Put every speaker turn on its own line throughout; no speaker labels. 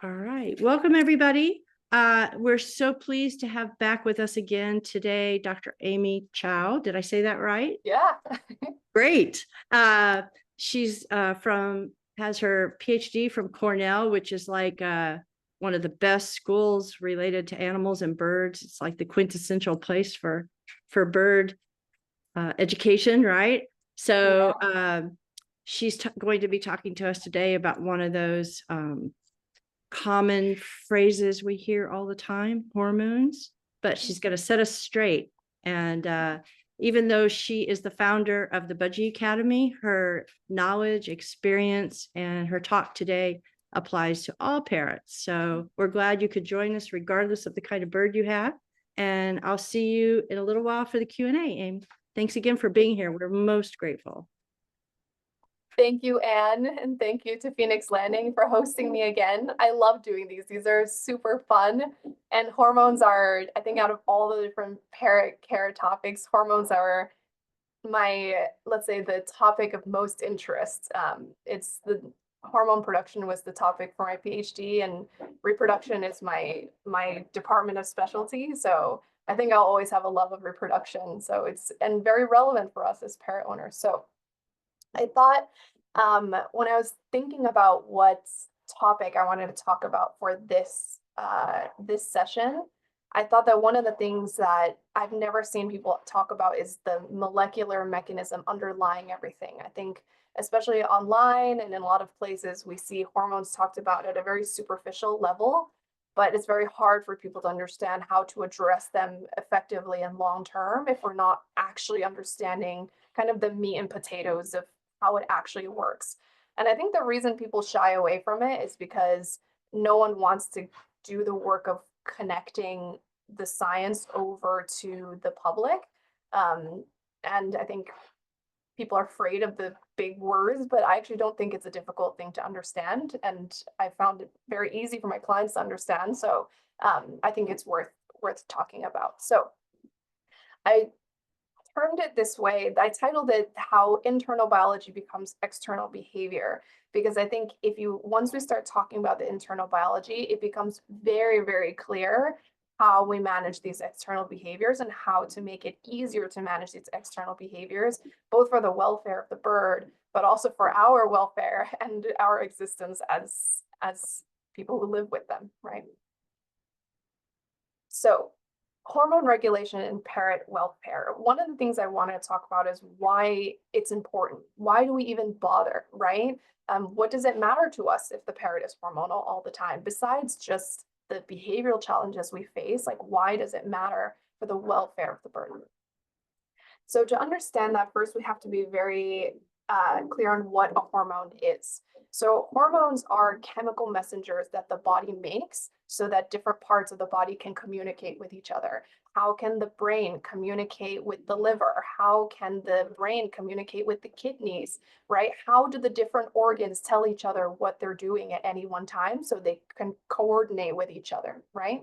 All right. Welcome, everybody. We're so pleased to have back with us again today, Dr. Amy Zhao. Did I say that right?
Yeah.
Great. She's has her PhD from Cornell, which is like one of the best schools related to animals and birds. It's like the quintessential place for bird education, right? So she's going to be talking to us today about one of those common phrases we hear all the time, hormones, but she's going to set us straight. And even though she is the founder of the Budgie Academy, her knowledge, experience, and her talk today applies to all parrots. So we're glad you could join us regardless of the kind of bird you have. And I'll see you in a little while for the Q&A, Amy. Thanks again for being here. We're most grateful.
Thank you, Anne, and thank you to Phoenix Landing for hosting me again. I love doing these. These are super fun. And hormones are, I think, out of all the different parrot care topics, hormones are my, let's say, the topic of most interest. It's the hormone production was the topic for my PhD, and reproduction is my department of specialty. So I think I'll always have a love of reproduction. So it's and very relevant for us as parrot owners. So I thought when I was thinking about what topic I wanted to talk about for this session, I thought that one of the things that I've never seen people talk about is the molecular mechanism underlying everything. I think especially online and in a lot of places, we see hormones talked about at a very superficial level, but it's very hard for people to understand how to address them effectively and long term if we're not actually understanding kind of the meat and potatoes of how it actually works. And I think the reason people shy away from it is because no one wants to do the work of connecting the science over to the public. And I think people are afraid of the big words, but I actually don't think it's a difficult thing to understand. And I found it very easy for my clients to understand. So I think it's worth talking about. So I termed it this way. I titled it How Internal Biology Becomes External Behavior, because I think once we start talking about the internal biology, it becomes very, very clear how we manage these external behaviors and how to make it easier to manage these external behaviors, both for the welfare of the bird, but also for our welfare and our existence as people who live with them, right? So hormone regulation and parrot welfare. One of the things I want to talk about is why it's important. Why do we even bother, right? What does it matter to us if the parrot is hormonal all the time? Besides just the behavioral challenges we face, like why does it matter for the welfare of the bird? So to understand that, first we have to be very clear on what a hormone is. So hormones are chemical messengers that the body makes so that different parts of the body can communicate with each other. How can the brain communicate with the liver? How can the brain communicate with the kidneys, right? How do the different organs tell each other what they're doing at any one time so they can coordinate with each other, right?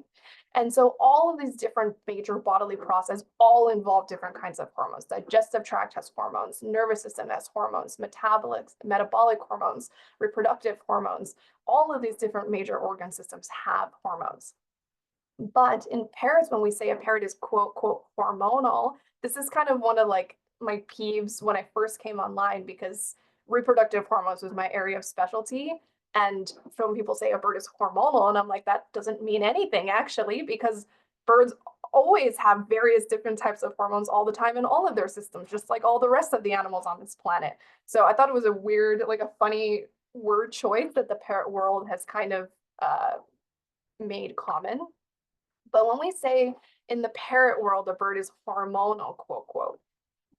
And so all of these different major bodily processes all involve different kinds of hormones. Digestive tract has hormones, nervous system has hormones, metabolic hormones, reproductive hormones. All of these different major organ systems have hormones. But in parrots, when we say a parrot is quote, quote, hormonal, this is kind of one of like my peeves when I first came online because reproductive hormones was my area of specialty. And some people say a bird is hormonal, and I'm like, that doesn't mean anything actually, because birds always have various different types of hormones all the time in all of their systems, just like all the rest of the animals on this planet. So I thought it was a weird, like a funny word choice that the parrot world has kind of made common. But when we say in the parrot world, a bird is hormonal, quote, quote,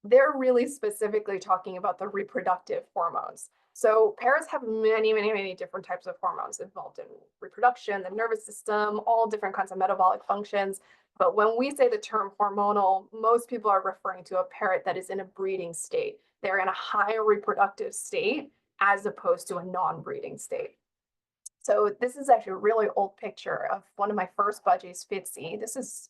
they're really specifically talking about the reproductive hormones. So parrots have many, many, many different types of hormones involved in reproduction, the nervous system, all different kinds of metabolic functions. But when we say the term hormonal, most people are referring to a parrot that is in a breeding state. They're in a high reproductive state as opposed to a non-breeding state. So this is actually a really old picture of one of my first budgies, Fitzy. This is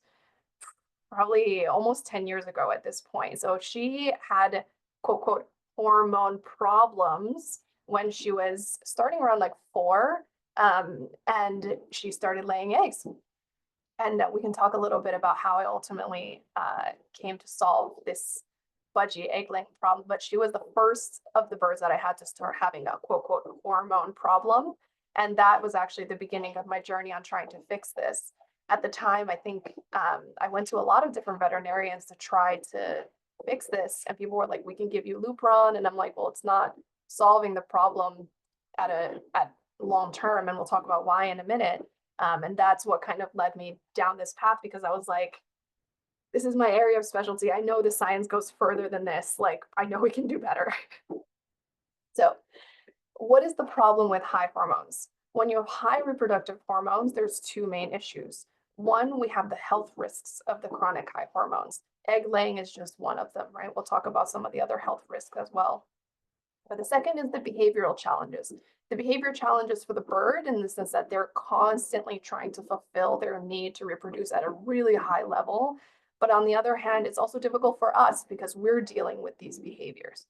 probably almost 10 years ago at this point. So she had quote, quote, hormone problems when she was starting around like 4. And she started laying eggs. And we can talk a little bit about how I ultimately came to solve this budgie egg laying problem. But she was the first of the birds that I had to start having a quote, quote, hormone problem. And that was actually the beginning of my journey on trying to fix this. At the time, I think I went to a lot of different veterinarians to try to fix this. And people were like, we can give you Lupron. And I'm like, well, it's not solving the problem at long term. And we'll talk about why in a minute. And that's what kind of led me down this path, because I was like, this is my area of specialty. I know the science goes further than this. Like, I know we can do better. So what is the problem with high hormones? When you have high reproductive hormones, there's two main issues. One, we have the health risks of the chronic high hormones. Egg laying is just one of them, right? We'll talk about some of the other health risks as well. But the second is the behavioral challenges. The behavior challenges for the bird in the sense that they're constantly trying to fulfill their need to reproduce at a really high level. But on the other hand, it's also difficult for us because we're dealing with these behaviors.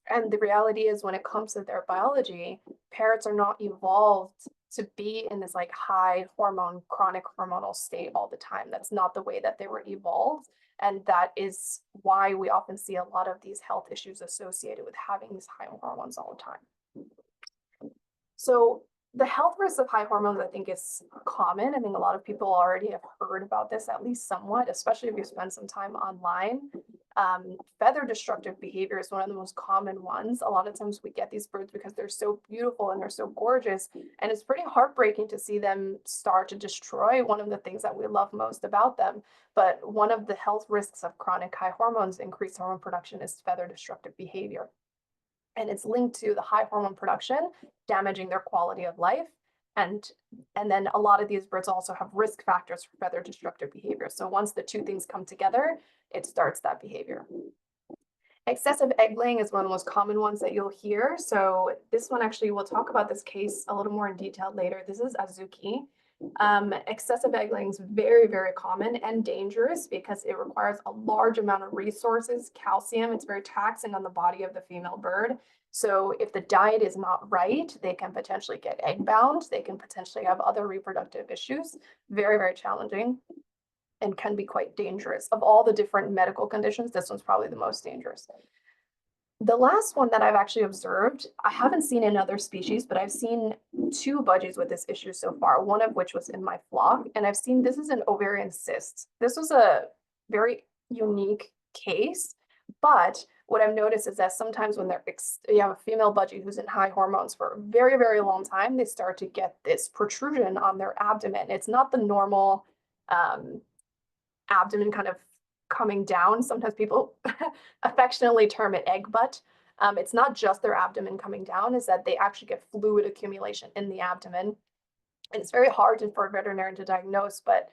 And the reality is, when it comes to their biology, parrots are not evolved to be in this like high hormone, chronic hormonal state all the time. That's not the way that they were evolved. And that is why we often see a lot of these health issues associated with having these high hormones all the time. So the health risks of high hormones, I think, is common. I think a lot of people already have heard about this, at least somewhat, especially if you spend some time online. Feather destructive behavior is one of the most common ones. A lot of times we get these birds because they're so beautiful and they're so gorgeous, and it's pretty heartbreaking to see them start to destroy one of the things that we love most about them. But one of the health risks of chronic high hormones, increased hormone production, is feather destructive behavior. And it's linked to the high hormone production damaging their quality of life. And then a lot of these birds also have risk factors for feather destructive behavior. So once the two things come together, it starts that behavior. Excessive egg laying is one of the most common ones that you'll hear. So this one, actually, we'll talk about this case a little more in detail later. This is Azuki. Excessive egg laying is very, very common and dangerous because it requires a large amount of resources, calcium. It's very taxing on the body of the female bird. So if the diet is not right, they can potentially get egg bound. They can potentially have other reproductive issues. Very, very challenging and can be quite dangerous. Of all the different medical conditions, this one's probably the most dangerous. The last one that I've actually observed, I haven't seen in other species, but I've seen two budgies with this issue so far, one of which was in my flock. And I've seen, this is an ovarian cyst. This was a very unique case, but what I've noticed is that sometimes when you have a female budgie who's in high hormones for a very, very long time, they start to get this protrusion on their abdomen. It's not the normal abdomen kind of coming down. Sometimes people affectionately term it egg butt. It's not just their abdomen coming down, is that they actually get fluid accumulation in the abdomen. And it's very hard for a veterinarian to diagnose, but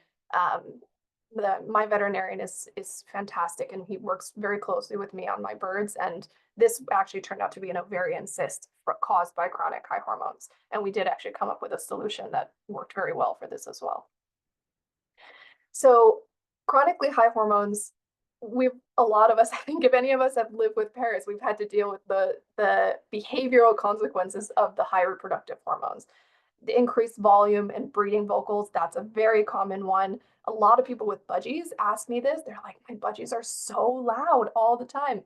my veterinarian is fantastic, and he works very closely with me on my birds. And this actually turned out to be an ovarian cyst caused by chronic high hormones. And we did actually come up with a solution that worked very well for this as well. So chronically high hormones, a lot of us, I think if any of us have lived with parrots, we've had to deal with the behavioral consequences of the high reproductive hormones. The increased volume and breeding vocals, that's a very common one. A lot of people with budgies ask me this. They're like, my budgies are so loud all the time.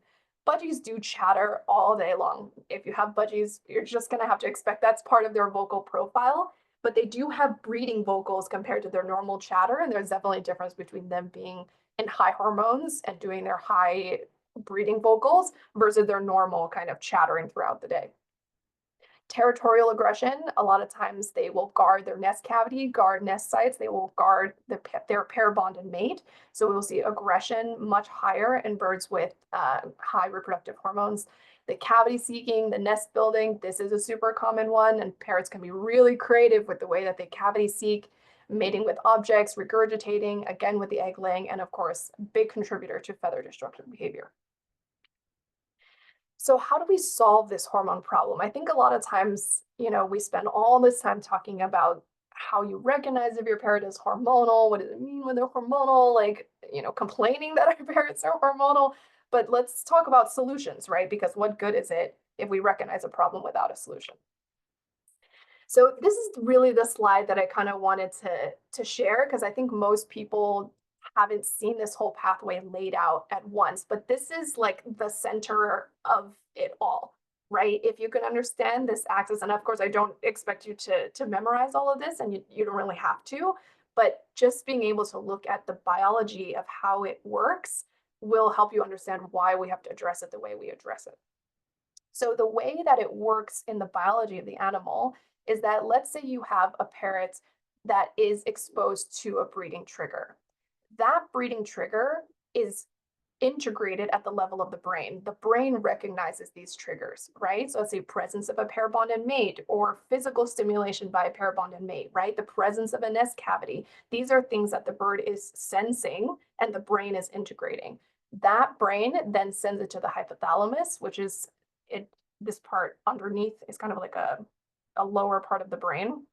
Budgies do chatter all day long. If you have budgies, you're just going to have to expect that's part of their vocal profile. But they do have breeding vocals compared to their normal chatter. And there's definitely a difference between them being in high hormones and doing their high breeding vocals versus their normal kind of chattering throughout the day. Territorial aggression, a lot of times they will guard their nest cavity, guard nest sites, they will guard their pair bonded mate. So we will see aggression much higher in birds with high reproductive hormones. The cavity seeking, the nest building, this is a super common one, and parrots can be really creative with the way that they cavity seek, mating with objects, regurgitating, again with the egg laying, and of course, big contributor to feather destructive behavior. So how do we solve this hormone problem? I think a lot of times, we spend all this time talking about how you recognize if your parrot is hormonal, what does it mean when they're hormonal, like, complaining that our parrots are hormonal. But let's talk about solutions, right? Because what good is it if we recognize a problem without a solution? So this is really the slide that I kind of wanted to share, because I think most people haven't seen this whole pathway laid out at once, but this is like the center of it all, right? If you can understand this axis, and of course, I don't expect you to memorize all of this, and you don't really have to, but just being able to look at the biology of how it works will help you understand why we have to address it the way we address it. So the way that it works in the biology of the animal is that, let's say you have a parrot that is exposed to a breeding trigger. That breeding trigger is integrated at the level of the brain. The brain recognizes these triggers, right? So let's say presence of a pair bonded mate, or physical stimulation by a pair bonded mate, right? The presence of a nest cavity. These are things that the bird is sensing and the brain is integrating. That brain then sends it to the hypothalamus, which is this part underneath is kind of like a lower part of the brain.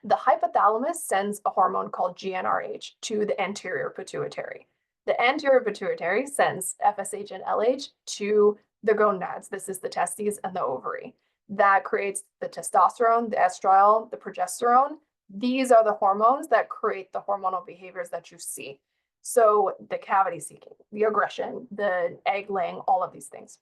The hypothalamus sends a hormone called GnRH to the anterior pituitary. The anterior pituitary sends FSH and LH to the gonads. This is the testes and the ovary. That creates the testosterone, the estradiol, the progesterone. These are the hormones that create the hormonal behaviors that you see. So the cavity seeking, the aggression, the egg laying, all of these things.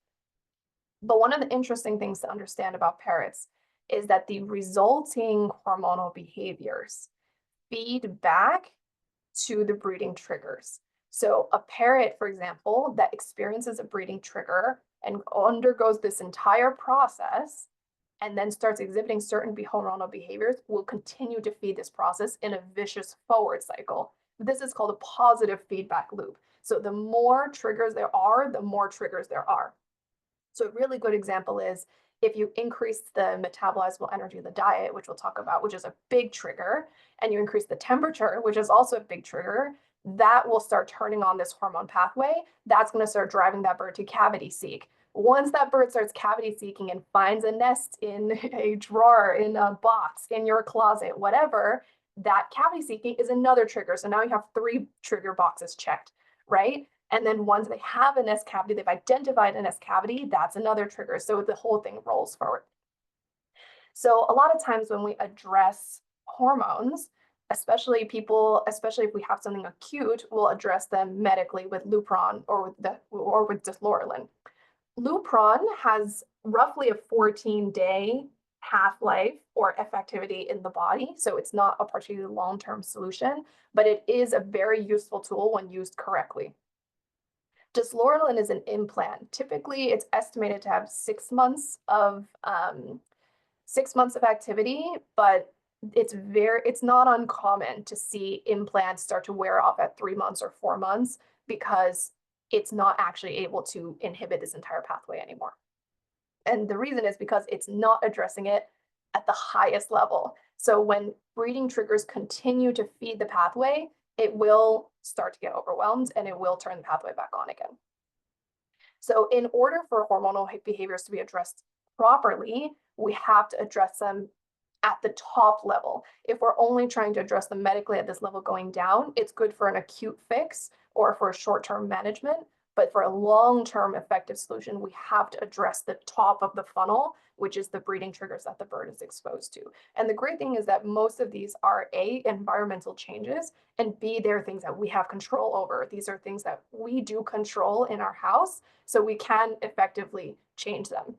But one of the interesting things to understand about parrots is that the resulting hormonal behaviors feed back to the breeding triggers. So a parrot, for example, that experiences a breeding trigger and undergoes this entire process and then starts exhibiting certain hormonal behaviors will continue to feed this process in a vicious forward cycle. This is called a positive feedback loop. So the more triggers there are, the more triggers there are. So a really good example is if you increase the metabolizable energy of the diet, which we'll talk about, which is a big trigger, and you increase the temperature, which is also a big trigger, that will start turning on this hormone pathway. That's going to start driving that bird to cavity seek. Once that bird starts cavity seeking and finds a nest in a drawer, in a box, in your closet, whatever, that cavity seeking is another trigger. So now you have 3 trigger boxes checked, right? And then once they have a nest cavity, they've identified a nest cavity, that's another trigger. So the whole thing rolls forward. So a lot of times when we address hormones, especially if we have something acute, we'll address them medically with Lupron or with Deslorelin. Lupron has roughly a 14-day half-life or effectivity in the body, so it's not a particularly long-term solution, but it is a very useful tool when used correctly. Deslorelin is an implant. Typically, it's estimated to have 6 months of activity, but it's not uncommon to see implants start to wear off at 3 months or 4 months because it's not actually able to inhibit this entire pathway anymore. And the reason is because it's not addressing it at the highest level. So when breeding triggers continue to feed the pathway, it will start to get overwhelmed and it will turn the pathway back on again. So in order for hormonal behaviors to be addressed properly, we have to address them at the top level. If we're only trying to address them medically at this level going down, it's good for an acute fix or for a short-term management. But for a long-term effective solution, we have to address the top of the funnel, which is the breeding triggers that the bird is exposed to. And the great thing is that most of these are A, environmental changes, and B, they're things that we have control over. These are things that we do control in our house, so we can effectively change them.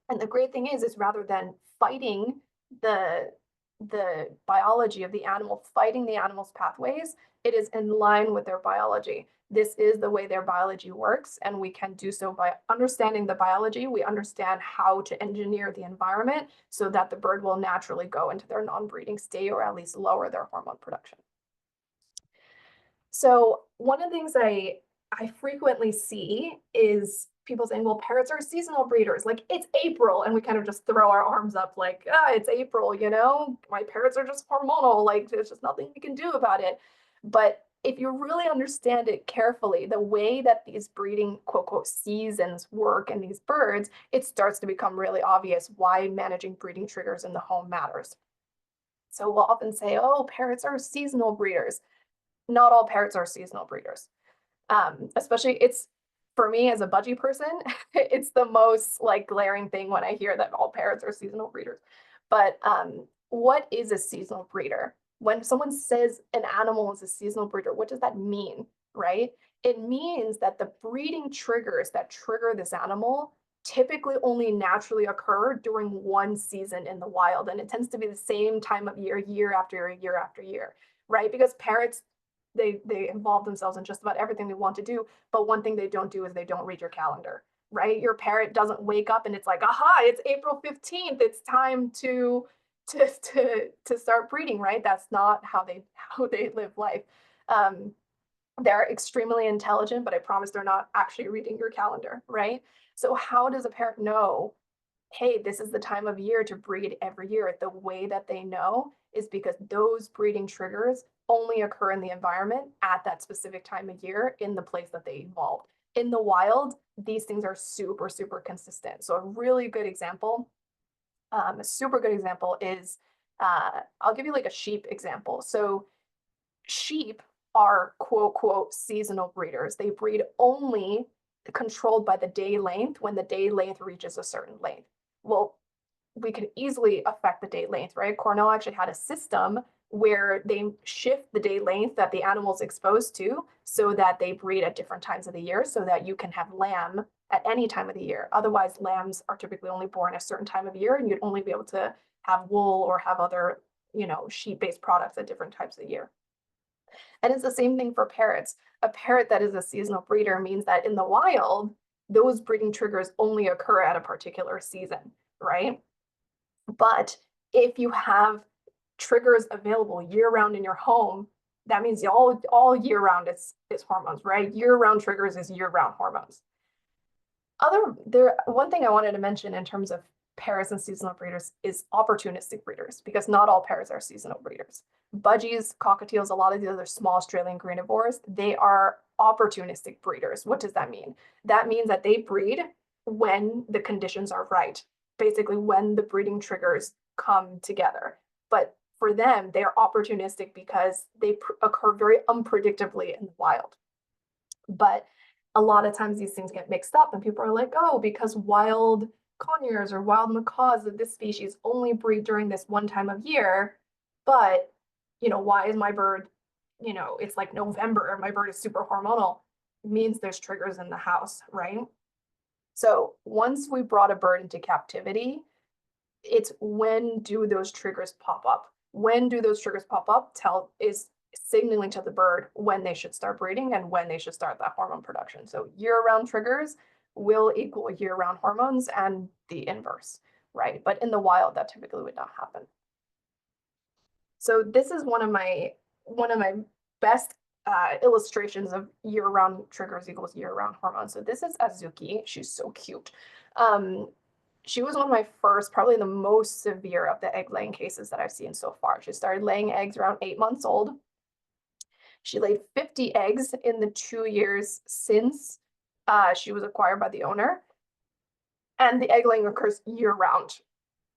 And the great thing is rather than fighting the biology of the animal, fighting the animal's pathways, it is in line with their biology. This is the way their biology works, and we can do so by understanding the biology. We understand how to engineer the environment so that the bird will naturally go into their non-breeding state or at least lower their hormone production. So one of the things I frequently see is people saying, well, parrots are seasonal breeders. Like, it's April, and we kind of just throw our arms up like, it's April, my parrots are just hormonal. Like, there's just nothing we can do about it. But if you really understand it carefully, the way that these breeding, quote, quote, seasons work in these birds, it starts to become really obvious why managing breeding triggers in the home matters. So we'll often say, oh, parrots are seasonal breeders. Not all parrots are seasonal breeders. Especially, for me as a budgie person, it's the most like glaring thing when I hear that all parrots are seasonal breeders. But what is a seasonal breeder? When someone says an animal is a seasonal breeder, what does that mean, right? It means that the breeding triggers that trigger this animal typically only naturally occur during one season in the wild. And it tends to be the same time of year, year after year after year, right? Because parrots, they involve themselves in just about everything they want to do. But one thing they don't do is they don't read your calendar, right? Your parrot doesn't wake up and it's like, aha, it's April 15th. It's time to start breeding, right? That's not how they live life. They're extremely intelligent, but I promise they're not actually reading your calendar, right? So how does a parent know, hey, this is the time of year to breed every year? The way that they know is because those breeding triggers only occur in the environment at that specific time of year in the place that they evolved. In the wild, these things are super, super consistent. So a really good example, a super good example is, I'll give you like a sheep example. So sheep are quote, quote, seasonal breeders. They breed only controlled by the day length when the day length reaches a certain length. Well, we can easily affect the day length, right? Cornell actually had a system where they shift the day length that the animal's exposed to so that they breed at different times of the year so that you can have lamb at any time of the year. Otherwise, lambs are typically only born a certain time of year and you'd only be able to have wool or have other, sheep-based products at different times of the year. And it's the same thing for parrots. A parrot that is a seasonal breeder means that in the wild, those breeding triggers only occur at a particular season, right? But if you have triggers available year-round in your home, that means all year-round is hormones, right? Year-round triggers is year-round hormones. One thing I wanted to mention in terms of parrots and seasonal breeders is opportunistic breeders, because not all parrots are seasonal breeders. Budgies, cockatiels, a lot of the other small Australian granivores, they are opportunistic breeders. What does that mean? That means that they breed when the conditions are right, basically when the breeding triggers come together. But for them, they are opportunistic because they occur very unpredictably in the wild. But a lot of times these things get mixed up and people are like, oh, because wild conures or wild macaws of this species only breed during this one time of year. But, why is my bird, it's like November, my bird is super hormonal. It means there's triggers in the house, right? So once we brought a bird into captivity, it's when do those triggers pop up? When do those triggers pop up is signaling to the bird when they should start breeding and when they should start that hormone production. So year-round triggers will equal year-round hormones and the inverse, right? But in the wild, that typically would not happen. So this is one of my best illustrations of year-round triggers equals year-round hormones. So this is Azuki. She's so cute. She was one of my first, probably the most severe of the egg laying cases that I've seen so far. She started laying eggs around 8 months old. She laid 50 eggs in the 2 years since she was acquired by the owner. And the egg laying occurs year round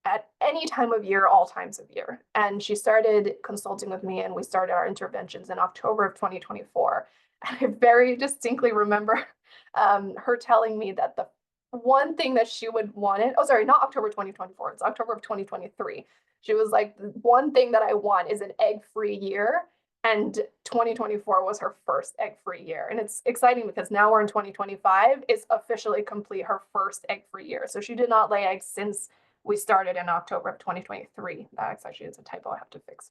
at any time of year, all times of year. And she started consulting with me and we started our interventions in October of 2024. And I very distinctly remember her telling me that the one thing that she would wanted, oh, sorry, not October 2024, it's October of 2023. She was like, the one thing that I want is an egg-free year. And 2024 was her first egg-free year. And it's exciting because now we're in 2025, is officially complete her first egg-free year. So she did not lay eggs since we started in October of 2023. That actually is a typo I have to fix.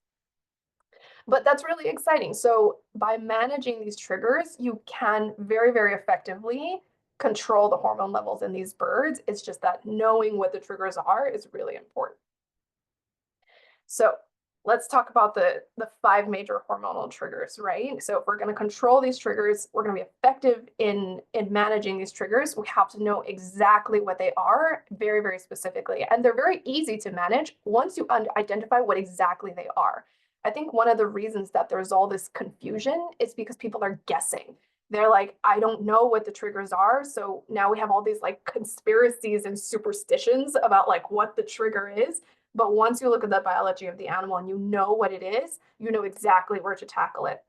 But that's really exciting. So by managing these triggers, you can very, very effectively control the hormone levels in these birds. It's just that knowing what the triggers are is really important. So let's talk about the 5 major hormonal triggers, right? So if we're going to control these triggers, we're going to be effective in managing these triggers. We have to know exactly what they are very, very specifically. And they're very easy to manage once you identify what exactly they are. I think one of the reasons that there's all this confusion is because people are guessing. They're like, I don't know what the triggers are. So now we have all these like conspiracies and superstitions about like what the trigger is. But once you look at the biology of the animal and you know what it is, you know exactly where to tackle it.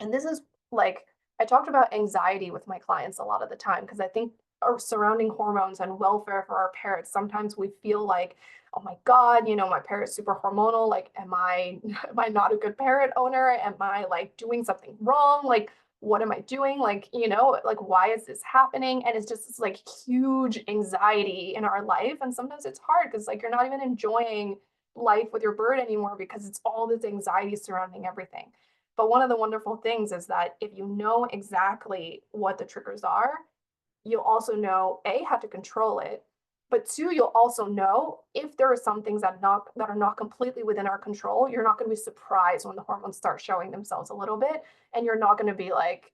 And this is like, I talked about anxiety with my clients a lot of the time because I think our surrounding hormones and welfare for our parrots, sometimes we feel like, oh my God, you know, my parrot's super hormonal. Like, am I am I not a good parrot owner? Am I like doing something wrong? Like, what am I doing? Like, you know, like why is this happening? And it's just this like huge anxiety in our life. And sometimes it's hard because like you're not even enjoying life with your bird anymore because it's all this anxiety surrounding everything. But one of the wonderful things is that if you know exactly what the triggers are, you'll also know A, how to control it, but two, you'll also know if there are some things that are not completely within our control. You're not going to be surprised when the hormones start showing themselves a little bit, and you're not going to be like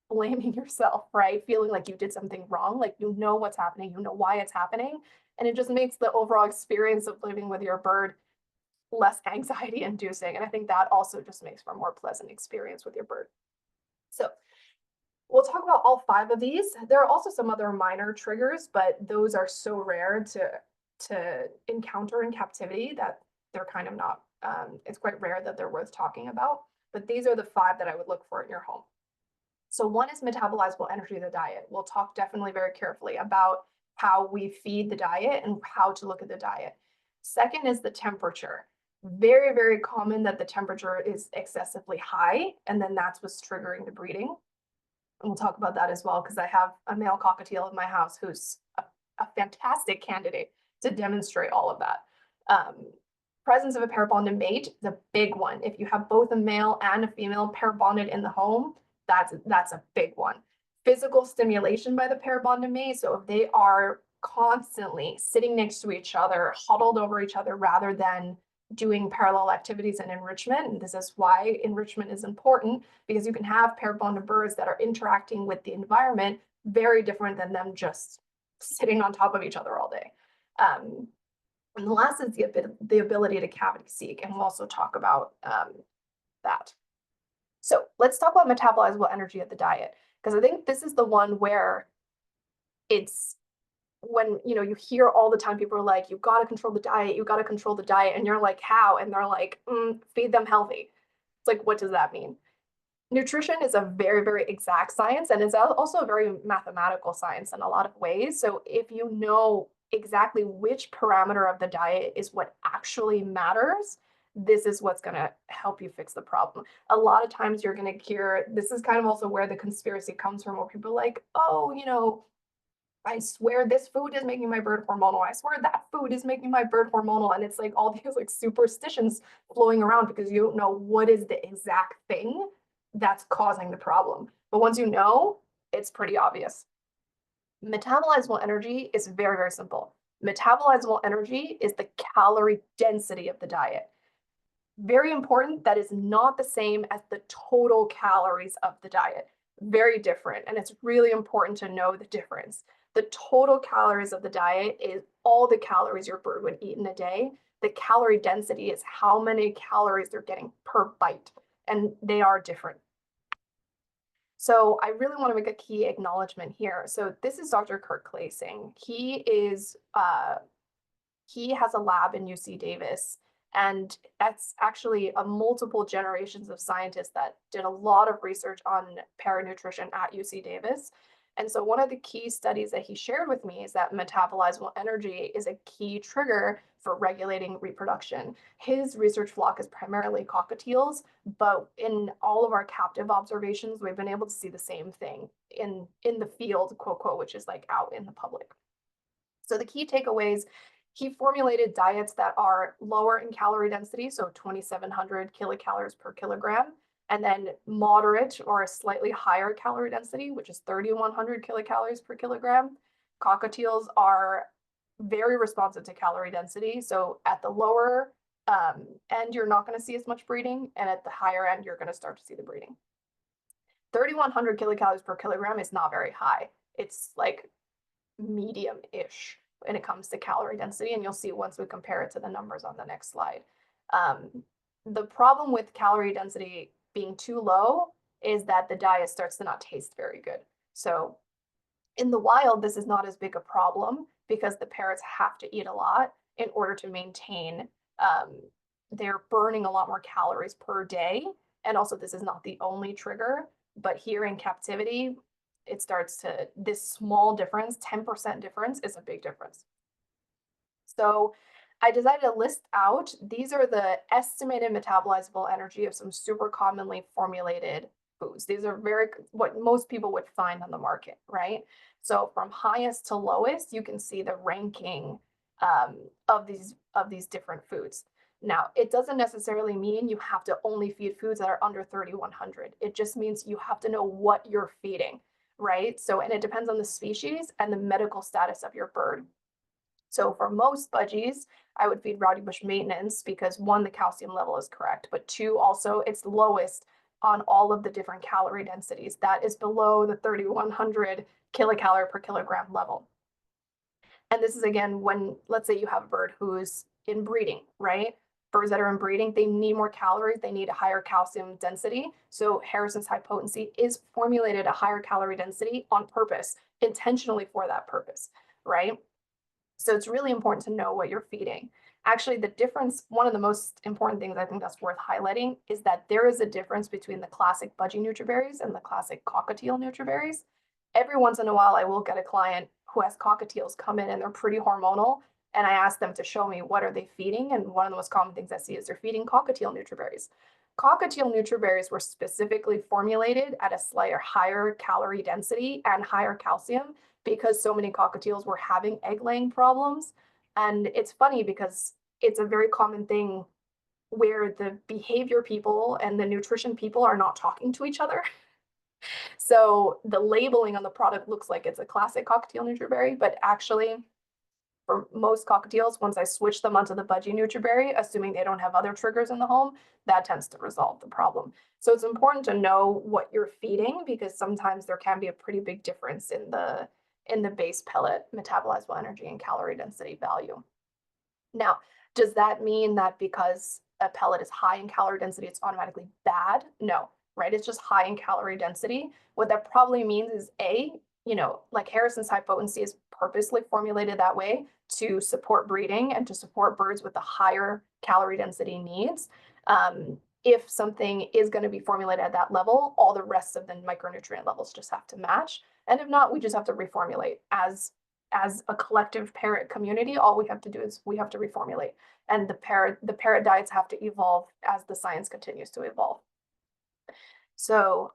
blaming yourself, right? Feeling like you did something wrong. Like you know what's happening, you know why it's happening, and it just makes the overall experience of living with your bird less anxiety inducing. And I think that also just makes for a more pleasant experience with your bird. So we'll talk about all 5 of these. There are also some other minor triggers, but those are so rare to encounter in captivity that they're kind of not, it's quite rare that they're worth talking about. But these are the 5 that I would look for in your home. So one is metabolizable energy of the diet. We'll talk definitely very carefully about how we feed the diet and how to look at the diet. Second is the temperature. Very, very common that the temperature is excessively high, and then that's what's triggering the breeding. And we'll talk about that as well, because I have a male cockatiel in my house who's a fantastic candidate to demonstrate all of that. Presence of a pair bonded mate is a big one. If you have both a male and a female pair bonded in the home, that's a big one. Physical stimulation by the pair bonded mate. So if they are constantly sitting next to each other, huddled over each other, rather than doing parallel activities and enrichment. And this is why enrichment is important, because you can have pair bonded birds that are interacting with the environment very different than them just sitting on top of each other all day. And the last is the ability to cavity seek, and we'll also talk about that. So let's talk about metabolizable energy of the diet, because I think this is the one where it's when you hear all the time people are like, you got to control the diet, you got to control the diet, and you're like, how? And they're like, feed them healthy. It's like, what does that mean? Nutrition is a very, very exact science, and it's also a very mathematical science in a lot of ways. So if you know exactly which parameter of the diet is what actually matters, this is what's going to help you fix the problem. A lot of times you're going to hear, this is kind of also where the conspiracy comes from, where people are like, oh, I swear this food is making my bird hormonal. I swear that food is making my bird hormonal. And it's like all these like superstitions flowing around because you don't know what is the exact thing that's causing the problem. But once you know, it's pretty obvious. Metabolizable energy is very, very simple. Metabolizable energy is the calorie density of the diet. Very important, that is not the same as the total calories of the diet. Very different, and it's really important to know the difference. The total calories of the diet is all the calories your bird would eat in a day. The calorie density is how many calories they're getting per bite, and they are different. So I really want to make a key acknowledgement here. So this is Dr. Kurt Klasing. He has a lab in UC Davis, and that's actually a multiple generations of scientists that did a lot of research on paranutrition at UC Davis. And so one of the key studies that he shared with me is that metabolizable energy is a key trigger for regulating reproduction. His research flock is primarily cockatiels, but in all of our captive observations, we've been able to see the same thing in the field, quote, quote, which is like out in the public. So the key takeaways, he formulated diets that are lower in calorie density, so 2,700 kilocalories per kilogram, and then moderate or a slightly higher calorie density, which is 3,100 kilocalories per kilogram. Cockatiels are very responsive to calorie density. So at the lower end, you're not going to see as much breeding, and at the higher end, you're going to start to see the breeding. 3,100 kilocalories per kilogram is not very high. It's like medium-ish when it comes to calorie density, and you'll see once we compare it to the numbers on the next slide. The problem with calorie density being too low is that the diet starts to not taste very good. So in the wild, this is not as big a problem because the parrots have to eat a lot in order to maintain, they're burning a lot more calories per day. And also this is not the only trigger, but here in captivity, it starts to, this small difference, 10% difference is a big difference. So I decided to list out, these are the estimated metabolizable energy of some super commonly formulated foods. These are what most people would find on the market, right? So from highest to lowest, you can see the ranking of these different foods. Now, it doesn't necessarily mean you have to only feed foods that are under 3,100. It just means you have to know what you're feeding, right? So, and it depends on the species and the medical status of your bird. So for most budgies, I would feed rowdy bush maintenance because one, the calcium level is correct, but two, also it's lowest on all of the different calorie densities. That is below the 3,100 kilocalorie per kilogram level. And this is again, when let's say you have a bird who's in breeding, right? Birds that are in breeding, they need more calories, they need a higher calcium density. So Harrison's high potency is formulated a higher calorie density on purpose, intentionally for that purpose, right? So it's really important to know what you're feeding. Actually, the difference, one of the most important things I think that's worth highlighting is that there is a difference between the classic budgie nutriberries and the classic cockatiel nutriberries. Every once in a while, I will get a client who has cockatiels come in and they're pretty hormonal, and I ask them to show me what are they feeding, and one of the most common things I see is they're feeding cockatiel nutriberries. Cockatiel nutriberries were specifically formulated at a slightly higher calorie density and higher calcium because so many cockatiels were having egg laying problems. And it's funny because it's a very common thing where the behavior people and the nutrition people are not talking to each other. So the labeling on the product looks like it's a classic cockatiel nutriberry, but actually for most cockatiels, once I switch them onto the budgie nutriberry, assuming they don't have other triggers in the home, that tends to resolve the problem. So it's important to know what you're feeding because sometimes there can be a pretty big difference in the base pellet metabolizable energy and calorie density value. Now, does that mean that because a pellet is high in calorie density, it's automatically bad? No, right? It's just high in calorie density. What that probably means is like Harrison's high potency is purposely formulated that way to support breeding and to support birds with the higher calorie density needs. If something is going to be formulated at that level, all the rest of the micronutrient levels just have to match. And if not, we just have to reformulate as a collective parrot community. All we have to do is we have to reformulate, and the parrot diets have to evolve as the science continues to evolve. So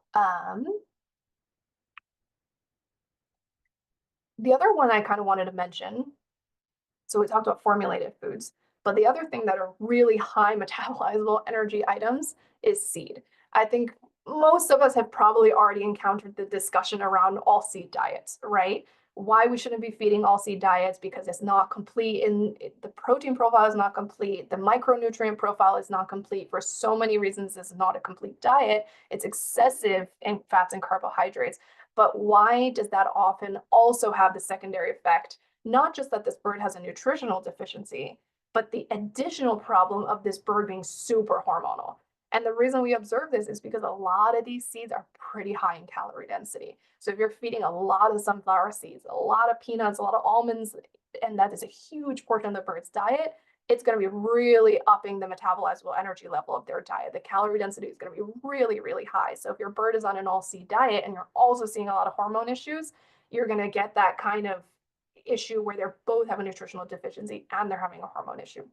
the other one I kind of wanted to mention, so we talked about formulated foods, but the other thing that are really high metabolizable energy items is seed. I think most of us have probably already encountered the discussion around all seed diets, right? Why we shouldn't be feeding all seed diets because it's not complete, and the protein profile is not complete, the micronutrient profile is not complete. For so many reasons, this is not a complete diet. It's excessive in fats and carbohydrates. But why does that often also have the secondary effect? Not just that this bird has a nutritional deficiency, but the additional problem of this bird being super hormonal. And the reason we observe this is because a lot of these seeds are pretty high in calorie density. So if you're feeding a lot of sunflower seeds, a lot of peanuts, a lot of almonds, and that is a huge portion of the bird's diet, it's going to be really upping the metabolizable energy level of their diet. The calorie density is going to be really, really high. So if your bird is on an all seed diet and you're also seeing a lot of hormone issues, you're going to get that kind of issue where they're both have a nutritional deficiency and they're having a hormone issue.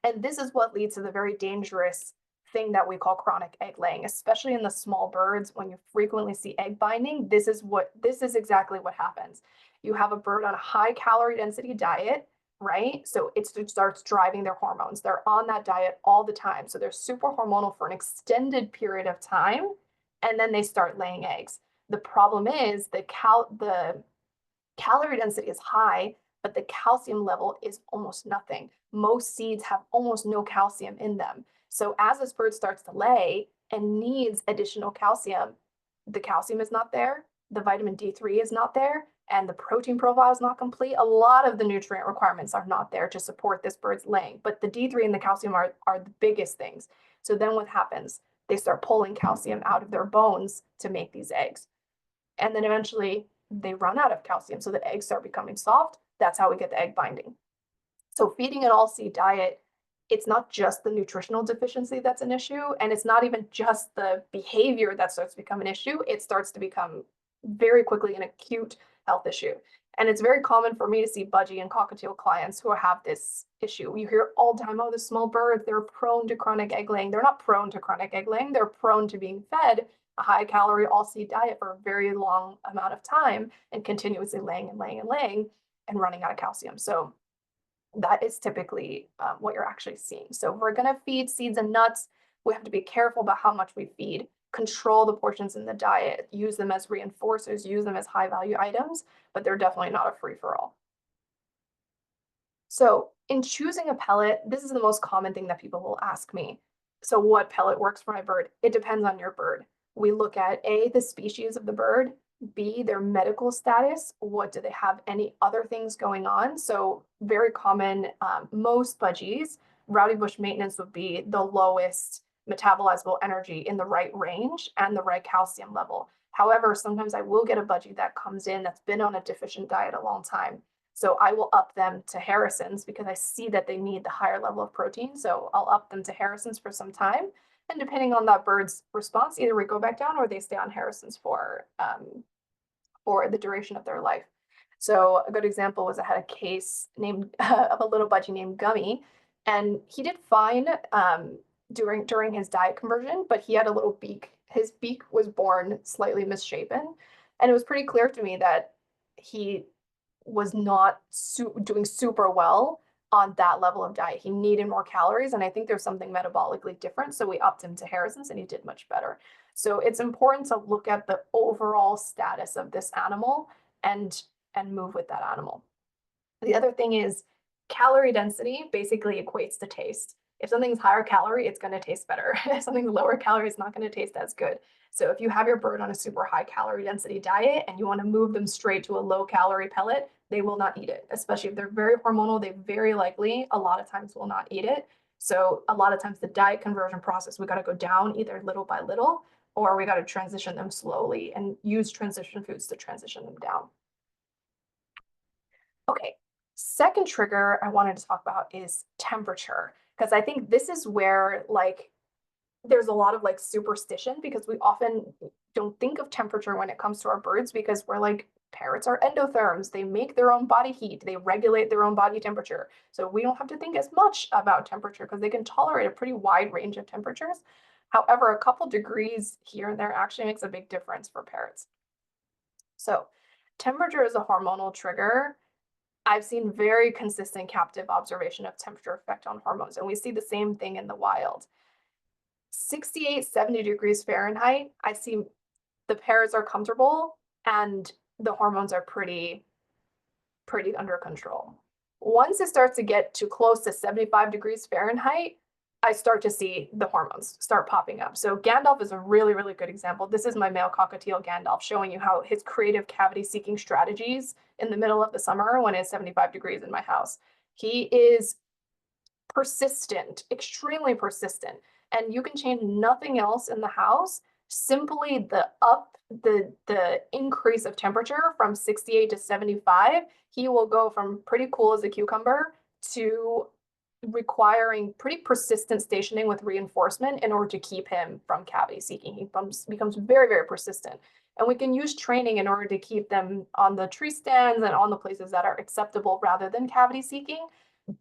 And this is what leads to the very dangerous thing that we call chronic egg laying, especially in the small birds. When you frequently see egg binding, this is exactly what happens. You have a bird on a high calorie density diet, right? So it starts driving their hormones. They're on that diet all the time. So they're super hormonal for an extended period of time, and then they start laying eggs. The problem is the calorie density is high, but the calcium level is almost nothing. Most seeds have almost no calcium in them. So as this bird starts to lay and needs additional calcium, the calcium is not there, the vitamin D3 is not there, and the protein profile is not complete. A lot of the nutrient requirements are not there to support this bird's laying, but the D3 and the calcium are the biggest things. So then what happens? They start pulling calcium out of their bones to make these eggs. And then eventually they run out of calcium, so the eggs start becoming soft. That's how we get the egg binding. So feeding an all-seed diet, it's not just the nutritional deficiency that's an issue, and it's not even just the behavior that starts to become an issue. It starts to become very quickly an acute health issue. And it's very common for me to see budgie and cockatiel clients who have this issue. You hear all the time, oh, the small birds, they're prone to chronic egg laying. They're not prone to chronic egg laying. They're prone to being fed a high calorie all seed diet for a very long amount of time and continuously laying and laying and laying and running out of calcium. So that is typically what you're actually seeing. So if we're going to feed seeds and nuts, we have to be careful about how much we feed, control the portions in the diet, use them as reinforcers, use them as high value items, but they're definitely not a free for all. So in choosing a pellet, this is the most common thing that people will ask me. So what pellet works for my bird? It depends on your bird. We look at A, the species of the bird, B, their medical status. What do they have? Any other things going on? So very common, most budgies, rowdy bush maintenance would be the lowest metabolizable energy in the right range and the right calcium level. However, sometimes I will get a budgie that comes in that's been on a deficient diet a long time. So I will up them to Harrison's because I see that they need the higher level of protein. So I'll up them to Harrison's for some time. And depending on that bird's response, either we go back down or they stay on Harrison's for the duration of their life. So a good example was I had a case named of a little budgie named Gummy, and he did fine during his diet conversion, but he had a little beak. His beak was born slightly misshapen, and it was pretty clear to me that he was not doing super well on that level of diet. He needed more calories, and I think there's something metabolically different. So we upped him to Harrison's, and he did much better. So it's important to look at the overall status of this animal and move with that animal. The other thing is calorie density basically equates to taste. If something's higher calorie, it's going to taste better. If something's lower calorie, it's not going to taste as good. So if you have your bird on a super high calorie density diet and you want to move them straight to a low calorie pellet, they will not eat it. Especially if they're very hormonal, they very likely a lot of times will not eat it. So a lot of times the diet conversion process, we got to go down either little by little, or we got to transition them slowly and use transition foods to transition them down. Okay, second trigger I wanted to talk about is temperature, because I think this is where there's a lot of superstition, because we often don't think of temperature when it comes to our birds because we're like, parrots are endotherms. They make their own body heat. They regulate their own body temperature. So we don't have to think as much about temperature because they can tolerate a pretty wide range of temperatures. However, a couple degrees here and there actually makes a big difference for parrots. So temperature is a hormonal trigger. I've seen very consistent captive observation of temperature effect on hormones, and we see the same thing in the wild. 68, 70 degrees Fahrenheit, I see the parrots are comfortable and the hormones are pretty under control. Once it starts to get too close to 75 degrees Fahrenheit, I start to see the hormones start popping up. So Gandalf is a really, really good example. This is my male cockatiel Gandalf, showing you how his creative cavity seeking strategies in the middle of the summer when it's 75 degrees in my house. He is persistent, extremely persistent. And you can change nothing else in the house, simply the increase of temperature from 68 to 75, he will go from pretty cool as a cucumber to requiring pretty persistent stationing with reinforcement in order to keep him from cavity seeking. He becomes very, very persistent. And we can use training in order to keep them on the tree stands and on the places that are acceptable rather than cavity seeking,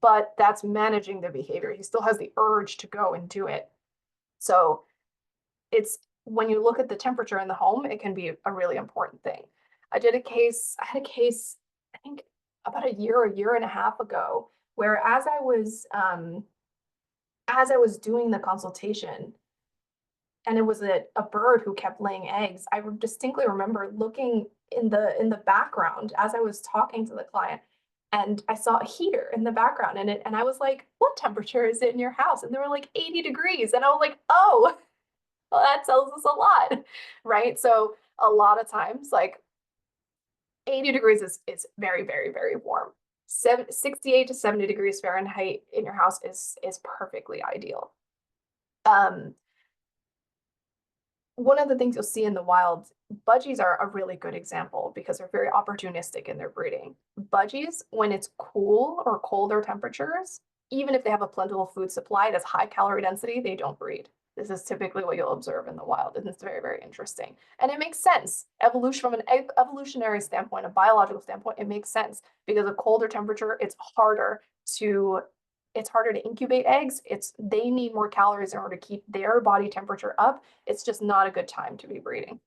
but that's managing the behavior. He still has the urge to go and do it. So it's, when you look at the temperature in the home, it can be a really important thing. I had a case, I think about a year and a half ago, where as I was doing the consultation, and it was a bird who kept laying eggs, I distinctly remember looking in the background as I was talking to the client, and I saw a heater in the background, and I was like, "What temperature is it in your house?" And they were like 80 degrees, and I was like, "Oh, well, that tells us a lot," right? So a lot of times, 80 degrees is very, very, very warm. 68 to 70 degrees Fahrenheit in your house is perfectly ideal. One of the things you'll see in the wild, budgies are a really good example because they're very opportunistic in their breeding. Budgies, when it's cool or colder temperatures, even if they have a plentiful food supply that's high calorie density, they don't breed. This is typically what you'll observe in the wild, and it's very, very interesting. And it makes sense. Evolution, from an evolutionary standpoint, a biological standpoint, it makes sense because a colder temperature, it's harder to incubate eggs. They need more calories in order to keep their body temperature up. It's just not a good time to be breeding.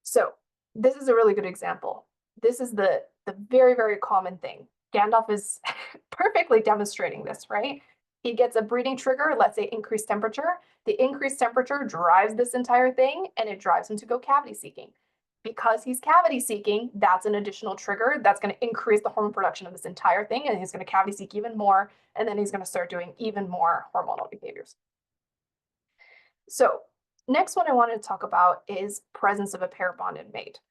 So this is a really good example. This is the very, very common thing. Gandalf is perfectly demonstrating this, right? He gets a breeding trigger, let's say increased temperature. The increased temperature drives this entire thing, and it drives him to go cavity seeking. Because he's cavity seeking, that's an additional trigger that's going to increase the hormone production of this entire thing, and he's going to cavity seek even more, and then he's going to start doing even more hormonal behaviors. So next one I wanted to talk about is presence of a pair bonded mate.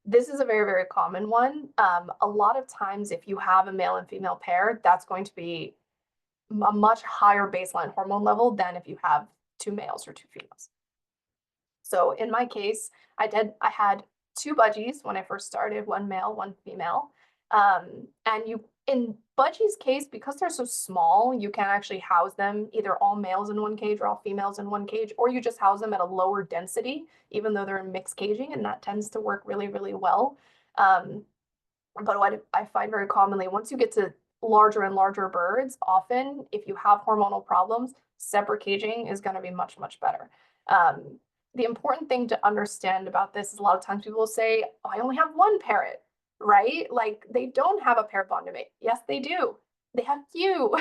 This is a very, very common one. A lot of times if you have a male and female pair, that's going to be a much higher baseline hormone level than if you have two males or two females. So in my case, I had two budgies when I first started, one male, one female. In budgies' case, because they're so small, you can actually house them either all males in one cage or all females in one cage, or you just house them at a lower density, even though they're in mixed caging, and that tends to work really, really well. But what I find very commonly, once you get to larger and larger birds, often if you have hormonal problems, separate caging is going to be much, much better. The important thing to understand about this is a lot of times people will say, oh, I only have one parrot, right? Like they don't have a pair bonded mate. Yes, they do. They have few.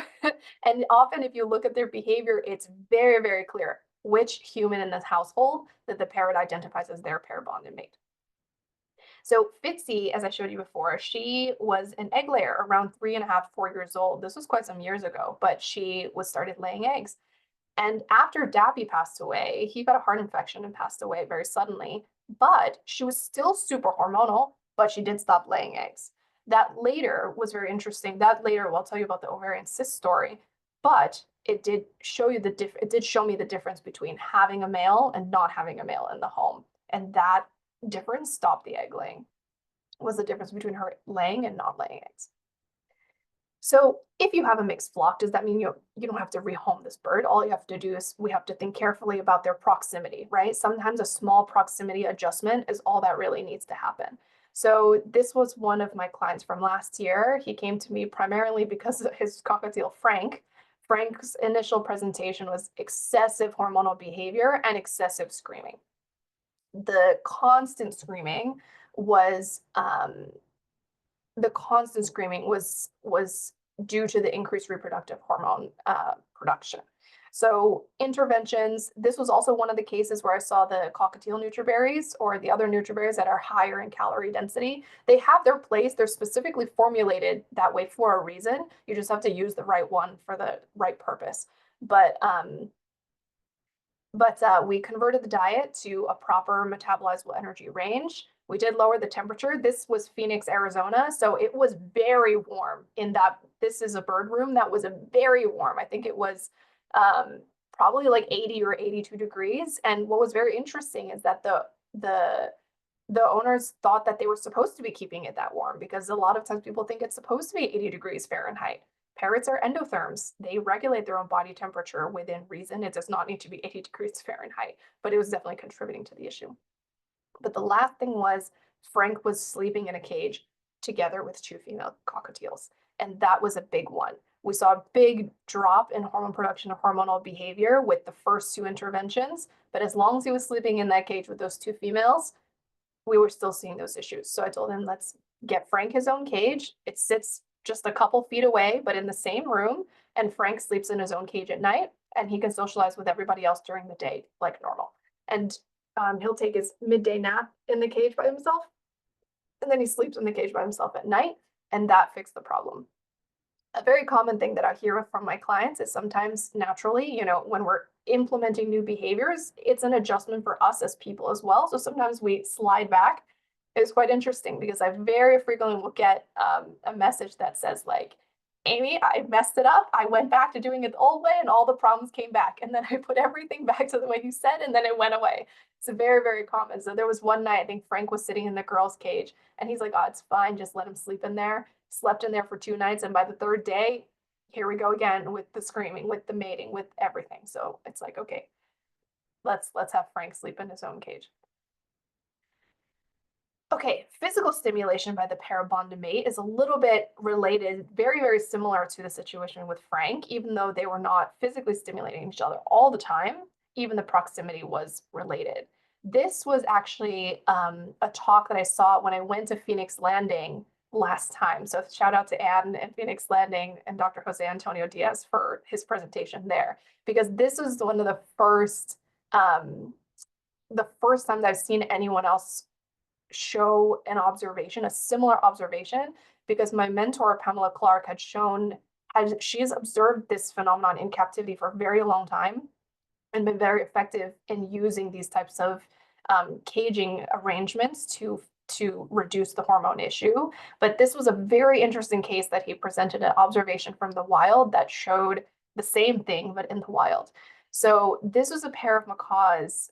And often if you look at their behavior, it's very, very clear which human in this household that the parrot identifies as their pair bonded mate. So Fitzy, as I showed you before, she was an egg layer around 3.5, 4 years old. This was quite some years ago, but she started laying eggs. And after Dappy passed away, he got a heart infection and passed away very suddenly. But she was still super hormonal, but she did stop laying eggs. That later was very interesting. That later, well, I'll tell you about the ovarian cyst story. But it did show you it did show me the difference between having a male and not having a male in the home. And that difference stopped the egg laying. Was the difference between her laying and not laying eggs. So if you have a mixed flock, does that mean you don't have to rehome this bird? All you have to do is we have to think carefully about their proximity, right? Sometimes a small proximity adjustment is all that really needs to happen. So this was one of my clients from last year. He came to me primarily because of his cockatiel, Frank. Frank's initial presentation was excessive hormonal behavior and excessive screaming. The constant screaming was due to the increased reproductive hormone production. So interventions, this was also one of the cases where I saw the cockatiel nutriberries or the other nutriberries that are higher in calorie density. They have their place. They're specifically formulated that way for a reason. You just have to use the right one for the right purpose. But we converted the diet to a proper metabolizable energy range. We did lower the temperature. This was Phoenix, Arizona, so it was very warm in that. This is a bird room that was very warm. I think it was probably like 80 or 82 degrees. And what was very interesting is that the owners thought that they were supposed to be keeping it that warm because a lot of times people think it's supposed to be 80 degrees Fahrenheit. Parrots are endotherms. They regulate their own body temperature within reason. It does not need to be 80 degrees Fahrenheit, but it was definitely contributing to the issue. But the last thing was Frank was sleeping in a cage together with two female cockatiels. And that was a big one. We saw a big drop in hormone production and hormonal behavior with the first two interventions. But as long as he was sleeping in that cage with those two females, we were still seeing those issues. So I told him, let's get Frank his own cage. It sits just a couple feet away, but in the same room. And Frank sleeps in his own cage at night, and he can socialize with everybody else during the day like normal. And he'll take his midday nap in the cage by himself, and then he sleeps in the cage by himself at night, and that fixed the problem. A very common thing that I hear from my clients is sometimes naturally, when we're implementing new behaviors, it's an adjustment for us as people as well. So sometimes we slide back. It's quite interesting because I very frequently will get a message that says like, Amy, I messed it up. I went back to doing it the old way and all the problems came back. And then I put everything back to the way you said, and then it went away. It's very, very common. So there was one night, I think Frank was sitting in the girl's cage and he's like, oh, it's fine. Just let him sleep in there. Slept in there for 2 nights. And by the third day, here we go again with the screaming, with the mating, with everything. So it's like, okay, let's have Frank sleep in his own cage. Okay, physical stimulation by the pair bonded mate is a little bit related, very, very similar to the situation with Frank, even though they were not physically stimulating each other all the time, even the proximity was related. This was actually a talk that I saw when I went to Phoenix Landing last time. So shout out to Anne and Phoenix Landing and Dr. Jose Antonio Diaz for his presentation there, because this was one of the first times I've seen anyone else show an observation, a similar observation, because my mentor, Pamela Clark, she has observed this phenomenon in captivity for a very long time and been very effective in using these types of caging arrangements to reduce the hormone issue. But this was a very interesting case that he presented, an observation from the wild that showed the same thing, but in the wild. So this was a pair of macaws.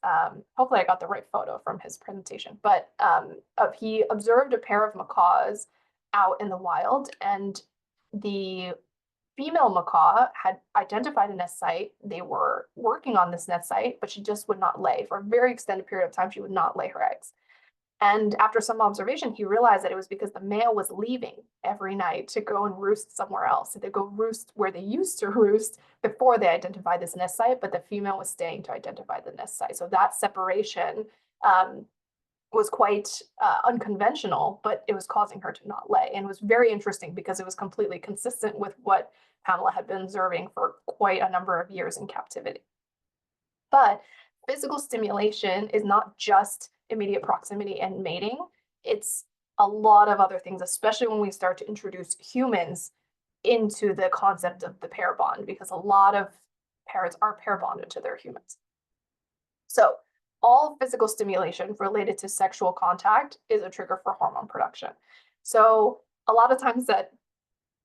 Hopefully I got the right photo from his presentation, but he observed a pair of macaws out in the wild, and the female macaw had identified a nest site. They were working on this nest site, but she just would not lay. For a very extended period of time, she would not lay her eggs. And after some observation, he realized that it was because the male was leaving every night to go and roost somewhere else. So they go roost where they used to roost before they identified this nest site, but the female was staying to identify the nest site. So that separation was quite unconventional, but it was causing her to not lay. And it was very interesting because it was completely consistent with what Pamela had been observing for quite a number of years in captivity. But physical stimulation is not just immediate proximity and mating. It's a lot of other things, especially when we start to introduce humans into the concept of the pair bond, because a lot of parrots are pair bonded to their humans. So all physical stimulation related to sexual contact is a trigger for hormone production. So a lot of times that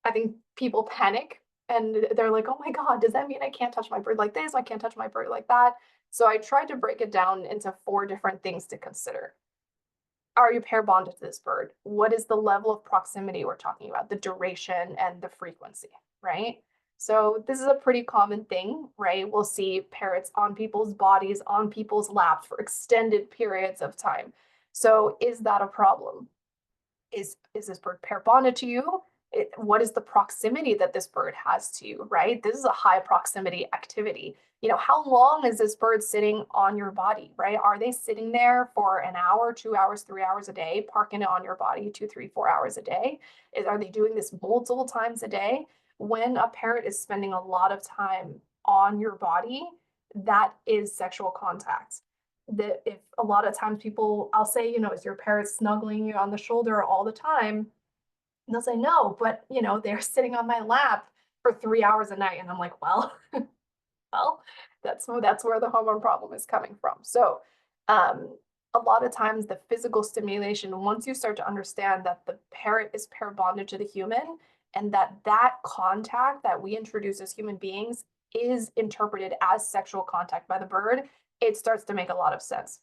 I think people panic and they're like, oh my God, does that mean I can't touch my bird like this? I can't touch my bird like that. So I tried to break it down into 4 different things to consider. Are you pair bonded to this bird? What is the level of proximity we're talking about, the duration and the frequency, right? So this is a pretty common thing, right? We'll see parrots on people's bodies, on people's laps for extended periods of time. So is that a problem? Is this bird pair bonded to you? What is the proximity that this bird has to you, right? This is a high proximity activity. You know, how long is this bird sitting on your body, right? Are they sitting there for an hour, 2 hours, 3 hours a day, parking it on your body 2, 3, 4 hours a day? Are they doing this multiple times a day? When a parrot is spending a lot of time on your body, that is sexual contact. That if a lot of times people, I'll say, you know, is your parrot snuggling you on the shoulder all the time? And they'll say, no, but you know, they're sitting on my lap for 3 hours a night. And I'm like, well, well, that's where the hormone problem is coming from. So a lot of times the physical stimulation, once you start to understand that the parrot is pair bonded to the human, and that contact that we introduce as human beings is interpreted as sexual contact by the bird, it starts to make a lot of sense.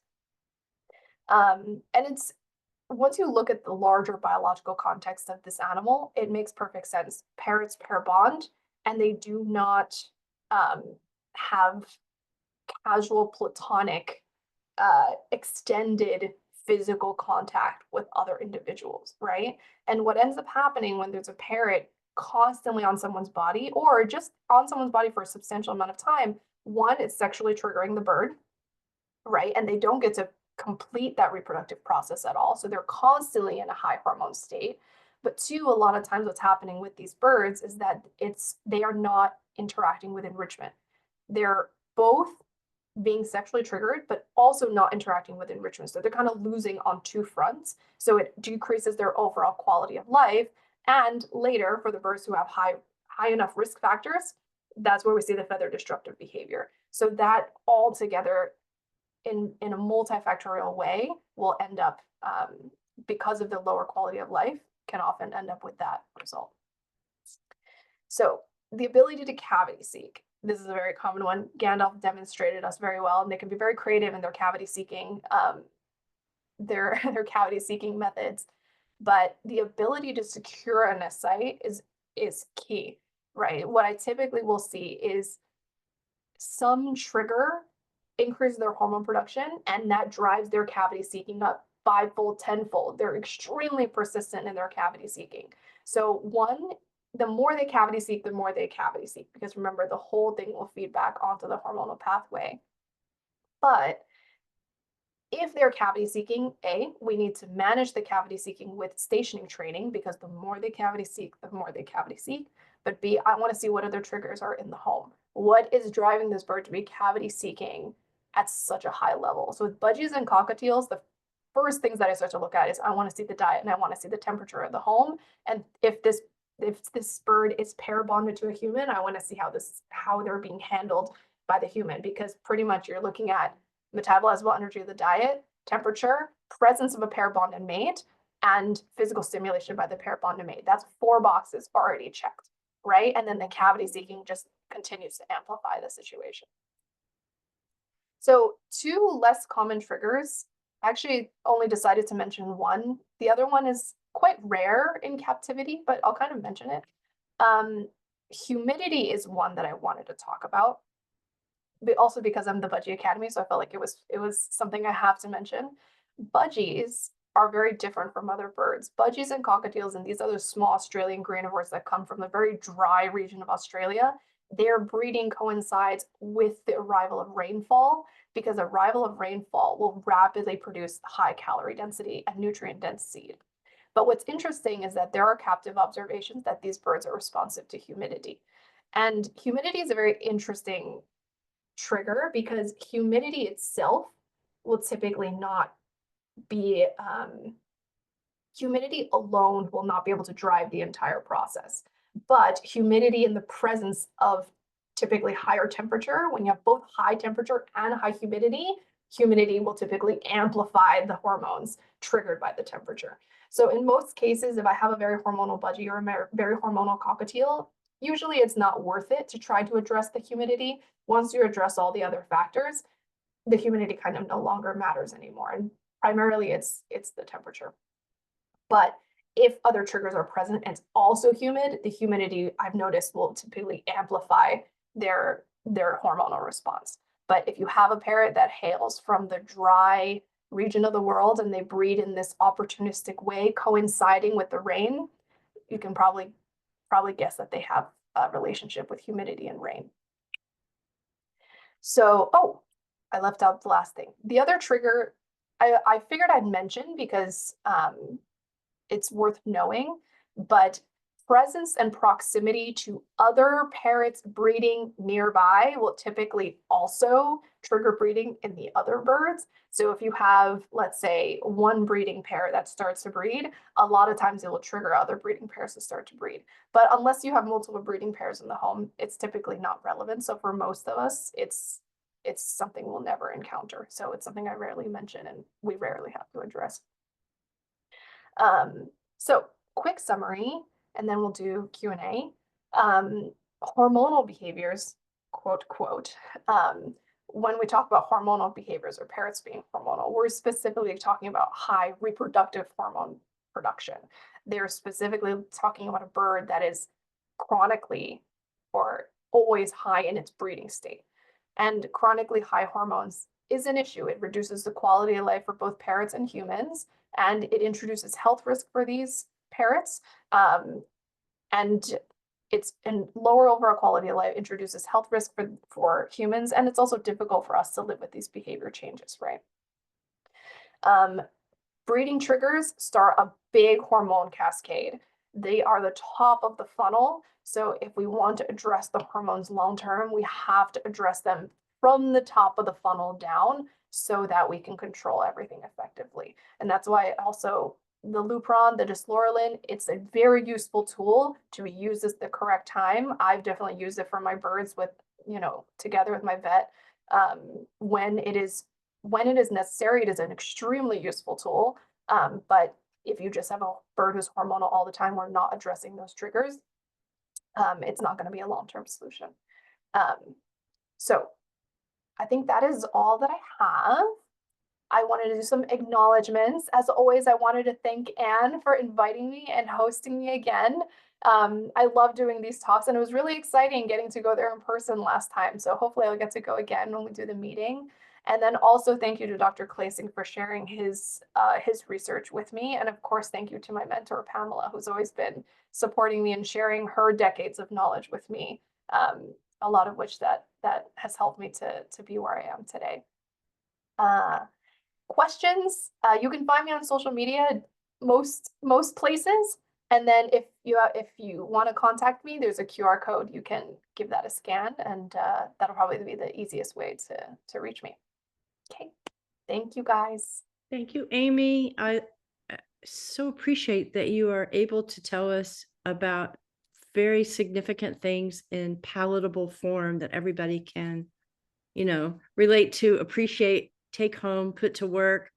And it's, once you look at the larger biological context of this animal, it makes perfect sense. Parrots pair bond, and they do not have casual platonic extended physical contact with other individuals, right? And what ends up happening when there's a parrot constantly on someone's body, or just on someone's body for a substantial amount of time, one, it's sexually triggering the bird, right? And they don't get to complete that reproductive process at all. So they're constantly in a high hormone state. But 2, a lot of times what's happening with these birds is that they are not interacting with enrichment. They're both being sexually triggered, but also not interacting with enrichment. So they're kind of losing on 2 fronts. So it decreases their overall quality of life. And later, for the birds who have high enough risk factors, that's where we see the feather destructive behavior. So that all together in a multifactorial way will end up, because of the lower quality of life, can often end up with that result. So the ability to cavity seek. This is a very common one. Gandalf demonstrated us very well, and they can be very creative in their cavity seeking, their cavity seeking methods. But the ability to secure a nest site is key. right? What I typically will see is some trigger increases their hormone production, and that drives their cavity seeking up fivefold, tenfold. They're extremely persistent in their cavity seeking. So one, the more they cavity seek, the more they cavity seek, because remember, the whole thing will feed back onto the hormonal pathway. But if they're cavity seeking, A, we need to manage the cavity seeking with stationing training, because the more they cavity seek, the more they cavity seek. But B, I want to see what other triggers are in the home. What is driving this bird to be cavity seeking at such a high level? So with budgies and cockatiels, the first things that I start to look at is I want to see the diet and I want to see the temperature of the home. And if this bird is pair bonded to a human, I want to see how they're being handled by the human, because pretty much you're looking at metabolizable energy of the diet, temperature, presence of a pair bonded mate, and physical stimulation by the pair bonded mate. That's 4 boxes already checked, right? And then the cavity seeking just continues to amplify the situation. So 2 less common triggers, I actually only decided to mention one. The other one is quite rare in captivity, but I'll kind of mention it. Humidity is one that I wanted to talk about, but also because I'm the Budgie Academy, so I felt like it was something I have to mention. Budgies are very different from other birds. Budgies and cockatiels and these other small Australian granivores that come from the very dry region of Australia, their breeding coincides with the arrival of rainfall, because arrival of rainfall will rapidly produce high calorie density and nutrient dense seed. But what's interesting is that there are captive observations that these birds are responsive to humidity. And humidity is a very interesting trigger, because humidity itself will typically not be, humidity alone will not be able to drive the entire process. But humidity in the presence of typically higher temperature, when you have both high temperature and high humidity will typically amplify the hormones triggered by the temperature. So in most cases, if I have a very hormonal budgie or a very hormonal cockatiel, usually it's not worth it to try to address the humidity. Once you address all the other factors, the humidity kind of no longer matters anymore. And primarily it's the temperature. But if other triggers are present and it's also humid, the humidity I've noticed will typically amplify their hormonal response. But if you have a parrot that hails from the dry region of the world and they breed in this opportunistic way coinciding with the rain, you can probably guess that they have a relationship with humidity and rain. So, oh, I left out the last thing. The other trigger I figured I'd mention because it's worth knowing, but presence and proximity to other parrots breeding nearby will typically also trigger breeding in the other birds. So if you have, let's say, one breeding pair that starts to breed, a lot of times it will trigger other breeding pairs to start to breed. But unless you have multiple breeding pairs in the home, it's typically not relevant. So for most of us, it's something we'll never encounter. So it's something I rarely mention and we rarely have to address. So quick summary, and then we'll do Q&A. Hormonal behaviors, quote, quote. When we talk about hormonal behaviors or parrots being hormonal, we're specifically talking about high reproductive hormone production. They're specifically talking about a bird that is chronically or always high in its breeding state. And chronically high hormones is an issue. It reduces the quality of life for both parrots and humans, and it introduces health risk for these parrots. And lower overall quality of life introduces health risk for humans, and it's also difficult for us to live with these behavior changes, right? Breeding triggers start a big hormone cascade. They are the top of the funnel. So if we want to address the hormones long-term, we have to address them from the top of the funnel down so that we can control everything effectively. And that's why also the Lupron, the Deslorelin, it's a very useful tool to be used at the correct time. I've definitely used it for my birds with, together with my vet. When it is necessary, it is an extremely useful tool. But if you just have a bird who's hormonal all the time, we're not addressing those triggers, it's not going to be a long-term solution. So I think that is all that I have. I wanted to do some acknowledgments. As always, I wanted to thank Anne for inviting me and hosting me again. I love doing these talks, and it was really exciting getting to go there in person last time. So hopefully I'll get to go again when we do the meeting. And then also thank you to Dr. Klasing for sharing his research with me. And of course, thank you to my mentor, Pamela, who's always been supporting me and sharing her decades of knowledge with me. A lot of which that has helped me to be where I am today. Questions, you can find me on social media, most places. And then if you want to contact me, there's a QR code. You can give that a scan, and that'll probably be the easiest way to reach me. Okay, thank you guys.
Thank you, Amy. I so appreciate that you are able to tell us about very significant things in palatable form that everybody can, relate to, appreciate, take home, put to work.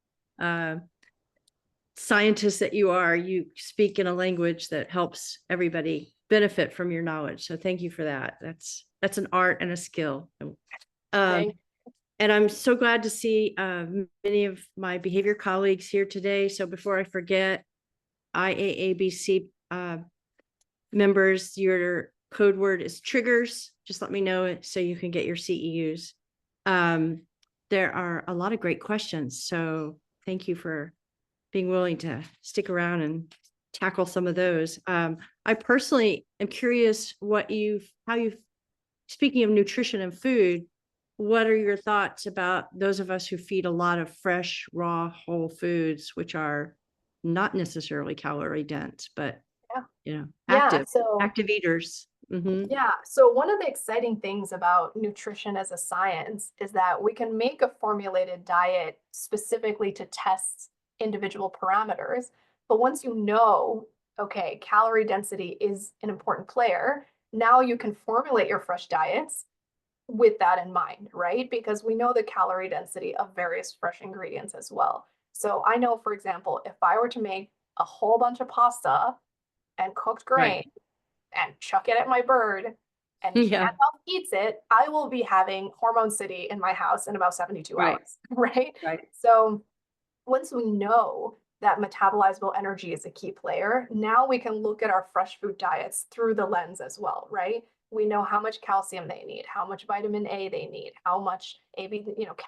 Scientist that you speak in a language that helps everybody benefit from your knowledge. So thank you for that. That's an art and a skill. And I'm so glad to see many of my behavior colleagues here today. So before I forget, IAABC members, your code word is triggers. Just let me know it so you can get your CEUs. There are a lot of great questions. So thank you for being willing to stick around and tackle some of those. I personally am curious speaking of nutrition and food, what are your thoughts about those of us who feed a lot of fresh, raw, whole foods, which are not necessarily calorie dense, but active eaters? Mm-hmm.
Yeah, so one of the exciting things about nutrition as a science is that we can make a formulated diet specifically to test individual parameters. But once you know, okay, calorie density is an important player, now you can formulate your fresh diets with that in mind, right? Because we know the calorie density of various fresh ingredients as well. So I know, for example, if I were to make a whole bunch of pasta and cooked grain and chuck it at my bird and Gandalf eats it, I will be having Hormone City in my house in about 72 hours, right? So once we know that metabolizable energy is a key player, now we can look at our fresh food diets through the lens as well, right? We know how much calcium they need, how much vitamin A they need, how much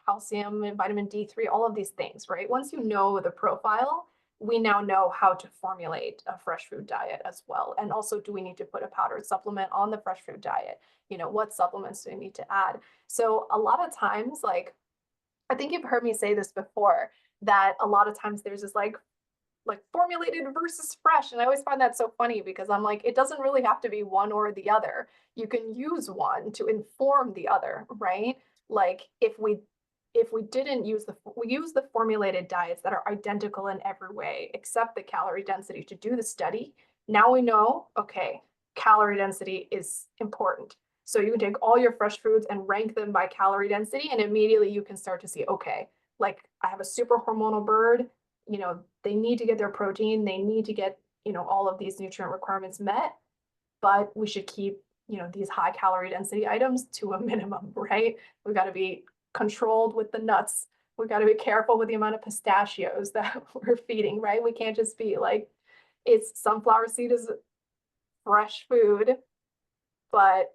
calcium and vitamin D3, all of these things, right? Once you know the profile, we now know how to formulate a fresh food diet as well. And also, do we need to put a powdered supplement on the fresh food diet? What supplements do we need to add? So a lot of times, I think you've heard me say this before, that a lot of times there's this like formulated versus fresh. And I always find that so funny because I'm like, it doesn't really have to be one or the other. You can use one to inform the other, right? Like if we didn't use we use the formulated diets that are identical in every way except the calorie density to do the study. Now we know, okay, calorie density is important. So you can take all your fresh foods and rank them by calorie density, and immediately you can start to see, okay, like I have a super hormonal bird, they need to get their protein, they need to get, all of these nutrient requirements met, but we should keep, these high calorie density items to a minimum, right? We've got to be controlled with the nuts. We've got to be careful with the amount of pistachios that we're feeding, right? We can't just be like, it's sunflower seed is fresh food, but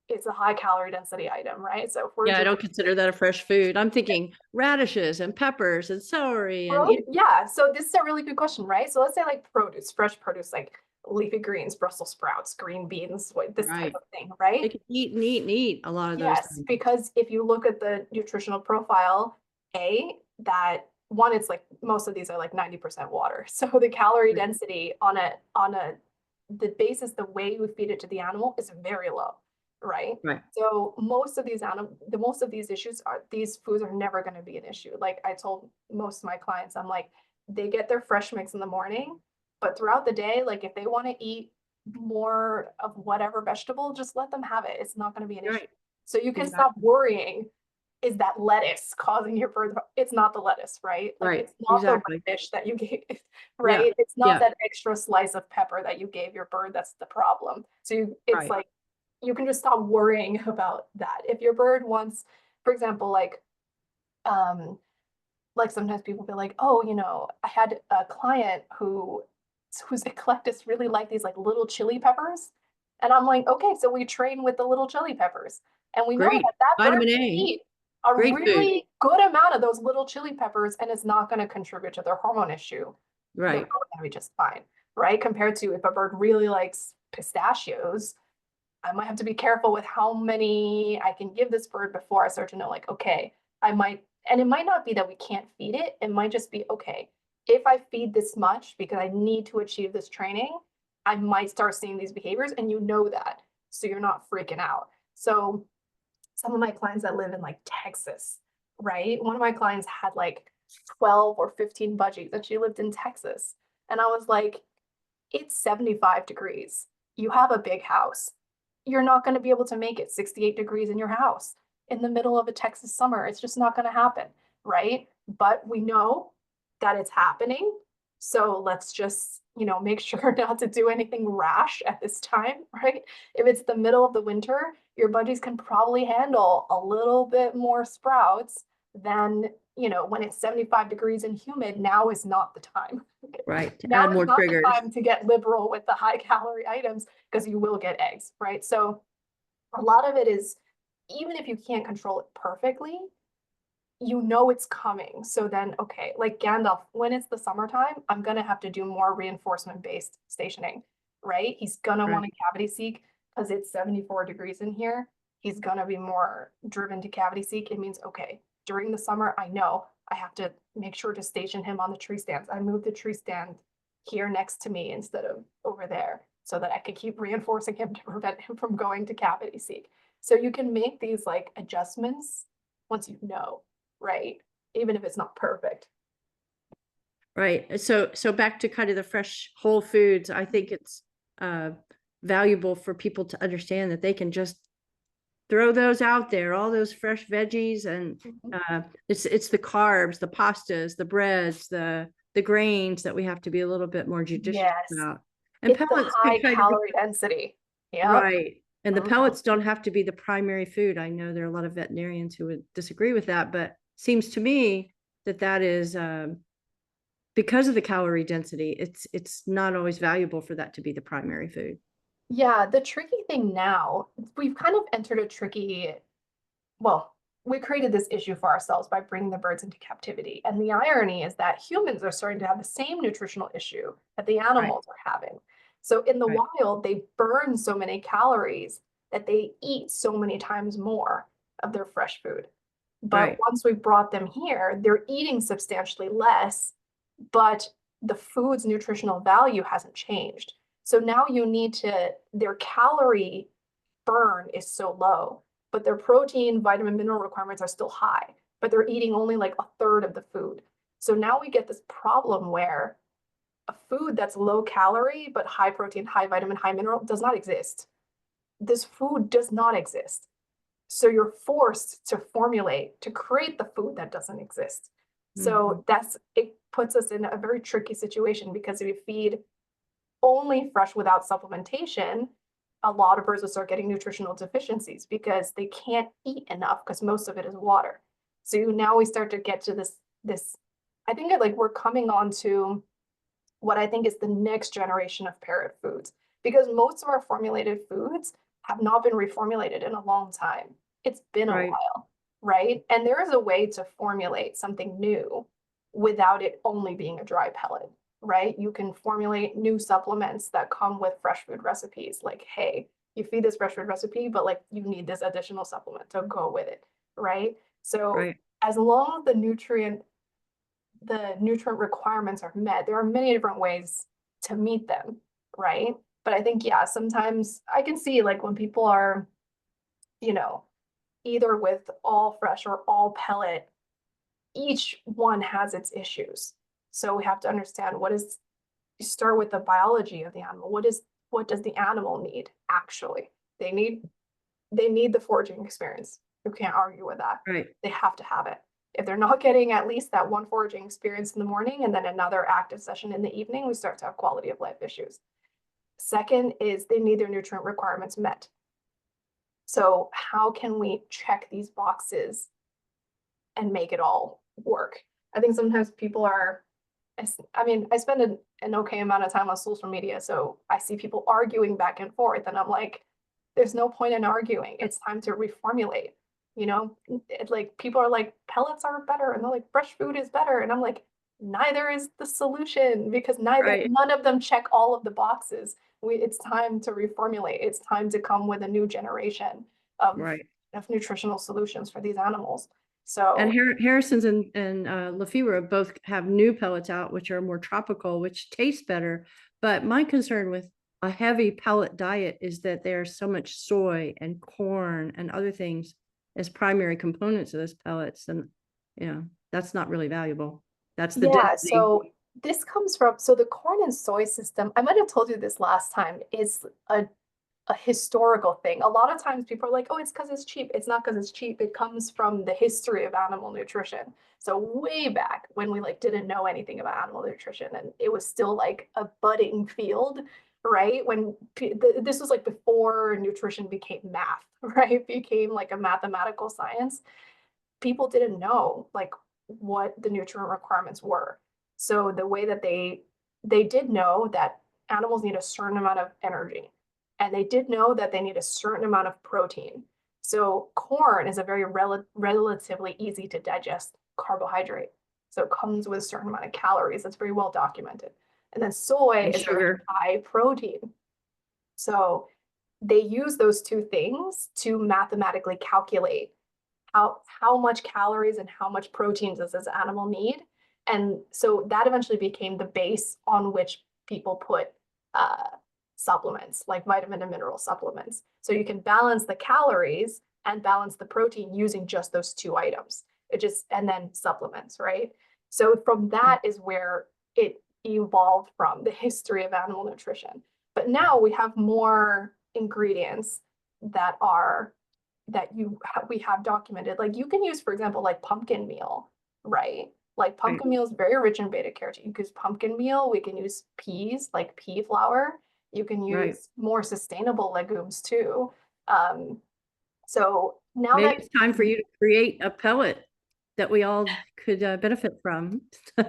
it's a high calorie density item, right? So if we're
I don't consider that a fresh food. I'm thinking radishes and peppers and celery
yeah. So this is a really good question, right? So let's say like produce, fresh produce, like leafy greens, Brussels sprouts, green beans, this type of thing, right?
They can eat a lot of those.
Yes, because if you look at the nutritional profile, that one, it's like most of these are like 90% water. So the calorie density on the basis, the way we feed it to the animal is very low, right? So most of these these foods are never going to be an issue. Like I told most of my clients, I'm like, they get their fresh mix in the morning, but throughout the day, like if they want to eat more of whatever vegetable, just let them have it. It's not going to be an issue. So you can stop worrying, is that lettuce causing your bird? It's not the lettuce, right? Like it's not the radish that you gave, right? It's not that extra slice of pepper that you gave your bird that's the problem. So it's like, you can just stop worrying about that. If your bird wants, for example, like sometimes people be like, oh, I had a client who whose eclectus really like these like little chili peppers. And I'm like, okay, so we train with the little chili peppers. And we know
Great.
that that bird
Vitamin
can
A.
eat a
Great food.
really good amount of those little chili peppers, and it's not going to contribute to their hormone issue. They're
Right.
probably going to be just fine, right? Compared to if a bird really likes pistachios, I might have to be careful with how many I can give this bird before I start to know, like, okay, I might, and it might not be that we can't feed it. It might just be, okay, if I feed this much because I need to achieve this training, I might start seeing these behaviors, and you know that. So you're not freaking out. So some of my clients that live in like Texas, right? One of my clients had like 12 or 15 budgies, and she lived in Texas. And I was like, it's 75 degrees. You have a big house. You're not going to be able to make it 68 degrees in your house in the middle of a Texas summer. It's just not going to happen, right? But we know that it's happening. So let's just, make sure not to do anything rash at this time, right? If it's the middle of the winter, your budgies can probably handle a little bit more sprouts than, when it's 75 degrees and humid. Now is not the time.
Right. To
Now
add
is
more
not the
triggers.
time to get liberal with the high calorie items, because you will get eggs, right? So a lot of it is, even if you can't control it perfectly, it's coming. So then, okay, like Gandalf, when it's the summertime, I'm going to have to do more reinforcement-based stationing, right? He's going to want
Right.
to cavity seek because it's 74 degrees in here. He's going to be more driven to cavity seek. It means, okay, during the summer, I know I have to make sure to station him on the tree stands. I move the tree stand here next to me instead of over there so that I can keep reinforcing him to prevent him from going to cavity seek. So you can make these like adjustments once you know, right? Even if it's not perfect.
Right. So back to kind of the fresh whole foods, I think it's valuable for people to understand that they can just throw those out there, all those fresh veggies, and it's the carbs, the pastas, the breads, the grains that we have to be a little bit more judicious
Yes.
about. And
It's the
pellets can
high
kind of be,
calorie density. Yep.
right. And the
Mhm.
pellets don't have to be the primary food. I know there are a lot of veterinarians who would disagree with that, but seems to me that is because of the calorie density, it's not always valuable for that to be the primary food.
Yeah, the tricky thing now, we've kind of entered a tricky, well, we created this issue for ourselves by bringing the birds into captivity. And the irony is that humans are starting to have the same nutritional issue that the
Right.
animals are having. So in the
Right.
wild, they burn so many calories that they eat so many times more of their fresh food. But
Right.
once we brought them here, they're eating substantially less, but the food's nutritional value hasn't changed. So now their calorie burn is so low, but their protein, vitamin, mineral requirements are still high, but they're eating only like a third of the food. So now we get this problem where a food that's low calorie, but high protein, high vitamin, high mineral does not exist. This food does not exist. So you're forced to formulate to create the food that doesn't exist. So it puts us in a very tricky situation, because if you feed only fresh without supplementation, a lot of birds will start getting nutritional deficiencies because they can't eat enough because most of it is water. So now we start to get to this. I think like we're coming on to what I think is the next generation of parrot foods, because most of our formulated foods have not been reformulated in a long time. It's been a
Right.
while, right? And there is a way to formulate something new without it only being a dry pellet, right? You can formulate new supplements that come with fresh food recipes. Like, hey, you feed this fresh food recipe, but like you need this additional supplement to go with it, right? So
Right.
as long as the nutrient requirements are met, there are many different ways to meet them, right? But I think, yeah, sometimes I can see like when people are, you know, either with all fresh or all pellet, each one has its issues. So we have to understand you start with the biology of the animal. What does the animal need actually? They need the foraging experience. You can't argue with that.
Right.
They have to have it. If they're not getting at least that one foraging experience in the morning and then another active session in the evening, we start to have quality of life issues. Second is they need their nutrient requirements met. So how can we check these boxes and make it all work? I think sometimes people are, I mean, I spend an okay amount of time on social media, so I see people arguing back and forth, and I'm like, there's no point in arguing. It's time to reformulate. You know, like people are like, pellets are better, and they're like, fresh food is better, and I'm like, neither is the solution because
Right,
none of them check all of the boxes. It's time to reformulate. It's time to come with a new generation
right.
of nutritional solutions for these animals.
And
So
Harrison's and Lefevre both have new pellets out, which are more tropical, which taste better. But my concern with a heavy pellet diet is that there's so much soy and corn and other things as primary components of those pellets. And, that's not really valuable. That's the
yeah,
density.
so this comes from, so the corn and soy system, I might have told you this last time, is a historical thing. A lot of times people are like, oh, it's because it's cheap. It's not because it's cheap. It comes from the history of animal nutrition. So way back when we like didn't know anything about animal nutrition and it was still like a budding field, right? When this was like before nutrition became math, right? Became like a mathematical science. People didn't know like what the nutrient requirements were. So the way that they did know that animals need a certain amount of energy and they did know that they need a certain amount of protein. So corn is a very relatively easy to digest carbohydrate. So it comes with a certain amount of calories. That's very well documented. And then soy
And
is very
sugar.
high protein. So they use those two things to mathematically calculate how much calories and how much proteins does this animal need. And so that eventually became the base on which people put uh, supplements like vitamin and mineral supplements. So you can balance the calories and balance the protein using just those two items. And then supplements, right? So from that is where it evolved from the history of animal nutrition. But now we have more ingredients that are we have documented. Like you can use, for example, like pumpkin meal, right? Like
Right,
pumpkin meal is very rich in beta carotene. You can use pumpkin meal. We can use peas, like pea flour. You can
right.
use more sustainable legumes too. Um, so now
Maybe
that
it's time for you to create a pellet that we all could benefit from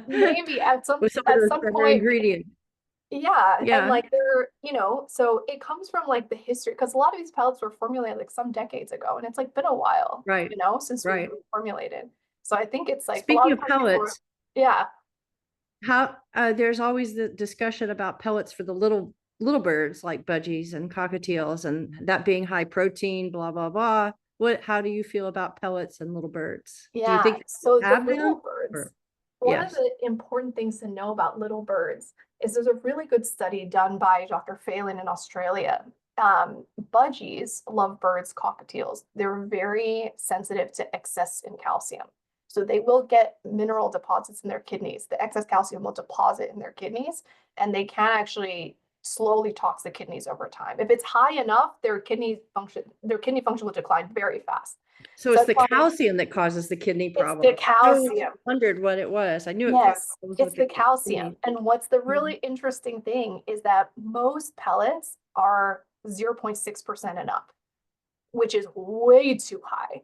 maybe
with some of
at
those
some
better
point,
ingredients.
yeah, and
Yeah,
like they're, so it comes from like the history because a lot of these pellets were formulated like some decades ago, and it's like been a while,
right,
since we've
right.
reformulated. So I think it's like a lot
Speaking
of
of
times people are,
pellets,
yeah,
how there's always the discussion about pellets for the little birds like budgies and cockatiels, and that being high protein, blah blah blah. How do you feel about pellets and little birds? Do you
yeah.
think they
So the
have them?
little birds,
Or
one of
yes,
the important things to know about little birds is there's a really good study done by Dr. Phelan in Australia. Budgies, lovebirds, cockatiels, they're very sensitive to excess in calcium. So they will get mineral deposits in their kidneys. The excess calcium will deposit in their kidneys, and they can actually slowly tox the kidneys over time. If it's high enough, their kidney function will decline very fast.
so
So
it's
that's
the
why
calcium that causes the kidney
it's the
problem. I always
calcium.
wondered what it was. I knew it caused
Yes,
problems
it's
with the
the calcium.
kidney.
And what's the
Mhm.
really interesting thing is that most pellets are 0.6% and up, which is way too high.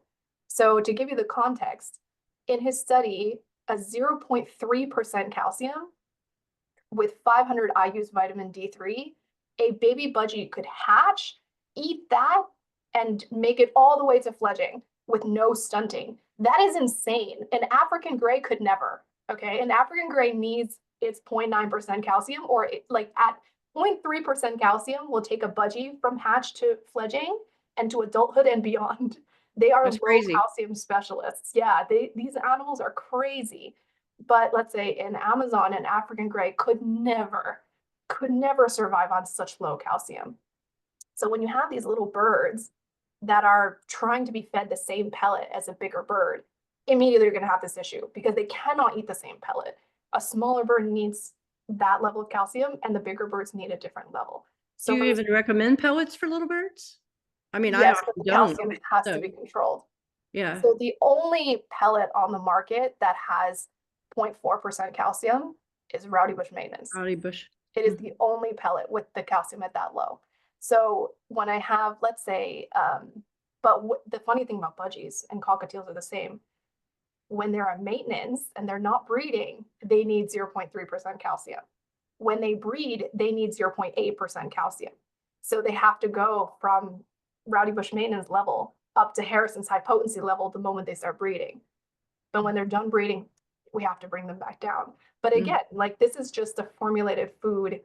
So to give you the context, in his study, a 0.3% calcium with 500 IU's vitamin D3, a baby budgie could hatch, eat that, and make it all the way to fledging with no stunting. That is insane. An African gray could never. Okay. An African gray needs its 0.9% calcium, or like at 0.3% calcium will take a budgie from hatch to fledging and to adulthood and beyond. They are
That's
low
crazy.
calcium specialists. Yeah, these animals are crazy. But let's say in Amazon, an African gray could never survive on such low calcium. So when you have these little birds that are trying to be fed the same pellet as a bigger bird, immediately you're going to have this issue because they cannot eat the same pellet. A smaller bird needs that level of calcium, and the bigger birds need a different level.
Do
So
you
for this,
even recommend pellets for little birds? I mean, I
yes, but
often
the
don't.
calcium has to
So
be controlled.
yeah,
So the only pellet on the market that has 0.4% calcium is Rowdy Bush Maintenance.
Rowdy Bush.
It is the only pellet with the calcium at that low. So when I have, let's say, but the funny thing about budgies and cockatiels are the same. When they're on maintenance and they're not breeding, they need 0.3% calcium. When they breed, they need 0.8% calcium. So they have to go from rowdy bush maintenance level up to Harrison's high potency level the moment they start breeding. But when they're done breeding, we have to bring them back down. But again, like this is just a formulated food.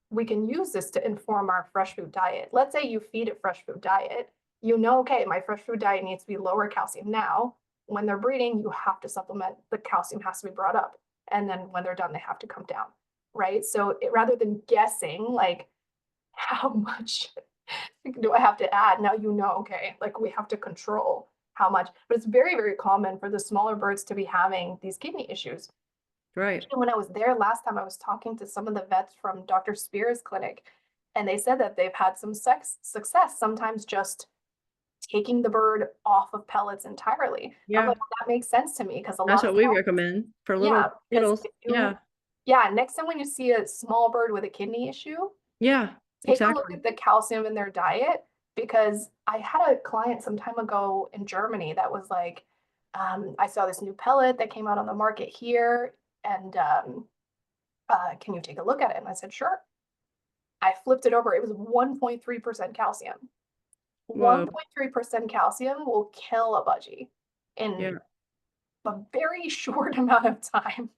We can use this to inform our fresh food diet. Let's say you feed a fresh food diet, you know, okay, my fresh food diet needs to be lower calcium now. When they're breeding, you have to supplement, the calcium has to be brought up. And then when they're done, they have to come down, right? So rather than guessing like how much do I have to add, now you know, okay, like we have to control how much. But it's very, very common for the smaller birds to be having these kidney issues.
Right.
When I was there last time, I was talking to some of the vets from Dr. Spear's clinic, and they said that they've had some success, sometimes just taking the bird off of pellets entirely. I'm
Yeah.
like, well, that makes sense to me because a
That's
lot of
what we
times,
recommend for
yeah,
little
because
kiddos.
if
Yeah.
yeah, next time when you see a small bird with a kidney issue,
Yeah.
take a look
Exactly.
at the calcium in their diet, because I had a client some time ago in Germany that was like, I saw this new pellet that came out on the market here, and can you take a look at it? And I said, sure. I flipped it over. It was 1.3% calcium.
Whoa.
1.3% calcium will kill a budgie
Yeah.
in a very short amount of time.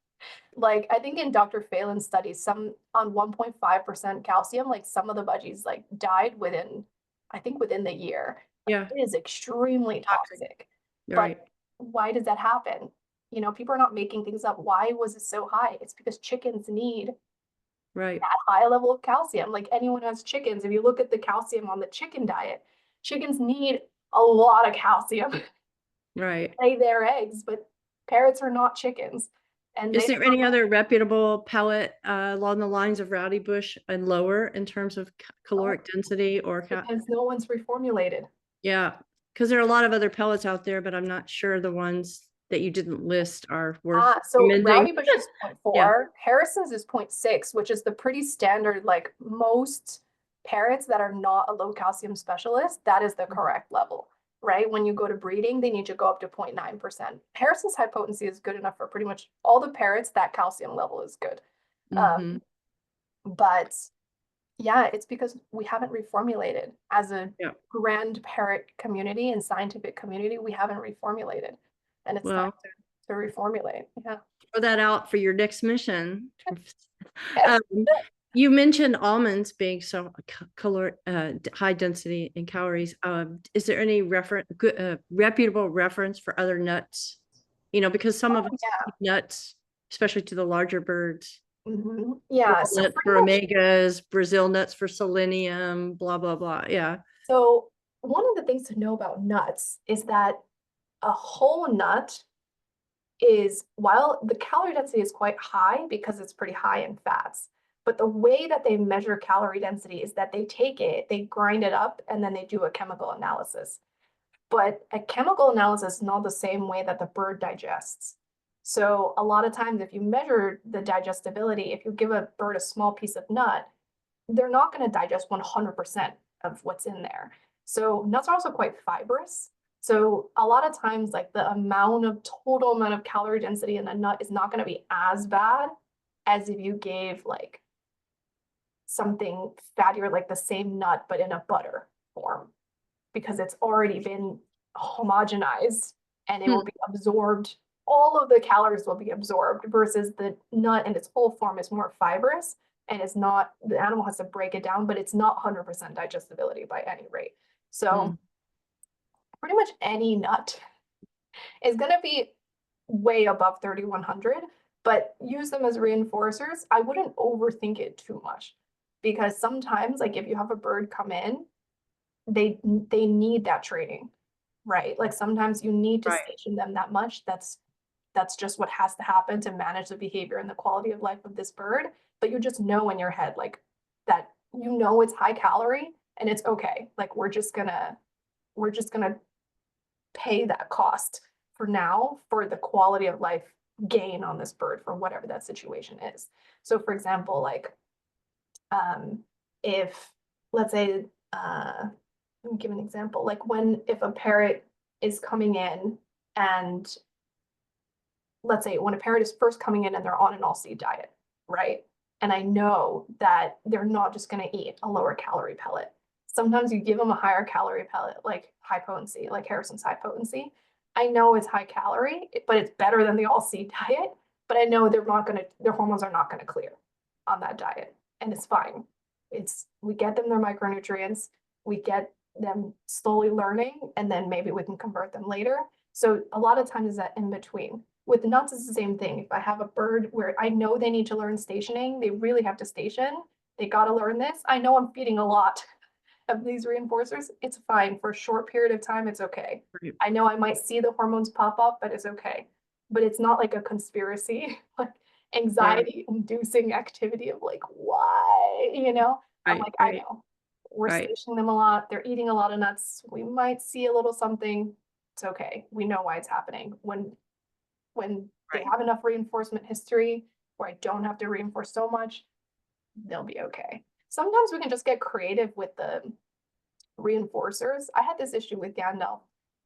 Like I think in Dr. Phelan's studies, some on 1.5% calcium, like some of the budgies like died within, I think within the year. Like,
Yeah.
it is extremely
Toxic.
toxic. But
Right.
why does that happen? You know, people are not making things up. Why was it so high? It's because chickens need
Right.
that high level of calcium. Like anyone who has chickens, if you look at the calcium on the chicken diet, chickens need a lot of calcium.
Right.
Lay their eggs, but parrots are not chickens. And
Is
they
there any other reputable pellet along the lines of rowdy bush and lower in terms of caloric density or
because no one's reformulated.
yeah, because there are a lot of other pellets out there, but I'm not sure the ones that you didn't list are worth
So
recommending.
Rowdy Bush is
Yeah.
0.4, Harrison's is 0.6, which is the pretty standard, like most parrots that are not a low calcium specialist, that is the correct level, right? When you go to breeding, they need to go up to 0.9%. Harrison's high potency is good enough for pretty much all the parrots, that calcium level is good.
Mm-hmm.
But yeah, it's because we haven't reformulated as a
Yeah.
grand parrot community and scientific community, we haven't reformulated. And it's time
Well,
to reformulate. Yeah.
throw that out for your next mission.
Yes.
You mentioned almonds being so high density in calories. Is there any reputable reference for other nuts? You know, because some of us eat nuts, especially to the larger birds.
Yeah. So
Walnuts
pretty
for
much,
omegas, Brazil nuts for selenium, blah, blah, blah. Yeah.
so one of the things to know about nuts is that a whole nut is, while the calorie density is quite high because it's pretty high in fats, but the way that they measure calorie density is that they take it, they grind it up, and then they do a chemical analysis. But a chemical analysis is not the same way that the bird digests. So a lot of times if you measure the digestibility, if you give a bird a small piece of nut, they're not going to digest 100% of what's in there. So nuts are also quite fibrous. So a lot of times, like the total amount of calorie density in a nut is not going to be as bad as if you gave like something fattier, like the same nut, but in a butter form, because it's already been homogenized and it will be absorbed. All of the calories will be absorbed versus the nut in its whole form is more fibrous and it's not, the animal has to break it down, but it's not 100% digestibility by any rate. So pretty much any nut is going to be way above 3,100, but use them as reinforcers. I wouldn't overthink it too much because sometimes, like if you have a bird come in, they need that training, right? Like sometimes you need to
Right.
station them that much. That's just what has to happen to manage the behavior and the quality of life of this bird. But you just know in your head like that, you know, it's high calorie and it's okay. Like we're just gonna pay that cost for now for the quality of life gain on this bird for whatever that situation is. So for example, like if let's say let me give an example, like if a parrot is coming in and let's say when a parrot is first coming in and they're on an all seed diet, right? And I know that they're not just going to eat a lower calorie pellet. Sometimes you give them a higher calorie pellet, like high potency, like Harrison's high potency. I know it's high calorie, but it's better than the all seed diet. But I know they're not going to, their hormones are not going to clear on that diet, and it's fine. We get them their micronutrients, we get them slowly learning, and then maybe we can convert them later. So a lot of times is that in between. With nuts, it's the same thing. If I have a bird where I know they need to learn stationing, they really have to station, they got to learn this. I know I'm feeding a lot of these reinforcers. It's fine for a short period of time. It's okay.
Right.
I know I might see the hormones pop up, but it's okay. But it's not like a conspiracy, like anxiety inducing activity of like, why, I'm
Right,
like, I
right,
know we're
right,
stationing them a lot. They're eating a lot of nuts. We might see a little something. It's okay. We know why it's happening. When they
right.
have enough reinforcement history where I don't have to reinforce so much, they'll be okay. Sometimes we can just get creative with the reinforcers. I had this issue with Gandalf,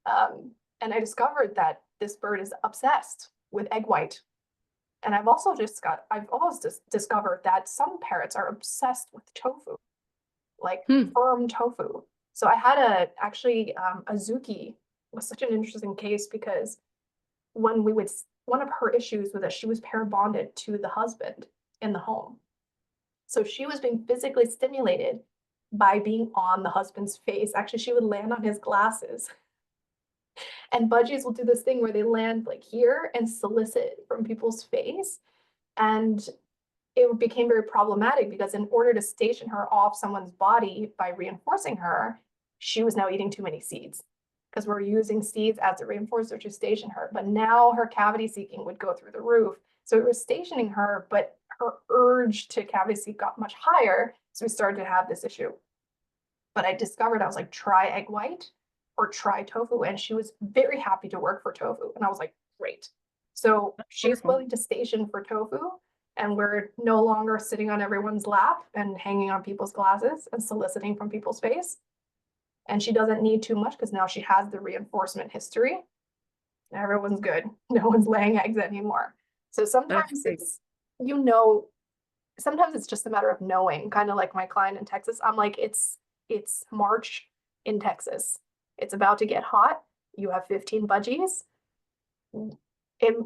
and I discovered that this bird is obsessed with egg white. And I've also discovered that some parrots are obsessed with tofu, like
Hmm.
firm tofu. So I had Azuki was such an interesting case because one of her issues was that she was pair bonded to the husband in the home. So she was being physically stimulated by being on the husband's face. Actually, she would land on his glasses. And budgies will do this thing where they land like here and solicit from people's face. And it became very problematic because in order to station her off someone's body by reinforcing her, she was now eating too many seeds because we're using seeds as a reinforcer to station her. But now her cavity seeking would go through the roof. So it was stationing her, but her urge to cavity seek got much higher. So we started to have this issue. But I discovered, I was like, try egg white or try tofu. And she was very happy to work for tofu. And I was like, great. So she's
Wonderful.
willing to station for tofu. And we're no longer sitting on everyone's lap and hanging on people's glasses and soliciting from people's face. And she doesn't need too much because now she has the reinforcement history. Everyone's good. No one's laying eggs anymore. So
That's
sometimes
great.
sometimes it's just a matter of knowing, kind of like my client in Texas. I'm like, it's March in Texas. It's about to get hot. You have 15 budgies, and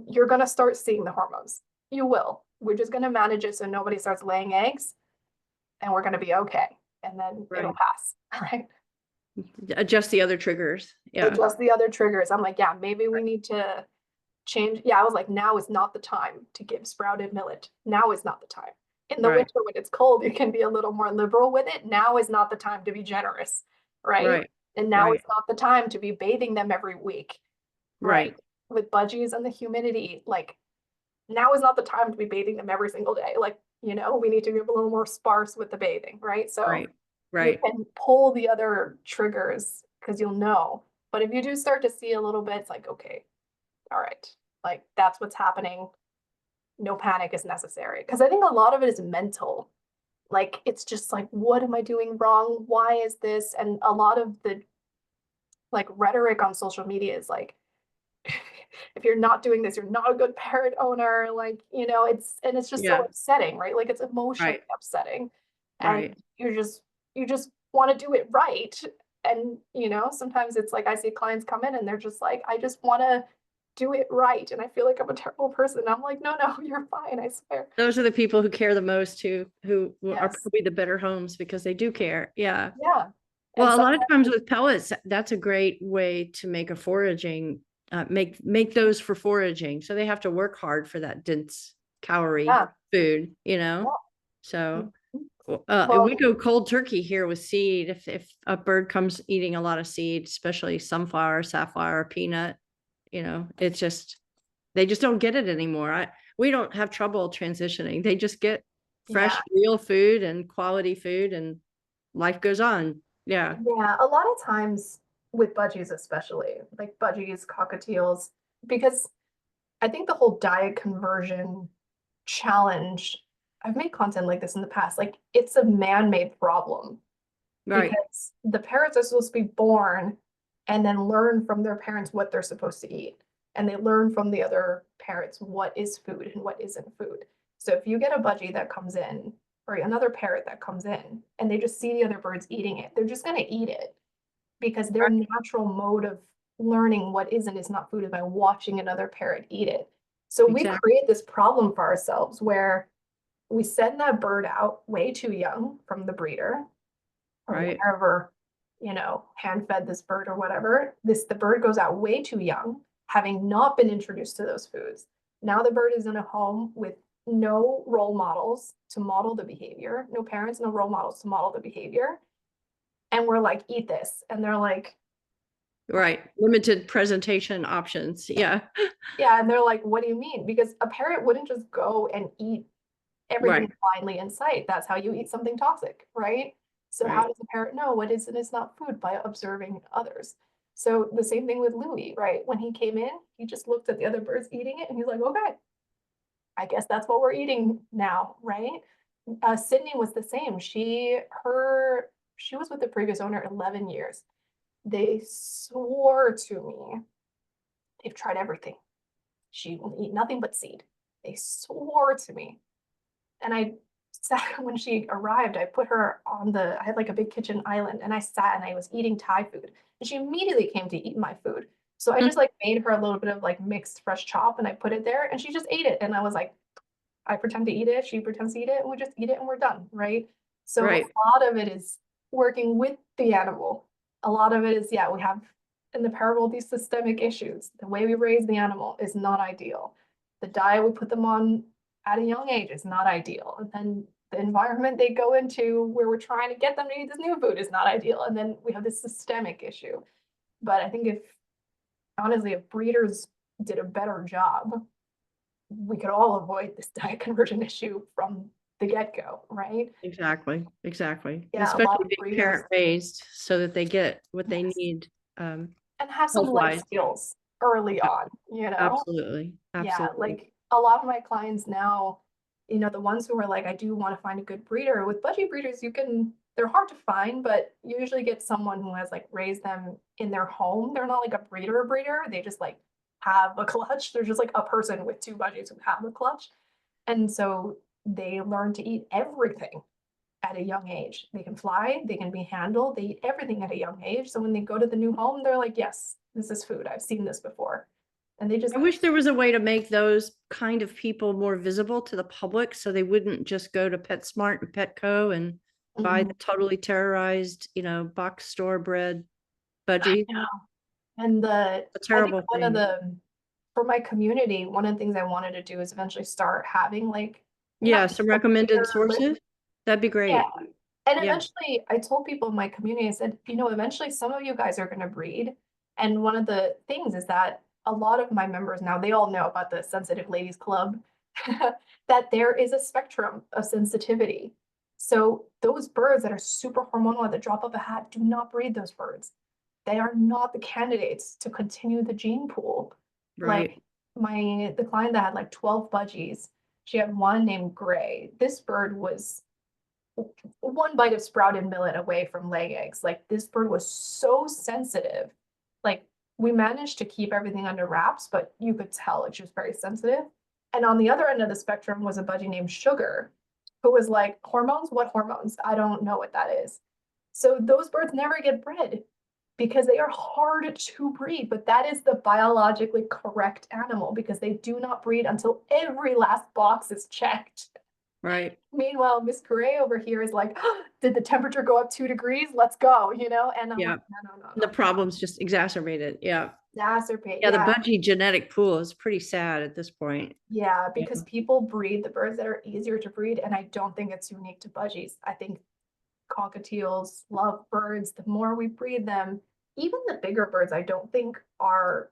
you're gonna start seeing the hormones. You will. We're just gonna manage it so nobody starts laying eggs, and we're gonna be okay. And then it'll
Right.
pass. Right.
Adjust the other triggers. Yeah.
Adjust the other triggers. I'm like, yeah, maybe we need to change. Yeah, I was like, now is not the time to give sprouted millet. Now is not the time. In the
Right.
winter when it's cold, you can be a little more liberal with it. Now is not the time to be generous, right?
Right.
And now is
Right.
not the time to be bathing them every week, right?
Right.
With budgies and the humidity, like now is not the time to be bathing them every single day. Like, we need to be a little more sparse with the bathing, right? So
Right.
you
Right.
can pull the other triggers because you'll know. But if you do start to see a little bit, it's like, okay, all right, like that's what's happening. No panic is necessary. Because I think a lot of it is mental. Like it's just like, what am I doing wrong? Why is this? And a lot of the like rhetoric on social media is like, if you're not doing this, you're not a good parrot owner. Like, it's just so
Yeah.
upsetting, right? Like it's emotionally
Right.
upsetting. And
Right.
you just want to do it right. And sometimes it's like I see clients come in and they're just like, I just want to do it right. And I feel like I'm a terrible person. I'm like, no, you're fine, I swear.
Those are the people who care the most, who are
Yes.
probably the better homes because they do care. Yeah.
Yeah. And
Well, a lot of
sometimes,
times with pellets, that's a great way to make a foraging, make those for foraging. So they have to work hard for that dense calorie
yeah.
food,
Yeah.
So
Mhm.
we
Well,
go cold turkey here with seed. If a bird comes eating a lot of seed, especially sunflower, safflower, peanut, it's just they just don't get it anymore. We don't have trouble transitioning. They just get
yeah.
fresh, real food and quality food, and life goes on. Yeah.
Yeah. A lot of times with budgies, especially like budgies, cockatiels, because I think the whole diet conversion challenge, I've made content like this in the past, like it's a man-made problem
Right.
because the parrots are supposed to be born and then learn from their parents what they're supposed to eat. and they learn from the other parrots what is food and what isn't food. So if you get a budgie that comes in, or another parrot that comes in, and they just see the other birds eating it, they're just going to eat it, because their natural mode of learning what is and is not food is by watching another parrot eat it. So we
Exactly.
create this problem for ourselves where we send that bird out way too young from the breeder, or
Right.
wherever, hand fed this bird or whatever. The bird goes out way too young, having not been introduced to those foods. Now the bird is in a home with no role models to model the behavior, no parents, no role models to model the behavior. And we're like, eat this. And they're like,
Right. Limited presentation options. Yeah.
yeah. And they're like, what do you mean? Because a parrot wouldn't just go and eat everything
Right.
blindly in sight. That's how you eat something toxic, right? So how
Right.
does a parrot know what is and is not food? By observing others. So the same thing with Louis, right? When he came in, he just looked at the other birds eating it and he's like, okay, I guess that's what we're eating now, right? Sydney was the same. She was with the previous owner 11 years. They swore to me they've tried everything. She will eat nothing but seed. They swore to me. And I sat when she arrived, I put her I had like a big kitchen island, and I sat and I was eating Thai food. And she immediately came to eat my food. So I just like made her a little bit of like mixed fresh chop and I put it there and she just ate it. And I was like, I pretend to eat it, she pretends to eat it, and we just eat it and we're done, right? So
Right.
a lot of it is working with the animal. A lot of it is, yeah, we have in the parable these systemic issues. The way we raise the animal is not ideal. The diet we put them on at a young age is not ideal. And then the environment they go into where we're trying to get them to eat this new food is not ideal. And then we have this systemic issue. But I think honestly, if breeders did a better job, we could all avoid this diet conversion issue from the get-go, right?
Exactly. Exactly. And
Yeah, a lot
especially
of
being
breeders,
parent raised so that they get what they
yes,
need
and have some
health
life
wise.
skills early on,
Absolutely.
Yeah,
Absolutely.
like a lot of my clients now, the ones who are like, I do want to find a good breeder. With budgie breeders, they're hard to find, but you usually get someone who has like raised them in their home. They're not like a breeder. They just like have a clutch. They're just like a person with two budgies who have a clutch. And so they learn to eat everything at a young age. They can fly, they can be handled, they eat everything at a young age. So when they go to the new home, they're like, yes, this is food. I've seen this before. And they just,
I wish there was a way to make those kind of people more visible to the public so they wouldn't just go to PetSmart and Petco and buy the totally terrorized, box store bred
I
budgie.
know. And
A
I think
terrible thing.
for my community, one of the things I wanted to do is eventually start having like, not
Yeah,
just
some
a breeder
recommended
list.
sources. That'd be
Yeah.
great.
And
Yeah.
eventually I told people in my community, I said, eventually some of you guys are going to breed. And one of the things is that a lot of my members now, they all know about the Sensitive Ladies Club, that there is a spectrum of sensitivity. So those birds that are super hormonal at the drop of a hat, do not breed those birds. They are not the candidates to continue the gene pool.
Right.
Like the client that had like 12 budgies, she had one named Gray. This bird was one bite of sprouted millet away from laying eggs. Like this bird was so sensitive. Like we managed to keep everything under wraps, but you could tell like she was very sensitive. And on the other end of the spectrum was a budgie named Sugar, who was like, hormones? What hormones? I don't know what that is. So those birds never get bred because they are hard to breed, but that is the biologically correct animal because they do not breed until every last box is checked.
Right.
Meanwhile, Miss Gray over here is like, oh, did the temperature go up 2 degrees? Let's go, And I'm
Yeah.
like, no,
The problems just exacerbated. Yeah.
exacerbate.
Yeah. The
Yeah,
budgie genetic pool is pretty sad at this point.
yeah,
Yeah.
because people breed the birds that are easier to breed, and I don't think it's unique to budgies. I think cockatiels, lovebirds, the more we breed them, even the bigger birds, I don't think are.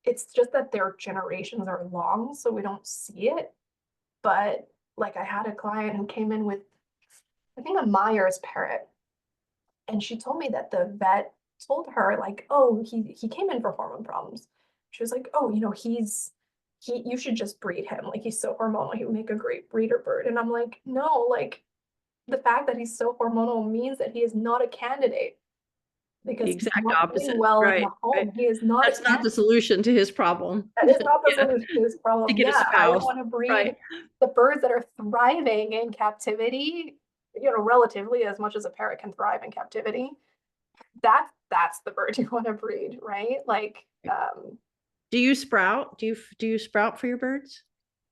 It's just that their generations are long, so we don't see it. But like I had a client who came in with, I think, a Myers parrot, and she told me that the vet told her like, oh, he came in for hormone problems. She was like, oh, you should just breed him. Like he's so hormonal, he would make a great breeder bird. And I'm like, no, like the fact that he's so hormonal means that he is not a candidate because he's
exact
not doing
opposite.
well in
Right.
the home.
Right.
He is not
That's
a
not the solution to his problem.
That is not the
Yeah.
solution to this
To
problem.
get a
Yeah, I would
spouse.
want to breed
Right.
the birds that are thriving in captivity, relatively as much as a parrot can thrive in captivity. That's the bird you want to breed, right? Like,
Do you sprout? Do you sprout for your birds?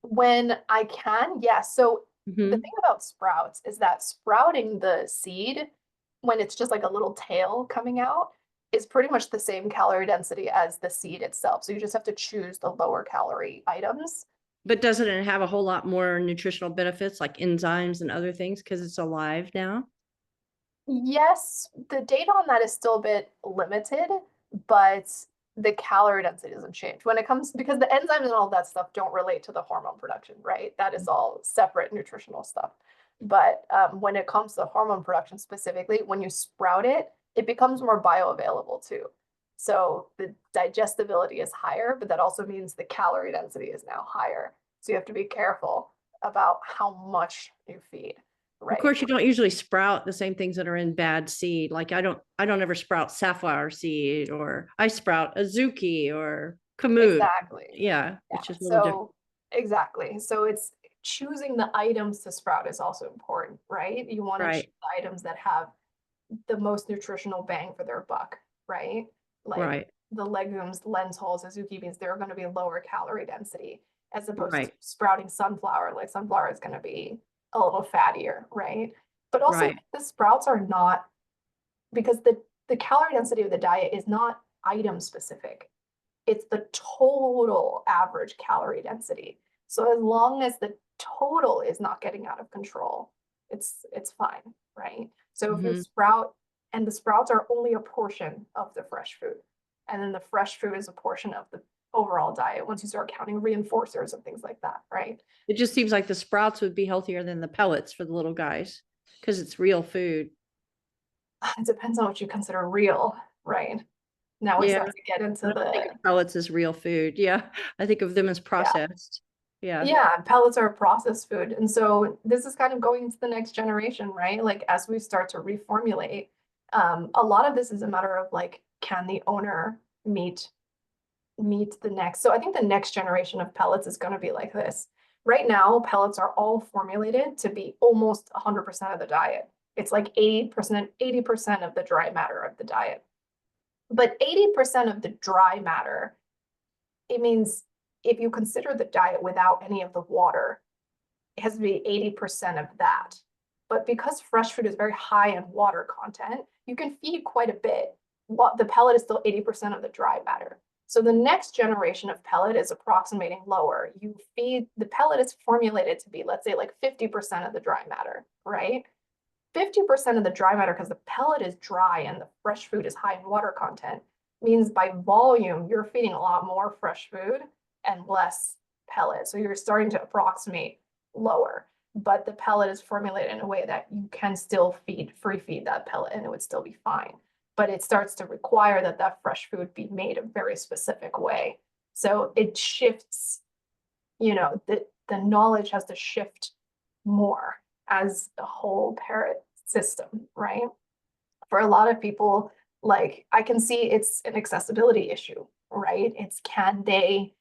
when I can, yes. So the
Hmm.
thing about sprouts is that sprouting the seed, when it's just like a little tail coming out, is pretty much the same calorie density as the seed itself. So you just have to choose the lower calorie items.
But doesn't it have a whole lot more nutritional benefits like enzymes and other things because it's alive now?
Yes, the data on that is still a bit limited, but the calorie density doesn't change when it comes because the enzymes and all that stuff don't relate to the hormone production, right? That is all separate nutritional stuff. But when it comes to hormone production specifically, when you sprout it, it becomes more bioavailable too. So the digestibility is higher, but that also means the calorie density is now higher. So you have to be careful about how much you feed,
Of
right?
course, you don't usually sprout the same things that are in bad seed. Like I don't ever sprout safflower seed, or I sprout Azuki or Kamut.
Exactly.
Yeah,
Yeah.
it's just a little different.
So exactly. So it's choosing the items to sprout is also important, right? You want to choose
Right,
the items that have the most nutritional bang for their buck, right? Like
right,
the legumes, lentils, Azuki beans, they're going to be lower calorie density as opposed to
right,
sprouting sunflower. Like sunflower is going to be a little fattier, right? But also
right.
the sprouts are not because the calorie density of the diet is not item specific. It's the total average calorie density. So as long as the total is not getting out of control, it's fine, right? So if you
Hmm.
sprout and the sprouts are only a portion of the fresh food, and then the fresh food is a portion of the overall diet once you start counting reinforcers and things like that, right?
It just seems like the sprouts would be healthier than the pellets for the little guys because it's real food.
It depends on what you consider real, right? Now we
Yeah,
start to get into
I don't think
the
of pellets as real food. Yeah, I think of them as
yeah.
processed. Yeah.
Yeah, pellets are processed food. And so this is kind of going into the next generation, right? Like as we start to reformulate, a lot of this is a matter of like, can the owner meet the next? So I think the next generation of pellets is going to be like this. Right now, pellets are all formulated to be almost 100% of the diet. It's like 80% of the dry matter of the diet. But 80% of the dry matter, it means if you consider the diet without any of the water, it has to be 80% of that. But because fresh food is very high in water content, you can feed quite a bit. What the pellet is still 80% of the dry matter. So the next generation of pellet is approximating lower. You feed the pellet is formulated to be, let's say, like 50% of the dry matter, right? 50% of the dry matter, because the pellet is dry and the fresh food is high in water content, means by volume, you're feeding a lot more fresh food and less pellet. So you're starting to approximate lower, but the pellet is formulated in a way that you can still free feed that pellet and it would still be fine. But it starts to require that that fresh food be made a very specific way. So it shifts, the knowledge has to shift more as a whole parrot system, right? For a lot of people, like I can see it's an accessibility issue, right? It's can they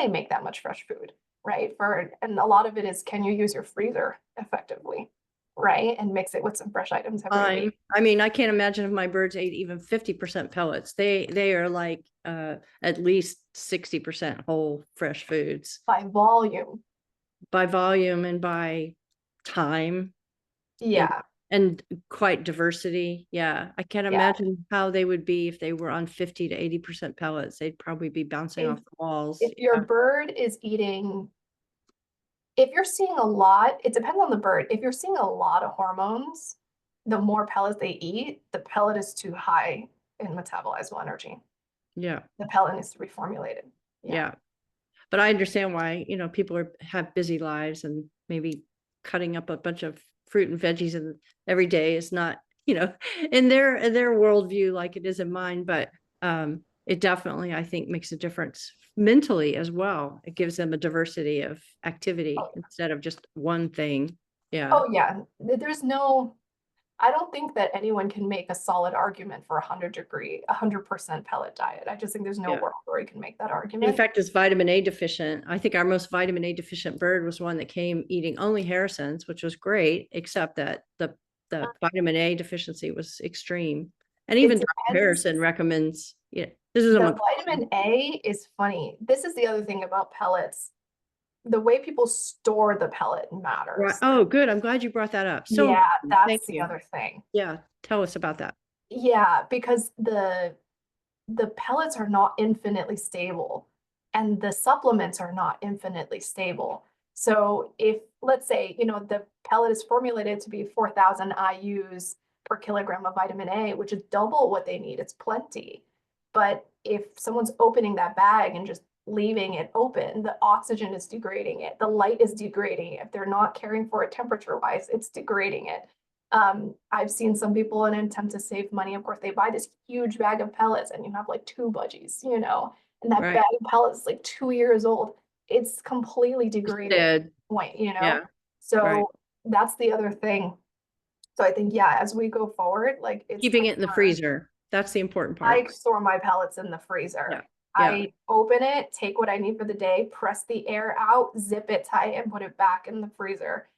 make that much fresh food, right? And a lot of it is can you use your freezer effectively, right? And mix it with some fresh items every
Fine.
week
I mean, I can't imagine if my birds ate even 50% pellets. They are like at least 60% whole fresh foods
by volume.
by volume and by time and
Yeah,
and quite diversity. Yeah. I can't
yeah.
imagine how they would be if they were on 50 to 80% pellets. They'd probably be bouncing
If
off the walls.
if your
Yeah.
bird is eating if you're seeing a lot, it depends on the bird. If you're seeing a lot of hormones, the more pellets they eat, the pellet is too high in metabolizable energy.
Yeah.
The pellet needs to be reformulated. Yeah.
Yeah. But I understand why, people have busy lives and maybe cutting up a bunch of fruit and veggies and every day is not, in their worldview like it is in mine. But it definitely, I think, makes a difference mentally as well. It gives them a diversity of activity
Oh,
instead of just one thing. Yeah.
oh yeah. There's no, I don't think that anyone can make a solid argument for 100% pellet diet. I just think there's no
Yeah.
world where you can make that
In
argument.
fact, it's vitamin A deficient. I think our most vitamin A deficient bird was one that came eating only Harrison's, which was great, except that the vitamin A deficiency was extreme. And
It
even Dr.
depends.
Harrison recommends, yeah, this is
The vitamin A is funny. This is the other thing about pellets. The way people store the pellet
right.
matters.
Oh, good. I'm glad you brought that up. So
Yeah,
important. Thank
that's the
you.
other thing.
Yeah, tell us about that.
Yeah, because the pellets are not infinitely stable and the supplements are not infinitely stable. So if, let's say, the pellet is formulated to be 4,000 IUs per kilogram of vitamin A, which is double what they need, it's plenty. But if someone's opening that bag and just leaving it open, the oxygen is degrading it, the light is degrading it. If they're not caring for it temperature-wise, it's degrading it. I've seen some people in an attempt to save money. Of course, they buy this huge bag of pellets and you have like 2 budgies, and that
Right.
bag of pellets is like 2 years old. It's completely degraded at this point,
Yeah.
So
Right.
that's the other thing. So I think, yeah, as we go forward, like it's
Keeping it in the freezer. That's the important
I
part.
store my pellets in the freezer.
Yeah.
I open it, take what I need for the day, press the air out, zip it tight, and put it back in the freezer.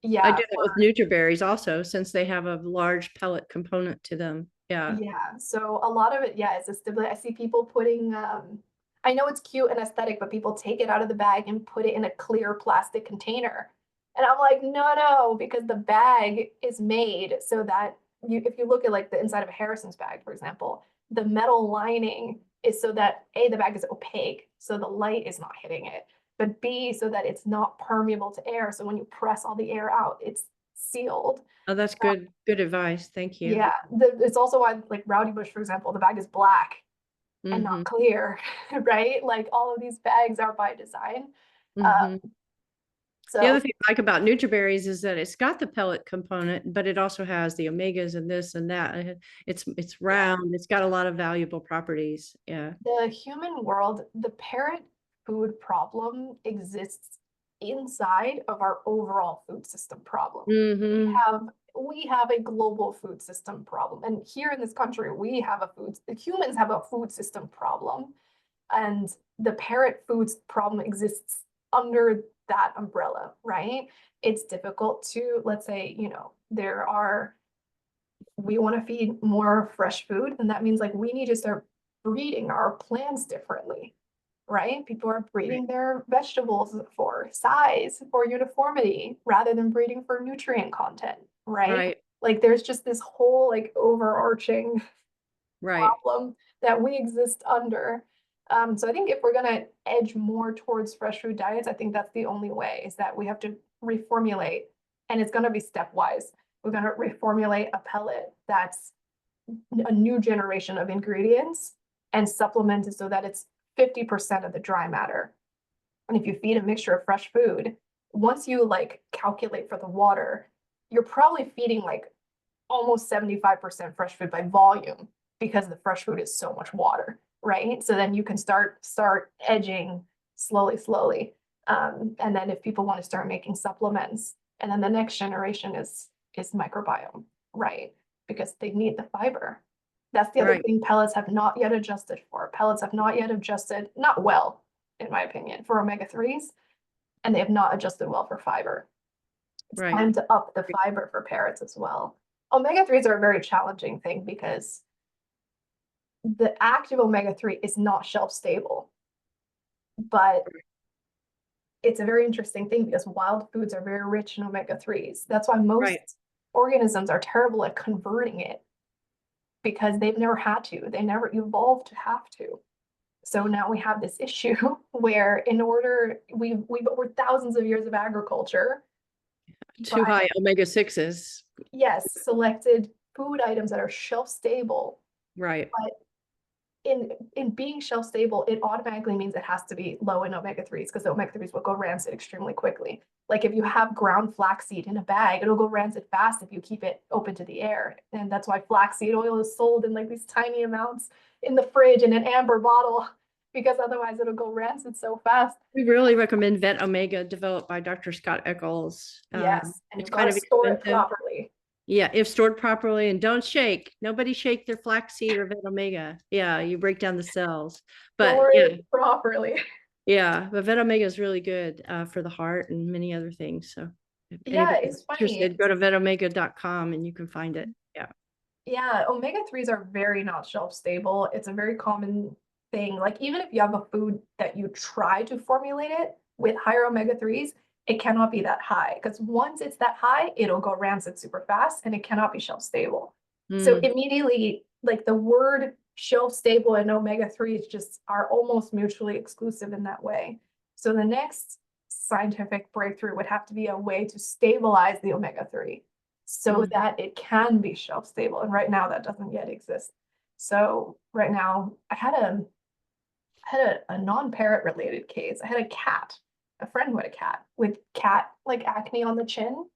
Yeah.
I do that with Nutriberries also, since they have a large pellet component to them. Yeah.
Yeah. So a lot of it, yeah, is a stability. I see people putting, I know it's cute and aesthetic, but people take it out of the bag and put it in a clear plastic container. And I'm like, no, because the bag is made so that if you look at like the inside of a Harrison's bag, for example, the metal lining is so that A, the bag is opaque, so the light is not hitting it, but B, so that it's not permeable to air. So when you press all the air out, it's sealed.
Oh, that's good. Good advice. Thank you.
Yeah, it's also why, like Rowdy Bush, for example, the bag is black and not clear, right? Like all of these bags are by design.
The other thing I like about Nutriberries is that it's got the pellet component, but it also has the omegas and this and that. It's round. It's got a lot of valuable properties. Yeah.
The human world, the parrot food problem exists inside of our overall food system problem. We have a global food system problem. And here in this country, humans have a food system problem. And the parrot foods problem exists under that umbrella, right? It's difficult to, let's say, we want to feed more fresh food, and that means like we need to start breeding our plants differently, right? People are breeding their vegetables for size, for uniformity, rather than breeding for nutrient content, right? Like there's just this whole like overarching problem that we exist under. So I think if we're gonna edge more towards fresh food diets, I think that's the only way, is that we have to reformulate, and it's gonna be stepwise. We're gonna reformulate a pellet that's a new generation of ingredients and supplement it so that it's 50% of the dry matter. And if you feed a mixture of fresh food, once you like calculate for the water, you're probably feeding like almost 75% fresh food by volume, because the fresh food is so much water, right? So then you can start edging slowly. And then if people want to start making supplements, and then the next generation is microbiome, right? Because they need the fiber. That's the other thing pellets have not yet adjusted for. Pellets have not yet adjusted, not well, in my opinion, for omega-3s, and they have not adjusted well for fiber. It's time to up the fiber for parrots as well. Omega-3s are a very challenging thing because the active omega-3 is not shelf stable, but it's a very interesting thing because wild foods are very rich in omega-3s. That's why most organisms are terrible at converting it, because they've never had to. They never evolved to have to. So now we have this issue where we've over thousands of years of agriculture.
Too high omega-6s.
Yes, selected food items that are shelf stable.
Right.
But in being shelf stable, it automatically means it has to be low in omega-3s, because the omega-3s will go rancid extremely quickly. Like if you have ground flaxseed in a bag, it'll go rancid fast if you keep it open to the air. And that's why flaxseed oil is sold in like these tiny amounts in the fridge in an amber bottle, because otherwise it'll go rancid so fast.
We really recommend Vet Omega, developed by Dr. Scott Eccles.
Yes, and
it's kind of
store it properly.
Yeah, if stored properly, and don't shake. Nobody shake their flaxseed or vet omega. Yeah, you break down the cells. But
Store
yeah,
it properly.
yeah, but vet omega is really good for the heart and many other things. So if
Yeah,
anybody's
it's funny.
interested, go to vetomega.com and you can find it. Yeah.
Yeah, omega-3s are very not shelf stable. It's a very common thing. Like even if you have a food that you try to formulate it with higher omega-3s, it cannot be that high because once it's that high, it'll go rancid super fast and it cannot be shelf stable. So
Mm,
immediately, like the word shelf stable and omega-3s just are almost mutually exclusive in that way. So the next scientific breakthrough would have to be a way to stabilize the omega-3 so
mm.
that it can be shelf stable. And right now that doesn't yet exist. So right now I had a non-parrot related case. I had a cat, a friend who had a cat with cat like acne on the chin.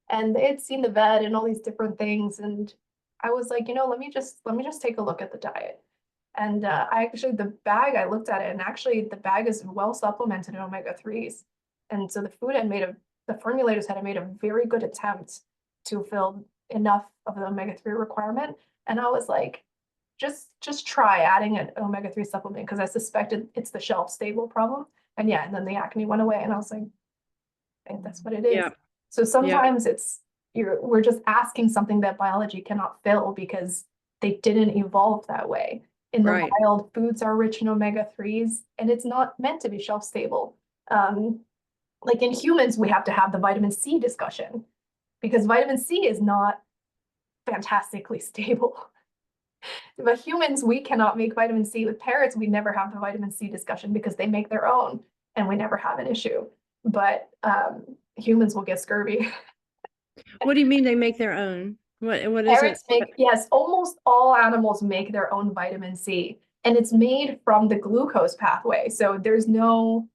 And they had seen the vet and all these different things. And I was like, let me just take a look at the diet. And I actually the bag I looked at it, and actually the bag is well supplemented in omega-3s. And so the formulators had made a very good attempt to fill enough of the omega-3 requirement. And I was like, just try adding an omega-3 supplement because I suspected it's the shelf stable problem. And yeah, and then the acne went away, and I was like, "Hey, that's what it is."
Yeah.
So
Yeah.
sometimes we're just asking something that biology cannot fill because they didn't evolve that way. In the
Right.
wild, foods are rich in omega-3s, and it's not meant to be shelf stable. Um, like in humans, we have to have the vitamin C discussion because vitamin C is not fantastically stable. But humans, we cannot make vitamin C. With parrots, we never have the vitamin C discussion because they make their own and we never have an issue. But humans will get scurvy.
What do you mean they make their own? What is it?
Parrots make, yes, almost all animals make their own vitamin C, and it's made from the glucose pathway. So there's no,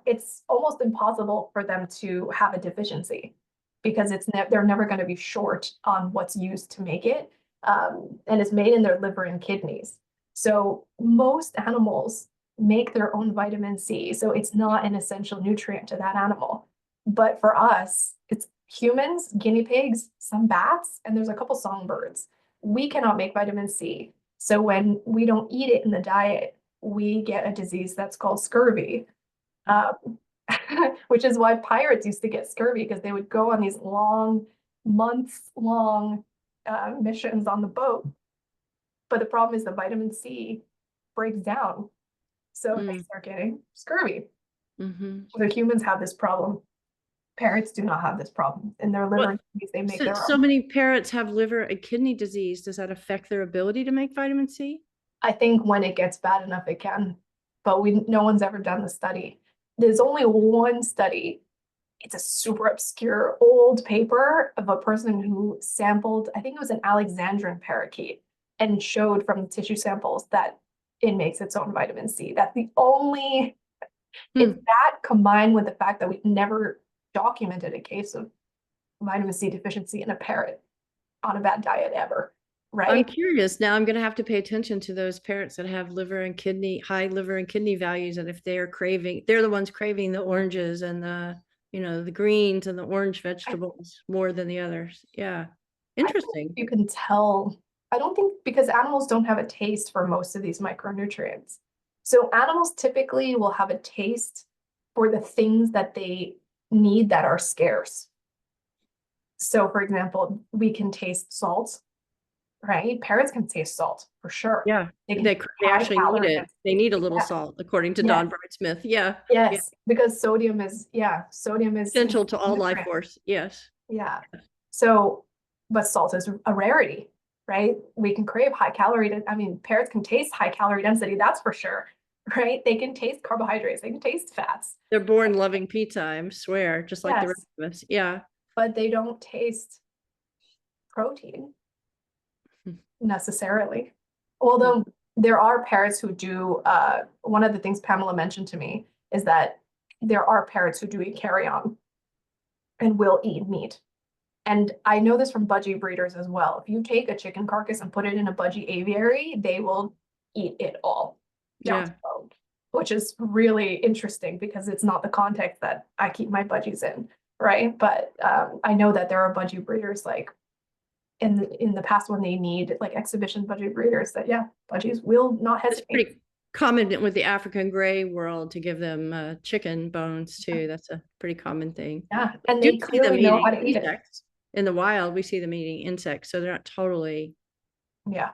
it's almost impossible for them to have a deficiency because they're never going to be short on what's used to make it. And it's made in their liver and kidneys. So most animals make their own vitamin C. So it's not an essential nutrient to that animal. But for us, it's humans, guinea pigs, some bats, and there's a couple songbirds. We cannot make vitamin C. So when we don't eat it in the diet, we get a disease that's called scurvy, um, which is why pirates used to get scurvy because they would go on these long, months-long missions on the boat. But the problem is the vitamin C breaks down. So they start getting scurvy.
Mm-hmm.
So humans have this problem. Parrots do not have this problem. In their liver
Well,
and kidneys, they make
so,
their
so
own.
many parrots have liver and kidney disease. Does that affect their ability to make vitamin C?
I think when it gets bad enough, it can, but no one's ever done the study. There's only one study. It's a super obscure old paper of a person who sampled, I think it was an Alexandrian parakeet, and showed from tissue samples that it makes its own vitamin C. That's the only, it's that combined with the fact that we've never documented a case of vitamin C deficiency in a parrot on a bad diet ever,
I'm
right?
curious. Now I'm going to have to pay attention to those parrots that have high liver and kidney values. And if they're the ones craving the oranges and the greens and the orange
I,
vegetables more than the others. Yeah.
I don't know
Interesting.
if you can tell. I don't think because animals don't have a taste for most of these micronutrients. So animals typically will have a taste for the things that they need that are scarce. So for example, we can taste salt, right? Parrots can taste salt for sure.
Yeah.
They can
They,
taste
they
high
actually need
calorie
it. They
density.
need a little
Yeah.
salt, according to
Yes.
Don Brightsmith. Yeah. Yeah.
Yes. Because sodium is an
Essential to all life
nutrient.
force. Yes.
Yeah. So, but salt is a rarity, right? We can crave high calorie. I mean, parrots can taste high calorie density, that's for sure, right? They can taste carbohydrates, they can taste fats.
They're born loving pizza, I swear, just like the rest
Yes,
of us. Yeah.
but they don't taste protein necessarily. Although there are parrots who do, one of the things Pamela mentioned to me is that there are parrots who do eat carrion and will eat meat. And I know this from budgie breeders as well. If you take a chicken carcass and put it in a budgie aviary, they will eat it all down to
Yeah.
bone, which is really interesting because it's not the context that I keep my budgies in, right? But I know that there are budgie breeders like in the past when they need like exhibition budgie breeders that budgies will not
It's
hesitate.
pretty common with the African gray world to give them chicken bones too. That's a pretty common thing.
Yeah, and
We
they
do see them
clearly know
eating
how to eat it.
insects. In the wild, we see them eating insects, so they're not totally.
Yeah.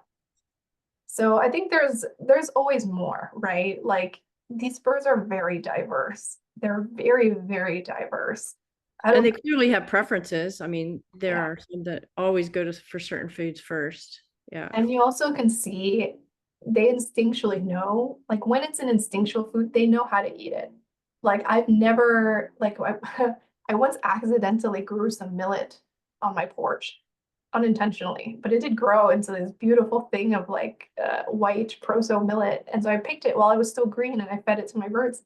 So I think there's always more, right? Like these birds are very diverse. They're very, very diverse. I
And
don't,
they clearly have preferences. I mean, there
Yeah.
are some that always go to for certain foods first. Yeah.
and you also can see they instinctually know, like when it's an instinctual food, they know how to eat it. Like I've never, like I once accidentally grew some millet on my porch unintentionally, but it did grow into this beautiful thing of like white proso millet. And so I picked it while it was still green and I fed it to my birds.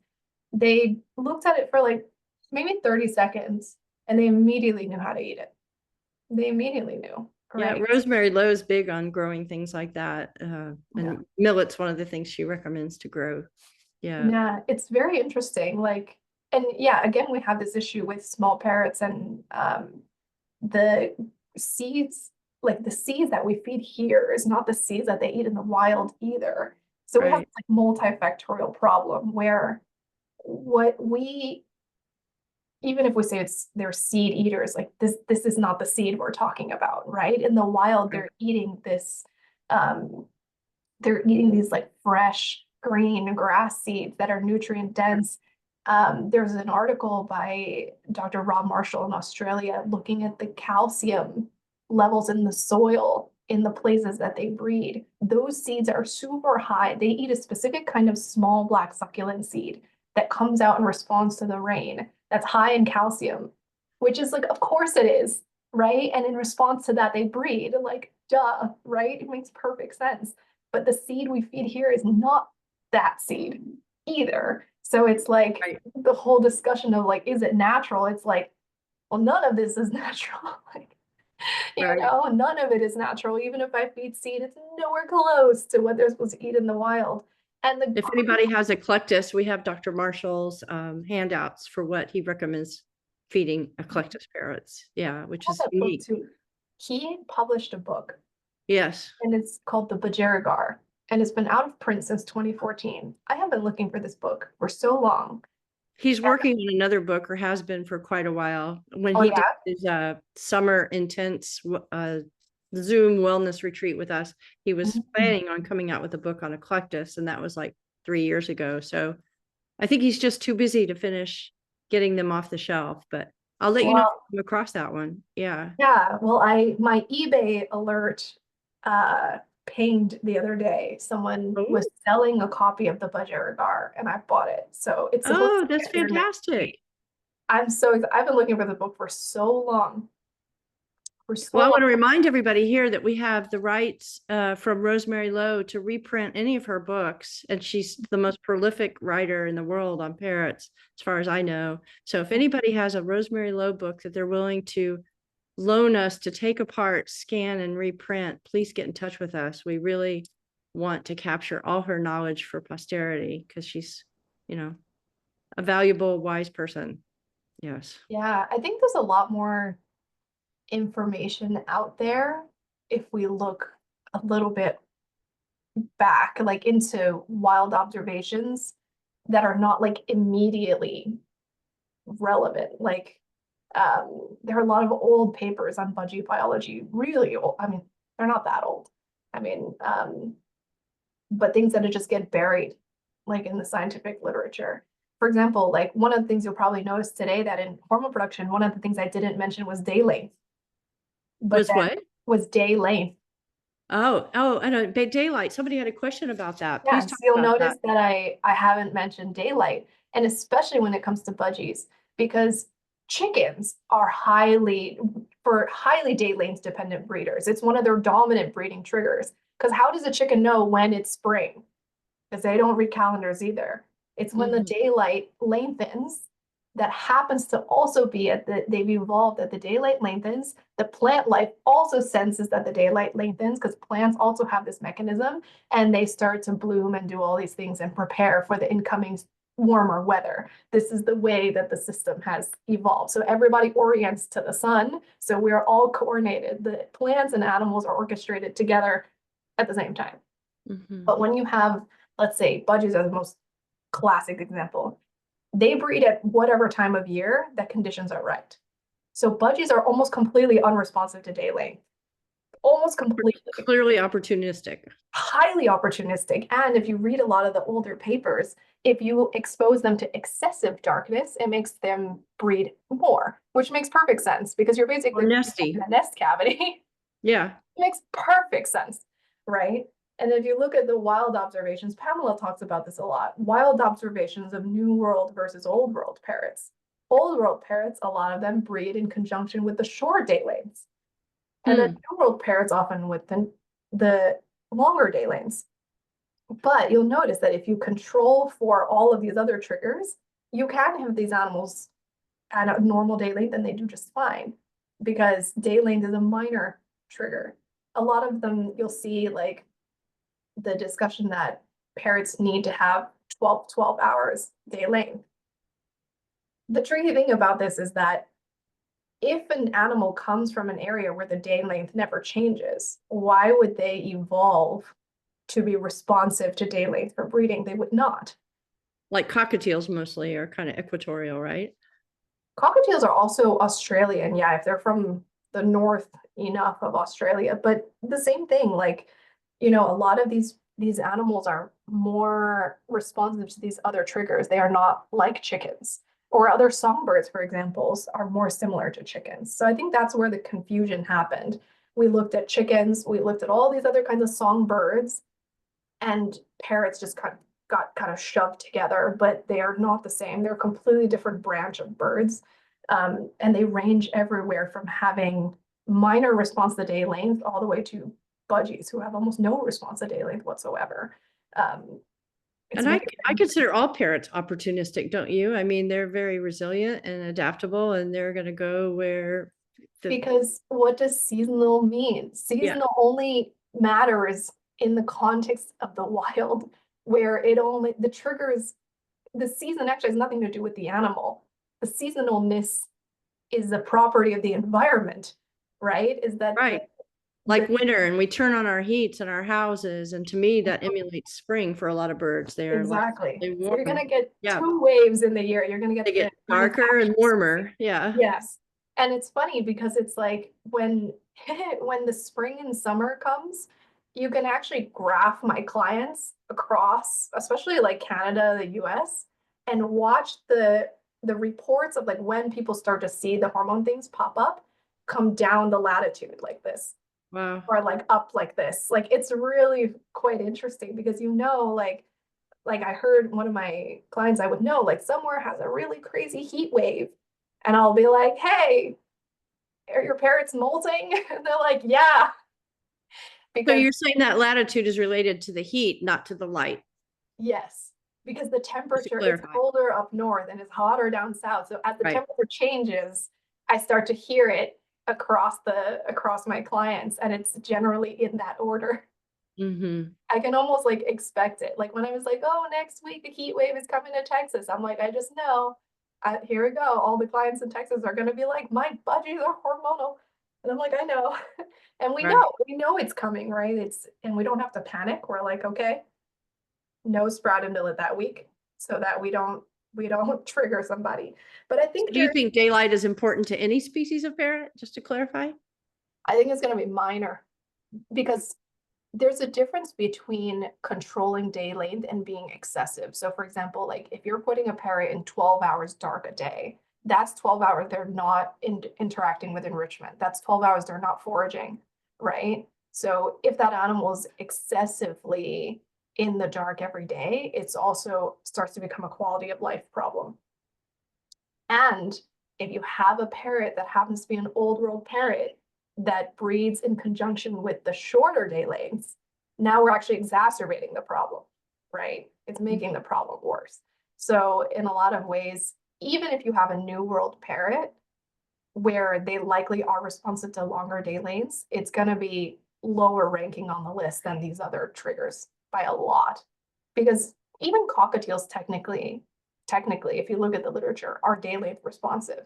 They looked at it for like maybe 30 seconds and they immediately knew how to eat it. They immediately knew.
Yeah,
Right.
Rosemary Lowe's big on growing things like that. And
Yeah.
millet's one of the things she recommends to grow. Yeah.
Yeah, it's very interesting. Like, and yeah, again, we have this issue with small parrots and the seeds, like the seeds that we feed here is not the seeds that they eat in the wild either. So we have
Right.
this like multifactorial problem where what we, even if we say they're seed eaters, like this is not the seed we're talking about, right? In the wild,
Right.
they're eating this, they're eating these like fresh green grass seeds that are nutrient dense. There's an article by Dr. Rob Marshall in Australia looking at the calcium levels in the soil in the places that they breed. Those seeds are super high. They eat a specific kind of small black succulent seed that comes out in response to the rain that's high in calcium, which is like, of course it is, right? And in response to that, they breed, like, duh, right? It makes perfect sense. But the seed we feed here is not that seed either. So it's like
Right.
the whole discussion of like, is it natural? It's like, well, none of this is natural. Like,
Right.
none of it is natural. Even if I feed seed, it's nowhere close to what they're supposed to eat in the wild. And
If anybody has eclectus, we have Dr. Marshall's handouts for what he recommends feeding eclectus parrots. Yeah, which is unique.
too. He published a book
Yes.
and it's called The Budgerigar, and it's been out of print since 2014. I have been looking for this book for so long.
He's working on another book, or has been for quite a while. When
Oh
he did
yeah?
his summer intense Zoom wellness retreat with us, he was planning on coming out with a book on eclectus, and that was like 3 years ago. So I think he's just too busy to finish getting them off the shelf, but I'll let you know if
Well,
I come across that one. Yeah.
yeah, well, my eBay alert pinged the other day. Someone was
Oh,
selling a copy of the Budgerigar and I bought it. So it's supposed to
that's
get here next
fantastic.
week. I've been looking for the book for so long.
Well, I want to remind everybody here that we have the rights from Rosemary Lowe to reprint any of her books, and she's the most prolific writer in the world on parrots, as far as I know. So if anybody has a Rosemary Lowe book that they're willing to loan us to take apart, scan, and reprint, please get in touch with us. We really want to capture all her knowledge for posterity because she's, a valuable, wise person. Yes.
Yeah, I think there's a lot more information out there if we look a little bit back, like into wild observations that are not like immediately relevant. Like there are a lot of old papers on budgie biology, really old. I mean, they're not that old. I mean, but things that just get buried, like in the scientific literature. For example, like one of the things you'll probably notice today that in hormone production, one of the things I didn't mention was day length. But
Was what?
was day length.
Oh, and daylight. Somebody had a question about that. Please
Yeah, so
talk
you'll
about
notice
that.
that I haven't mentioned daylight, and especially when it comes to budgies, because chickens are highly day length dependent breeders. It's one of their dominant breeding triggers. Because how does a chicken know when it's spring? Because they don't read calendars either. It's when the daylight lengthens that happens to also be they've evolved that the daylight lengthens. The plant life also senses that the daylight lengthens because plants also have this mechanism and they start to bloom and do all these things and prepare for the incoming warmer weather. This is the way that the system has evolved. So everybody orients to the sun. So we're all coordinated. The plants and animals are orchestrated together at the same time. But when you have, let's say, budgies are the most classic example. They breed at whatever time of year that conditions are right. So budgies are almost completely unresponsive to day length. Almost completely.
Clearly opportunistic.
Highly opportunistic. And if you read a lot of the older papers, if you expose them to excessive darkness, it makes them breed more, which makes perfect sense because you're basically
nesty.
in a nest cavity.
Yeah.
It makes perfect sense, right? And if you look at the wild observations, Pamela talks about this a lot, wild observations of New World versus Old World parrots. Old World parrots, a lot of them breed in conjunction with the short day lengths. And then New World parrots often with the longer day lengths. But you'll notice that if you control for all of these other triggers, you can have these animals at a normal day length and they do just fine because day length is a minor trigger. A lot of them you'll see like the discussion that parrots need to have 12 hours day length. The tricky thing about this is that if an animal comes from an area where the day length never changes, why would they evolve to be responsive to day length for breeding? They would not.
Like cockatiels mostly are kind of equatorial, right?
Cockatiels are also Australian, yeah, if they're from the north enough of Australia, but the same thing, like, you know, a lot of these animals are more responsive to these other triggers. They are not like chickens or other songbirds, for example, are more similar to chickens. So I think that's where the confusion happened. We looked at chickens, we looked at all these other kinds of songbirds, and parrots just got kind of shoved together, but they are not the same. They're a completely different branch of birds. And they range everywhere from having minor response to day length all the way to budgies who have almost no response to day length whatsoever.
And I consider all parrots opportunistic, don't you? I mean, they're very resilient and adaptable, and they're going to go where.
Because what does seasonal mean? Seasonal only matters in the context of the wild, where the triggers, the season actually has nothing to do with the animal. The seasonalness is a property of the environment, right? Is that
right? Like winter, and we turn on our heats in our houses, and to me that emulates spring for a lot of birds. They're
exactly.
Like,
so you're gonna get two waves in the year. You're gonna get
they get darker and warmer. Yeah.
Yes. And it's funny because it's like when when the spring and summer comes, you can actually graph my clients across, especially like Canada, the US, and watch the reports of like when people start to see the hormone things pop up, come down the latitude like this.
Wow.
Or like up like this. Like it's really quite interesting because you know, like I heard one of my clients I would know, like somewhere has a really crazy heat wave. And I'll be like, hey, are your parrots molting? And they're like, yeah.
So you're saying that latitude is related to the heat, not to the light?
Yes, because the temperature is colder up north and it's hotter down south. So as the temperature changes, I start to hear it across my clients, and it's generally in that order. I can almost like expect it. Like when I was like, oh, next week a heat wave is coming to Texas. I'm like, I just know. Here we go. All the clients in Texas are going to be like, my budgies are hormonal. And I'm like, I know. And we know it's coming, right? And we don't have to panic. We're like, okay, no sprouted millet that week so that we don't trigger somebody. But I think
do you think daylight is important to any species of parrot, just to clarify?
I think it's going to be minor because there's a difference between controlling day length and being excessive. So for example, like if you're putting a parrot in 12 hours dark a day, that's 12 hours they're not interacting with enrichment. That's 12 hours they're not foraging, right? So if that animal is excessively in the dark every day, it's also starts to become a quality of life problem. And if you have a parrot that happens to be an old world parrot that breeds in conjunction with the shorter day lengths, now we're actually exacerbating the problem, right? It's making the problem worse. So in a lot of ways, even if you have a new world parrot where they likely are responsive to longer day lengths, it's going to be lower ranking on the list than these other triggers by a lot. Because even cockatiels technically technically, if you look at the literature, are day length responsive.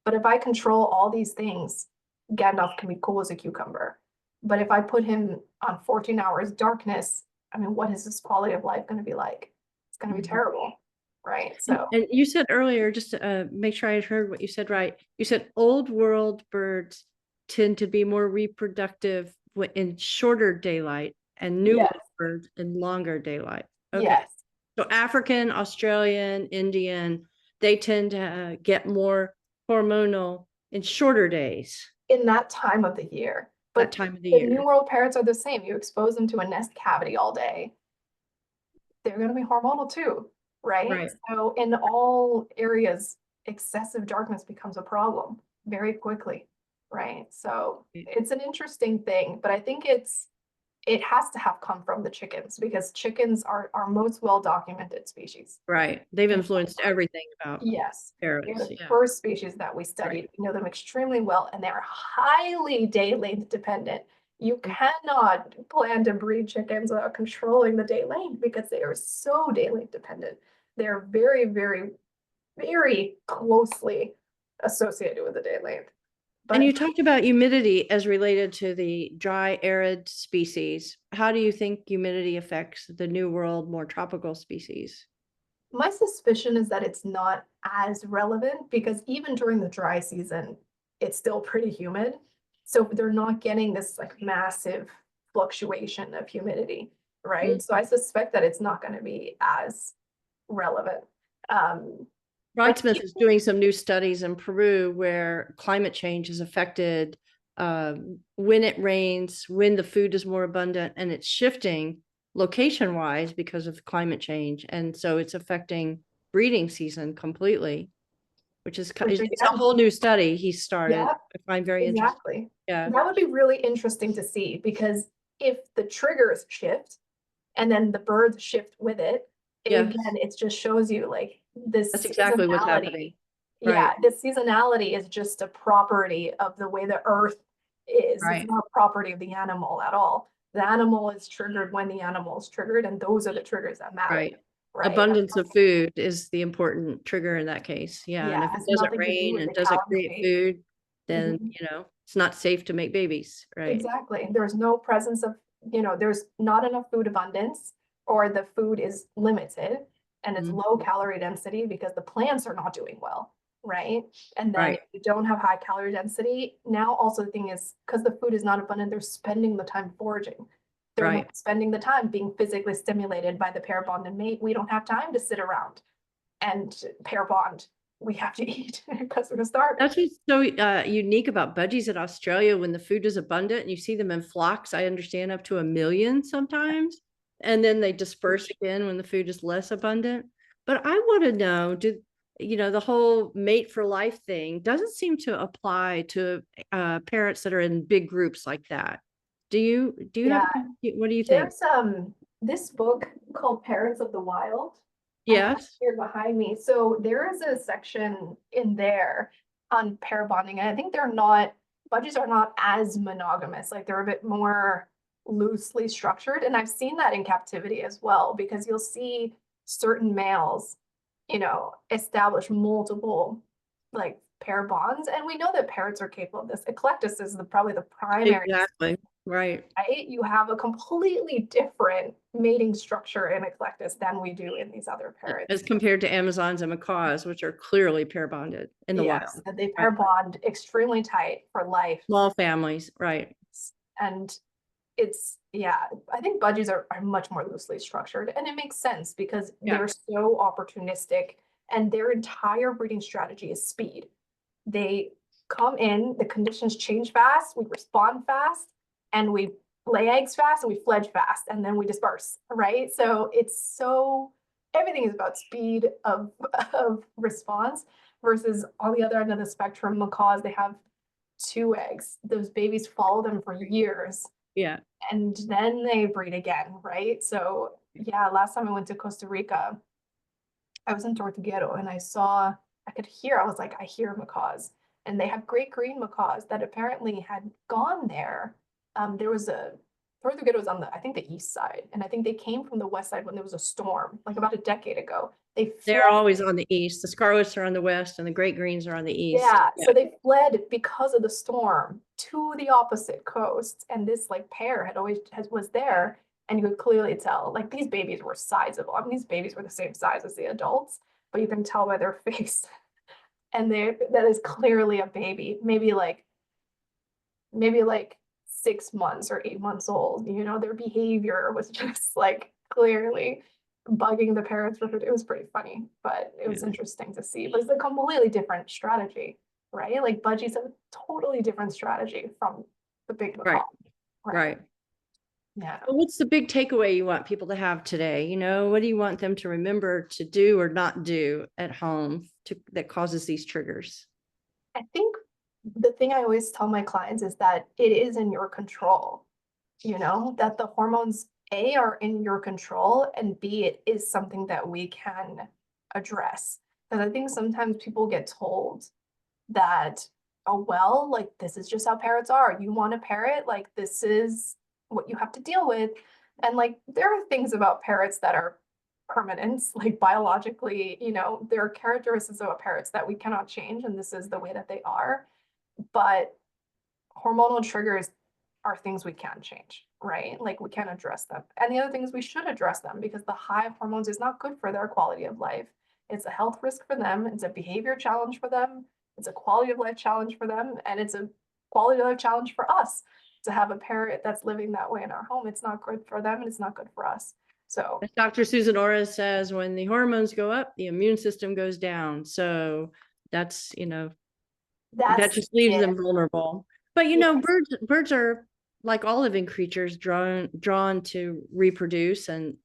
But if I control all these things, Gandalf can be cool as a cucumber. But if I put him on 14 hours darkness, I mean, what is his quality of life going to be like? It's going to be terrible, right? So
And you said earlier, just to make sure I heard what you said right, you said old world birds tend to be more reproductive in shorter daylight and new
yes,
world birds in longer daylight. Okay.
yes.
So African, Australian, Indian, they tend to get more hormonal in shorter days,
In that time of the year.
that
But
time of the
the
year.
New World parrots are the same. You expose them to a nest cavity all day, they're going to be hormonal too, right?
Right.
So in all areas, excessive darkness becomes a problem very quickly, right? So it's an interesting thing, but I think it has to have come from the chickens because chickens are our most well-documented species.
Right. They've influenced everything about
Yes, they're
parrots.
the
Yeah.
first species that we studied.
Right.
We know them extremely well, and they're highly day length dependent. You
Mhm.
cannot plan to breed chickens without controlling the day length because they are so day length dependent. They're very, very, very closely associated with the day length.
And
But
you talked about humidity as related to the dry, arid species. How do you think humidity affects the New World, more tropical species?
my suspicion is that it's not as relevant because even during the dry season, it's still pretty humid. So they're not getting this like massive fluctuation of humidity, right?
Mm.
So I suspect that it's not going to be as relevant. But
Smith is doing some new studies in Peru where climate change has affected when it rains, when the food is more abundant, and it's shifting location wise because of climate change. And so it's affecting breeding season completely, which is
which
it's a
again,
whole new study he started.
yeah,
I find very interesting.
exactly.
Yeah.
That would be really interesting to see because if the triggers shift and then the birds shift with it,
Yes.
again, it just shows you like this
That's exactly what's
seasonality.
happening.
Yeah,
Right.
the seasonality is just a property of the way the earth is. It's
Right.
not a property of the animal at all. The animal is triggered when the animal is triggered, and those are the triggers that matter.
Right.
Right.
Abundance of food is the important trigger in that case. Yeah. And
Yeah,
if
it
it
has
doesn't
nothing to do
rain
with
and
the
doesn't
calorie
create
weight.
food, then,
Mhm.
it's not safe to make babies. Right.
Exactly. There's no presence of, there's not enough food abundance, or the food is limited and it's
Mhm.
low calorie density because the plants are not doing well, right? And then
Right.
you don't have high calorie density. Now also the thing is, because the food is not abundant, they're spending the time foraging. They're
Right.
not spending the time being physically stimulated by the pair bond and mate. We don't have time to sit around and pair bond. We have to eat because we're starving.
That's what's so unique about budgies in Australia. When the food is abundant and you see them in flocks, I understand up to 1 million sometimes. And then they disperse again when the food is less abundant. But I want to know, the whole mate for life thing doesn't seem to apply to parents that are in big groups like that. Do you
Yeah,
what do you think?
there's this book called Parrots of the Wild. I have it
Yes.
here behind me. So there is a section in there on pair bonding, and I think budgies are not as monogamous. Like they're a bit more loosely structured, and I've seen that in captivity as well because you'll see certain males, establish multiple like pair bonds, and we know that parrots are capable of this. Eclectus is probably the primary.
Exactly. Right.
Right? You have a completely different mating structure in Eclectus than we do in these other parrots.
As compared to Amazons and macaws, which are clearly pair bonded in the
Yes,
wild.
that they pair bond extremely tight for life.
Small families, right.
And I think budgies are much more loosely structured, and it makes sense because they're so opportunistic and their entire breeding strategy is speed. They come in, the conditions change fast, we respond fast, and we lay eggs fast and we fledge fast, and then we disperse, right? So everything is about speed of response versus on the other end of the spectrum, macaws, they have 2 eggs. Those babies follow them for years.
Yeah.
And then they breed again, right? So yeah, last time I went to Costa Rica, I was in Tortuguero and I was like, I hear macaws. And they have great green macaws that apparently had gone there. There was a Tortuguero was on the, I think the east side, and I think they came from the west side when there was a storm, like about a decade ago.
They're always on the east. The scarlets are on the west and the great greens are on the east.
Yeah, so they fled because of the storm to the opposite coast, and this like pair had always was there, and you could clearly tell like these babies were sizable. I mean, these babies were the same size as the adults, but you can tell by their face, and that is clearly a baby, maybe like 6 months or 8 months old. You know, their behavior was just like clearly bugging the parents with it. It was pretty funny, but it was interesting to see. But it's a completely different strategy, right? Like budgies have a totally different strategy from the big macaw.
Right.
Yeah.
Well, what's the big takeaway you want people to have today? You know, what do you want them to remember to do or not do at home that causes these triggers?
I think the thing I always tell my clients is that it is in your control, you know, that the hormones A are in your control, and B, it is something that we can address. Because I think sometimes people get told that, oh, well, like this is just how parrots are. You want a parrot, like this is what you have to deal with. And like there are things about parrots that are permanent, like biologically, you know, there are characteristics about parrots that we cannot change, and this is the way that they are. But hormonal triggers are things we can change, right? Like we can address them. And the other thing is we should address them, because the high of hormones is not good for their quality of life. It's a health risk for them. It's a behavior challenge for them. It's a quality of life challenge for them. And it's a quality of life challenge for us to have a parrot that's living that way in our home. It's not good for them and it's not good for us. So
as Dr. Susan Ora says, when the hormones go up, the immune system goes down. So that's, you know, that just leaves them vulnerable. But you know, birds are like all living creatures drawn to reproduce and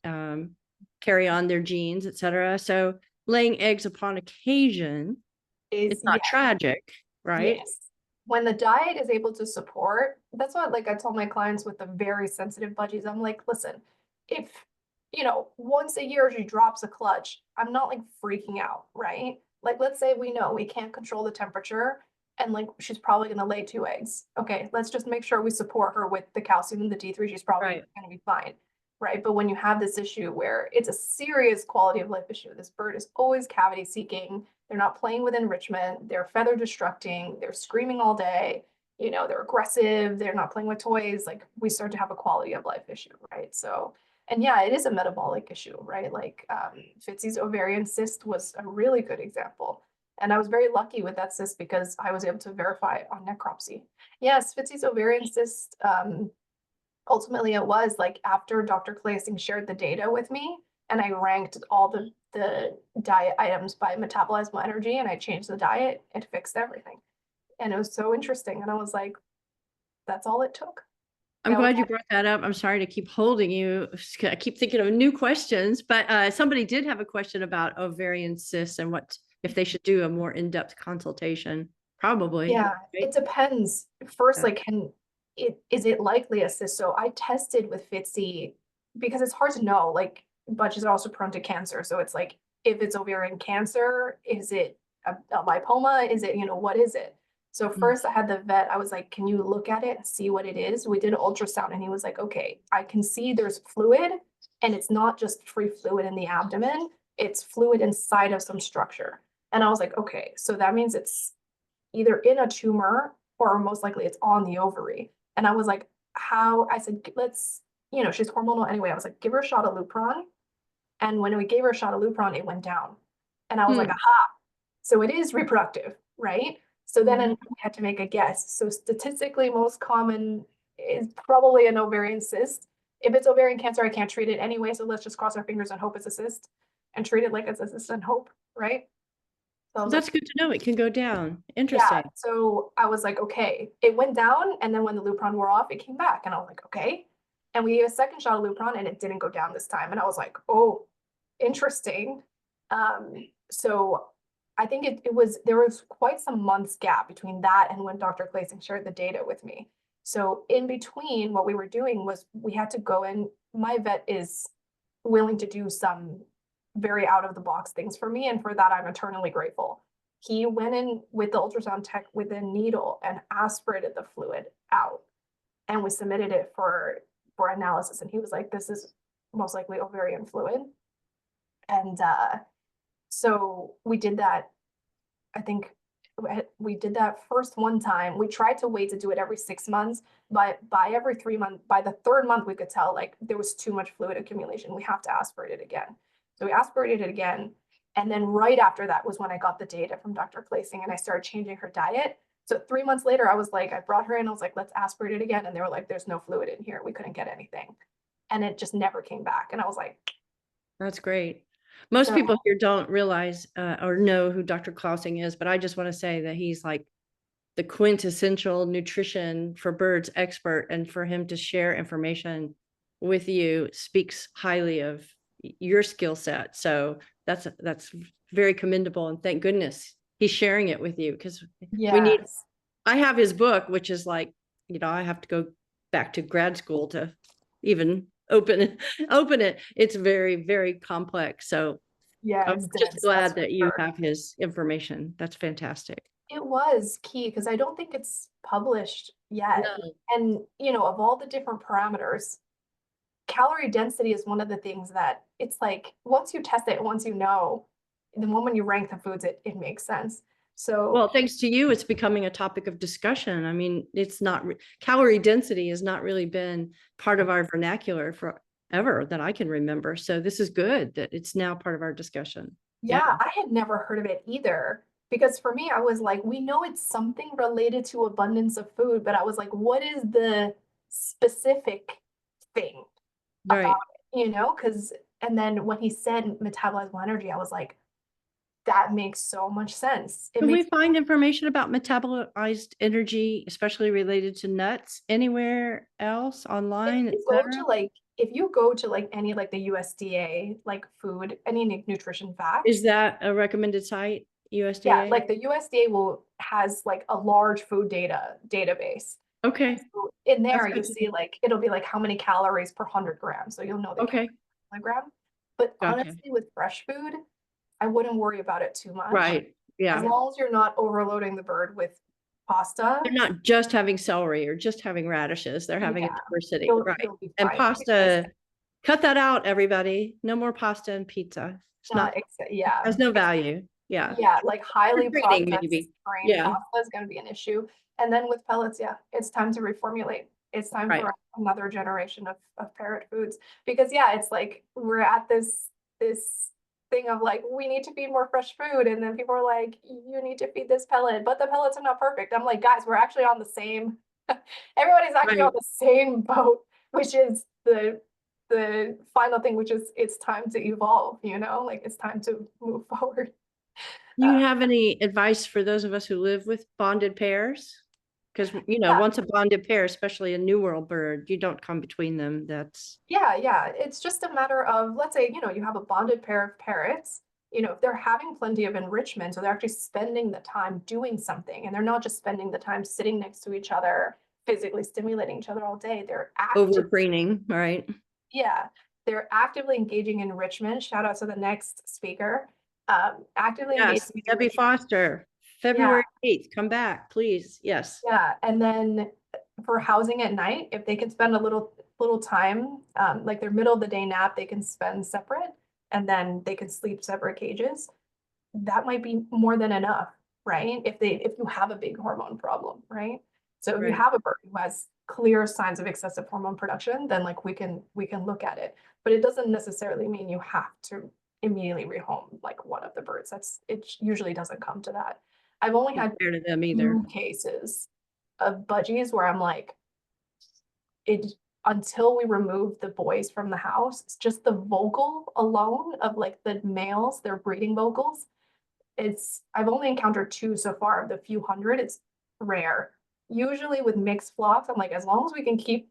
carry on their genes, etc. So laying eggs upon occasion is not tragic, right?
Yes. When the diet is able to support, that's what like I tell my clients with the very sensitive budgies. I'm like, listen, if you know, once a year she drops a clutch, I'm not like freaking out, right? Like let's say we know we can't control the temperature and like she's probably gonna lay 2 eggs. Okay, let's just make sure we support her with the calcium and the D3. She's probably gonna be fine. Right. But when you have this issue where it's a serious quality of life issue, this bird is always cavity seeking, they're not playing with enrichment, they're feather destructing, they're screaming all day, you know, they're aggressive, they're not playing with toys, like we start to have a quality of life issue, right? So, and yeah, it is a metabolic issue, right? Like Fitzy's ovarian cyst was a really good example. And I was very lucky with that cyst because I was able to verify it on necropsy. Yes, Fitzy's ovarian cyst, ultimately it was like after Dr. Claesing shared the data with me and I ranked all the diet items by metabolizable energy and I changed the diet, it fixed everything. And it was so interesting. And I was like, that's all it took.
I'm glad you brought that up. I'm sorry to keep holding you. I keep thinking of new questions, but somebody did have a question about ovarian cysts and what if they should do a more in-depth consultation. Probably.
Yeah,
right?
it depends. First, like is it likely a cyst? So I tested with Fitzy because it's hard to know. Like budgies are also prone to cancer. So it's like if it's ovarian cancer, is it a lipoma? Is it, you know, what is it? So first I had the vet, I was like, can you look at it and see what it is? We did an ultrasound and he was like, okay, I can see there's fluid and it's not just free fluid in the abdomen, it's fluid inside of some structure. And I was like, okay, so that means it's either in a tumor or most likely it's on the ovary. And I was like, how? I said, let's, you know, she's hormonal anyway. I was like, give her a shot of Lupron. And when we gave her a shot of Lupron, it went down. And I was like, aha. So it is reproductive, right? So then we had to make a guess. So statistically most common is probably an ovarian cyst. If it's ovarian cancer, I can't treat it anyway. So let's just cross our fingers and hope it's a cyst and treat it like it's a cyst and hope, right?
So that's good to know. It can go down. Interesting.
Yeah, so I was like, okay, it went down. And then when the Lupron wore off, it came back. And I was like, okay. And we gave a second shot of Lupron and it didn't go down this time. And I was like, oh, interesting. So I think there was quite some months gap between that and when Dr. Claesing shared the data with me. So in between, what we were doing was we had to go in. My vet is willing to do some very out of the box things for me. And for that, I'm eternally grateful. He went in with the ultrasound tech with a needle and aspirated the fluid out. And we submitted it for for analysis. And he was like, this is most likely ovarian fluid. And so we did that. I think we did that first one time. We tried to wait to do it every 6 months, but by every 3 months, by the third month, we could tell like there was too much fluid accumulation. We have to aspirate it again. So we aspirated it again. And then right after that was when I got the data from Dr. Placing and I started changing her diet. So 3 months later, I was like, I brought her in, I was like, let's aspirate it again. And they were like, there's no fluid in here. We couldn't get anything. And it just never came back. And I was like,
That's great. Most
so,
people here don't realize or know who Dr. Clausing is, but I just want to say that he's like the quintessential nutrition for birds expert, and for him to share information with you speaks highly of your skill set. So that's very commendable, and thank goodness he's sharing it with you, because we need.
yes.
I have his book, which is like, I have to go back to grad school to even open it. It's very, very complex. So
Yeah,
I'm
it's
just
dense.
glad
That's for
that you
sure.
have his information. That's fantastic.
It was key because I don't think it's published yet.
No.
And, of all the different parameters, calorie density is one of the things that it's like once you test it, once you know, the moment you rank the foods, it makes sense. So
Well, thanks to you, it's becoming a topic of discussion. I mean, it's not calorie density has not really been part of our vernacular forever that I can remember. So this is good that it's now part of our discussion.
yeah, I had never heard of it either. Because for me, I was like, we know it's something related to abundance of food, but I was like, what is the specific thing
Right.
about it? Because, and then when he said metabolizable energy, I was like, that makes so much sense. It
Can we
makes
find information about metabolized energy, especially related to nuts, anywhere else
if
online,
you go
etc.?
to like if you go to like any like the USDA like food, any nutrition facts,
Is that a recommended site,
yeah,
USDA?
like the USDA will has like a large food database.
Okay,
So in
that's
there, you
good to
see
know.
like it'll be like how many calories per 100 grams. So you'll know the
Okay,
calories per kilogram. But
gotcha.
honestly, with fresh food, I wouldn't worry about it too much.
Right.
As
Yeah.
long as you're not overloading the bird with pasta,
They're not just having celery or just having radishes. They're having a
yeah,
diversity.
you'll
Right.
you'll be
And
fine because
pasta, cut that out, everybody. No more pasta and pizza. It's not,
yeah,
has no value. Yeah.
yeah, like highly
Training,
processed
maybe.
grain
Yeah.
pasta is going to be an issue. And then with pellets, yeah, it's time to reformulate. It's time
Right.
for another generation of parrot foods because yeah, it's like we're at this thing of like we need to feed more fresh food, and then people are like, you need to feed this pellet, but the pellets are not perfect. I'm like, guys, we're actually on the same. Everybody's actually on
Right.
the same boat, which is the final thing, which is it's time to evolve. Like it's time to move forward.
Do you have any advice for those of us who live with bonded pairs? Because,
Yeah,
once a bonded pair, especially a New World bird, you don't come between them. That's
yeah. It's just a matter of, let's say, you have a bonded pair of parrots, if they're having plenty of enrichment, so they're actually spending the time doing something, and they're not just spending the time sitting next to each other, physically stimulating each other all day. They're active,
overpreening, right?
yeah, they're actively engaging in enrichment. Shout out to the next speaker. Actively
Yes.
engaging in
Debbie
enrichment.
Foster,
Yeah,
February 8th, come back, please. Yes.
yeah. And then for housing at night, if they can spend a little time, like their middle of the day nap, they can spend separate, and then they can sleep separate cages. That might be more than enough, right? If you have a big hormone problem, right? So if you
Right.
have a bird who has clear signs of excessive hormone production, then like we can look at it. But it doesn't necessarily mean you have to immediately rehome like one of the birds. It usually doesn't come to that. I've only
Not
had
fair to them either.
2 cases of budgies where I'm like, it until we remove the boys from the house, it's just the vocal alone of like the males, their breeding vocals. I've only encountered 2 so far of the few hundred. It's rare. Usually with mixed flocks, I'm like, as long as we can keep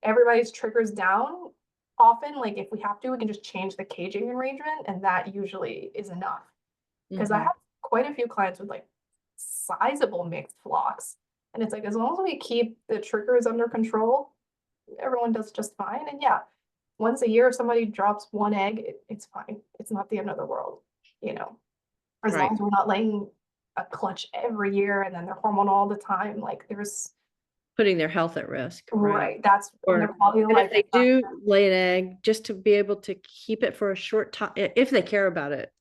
everybody's triggers down, often like if we have to, we can just change the caging arrangement, and that usually is enough. Because I
Mhm.
have quite a few clients with like sizable mixed flocks. And it's like, as long as we keep the triggers under control, everyone does just fine. And yeah, once a year, if somebody drops one egg, it's fine. It's not the end of the world, you know, as long
Right.
as we're not laying a clutch every year and then they're hormonal all the time. Like
putting their health at risk, right?
Right. That's
Or
their quality of
and
life.
if they do lay an egg, just to be able to keep it for a short time, if they care about it.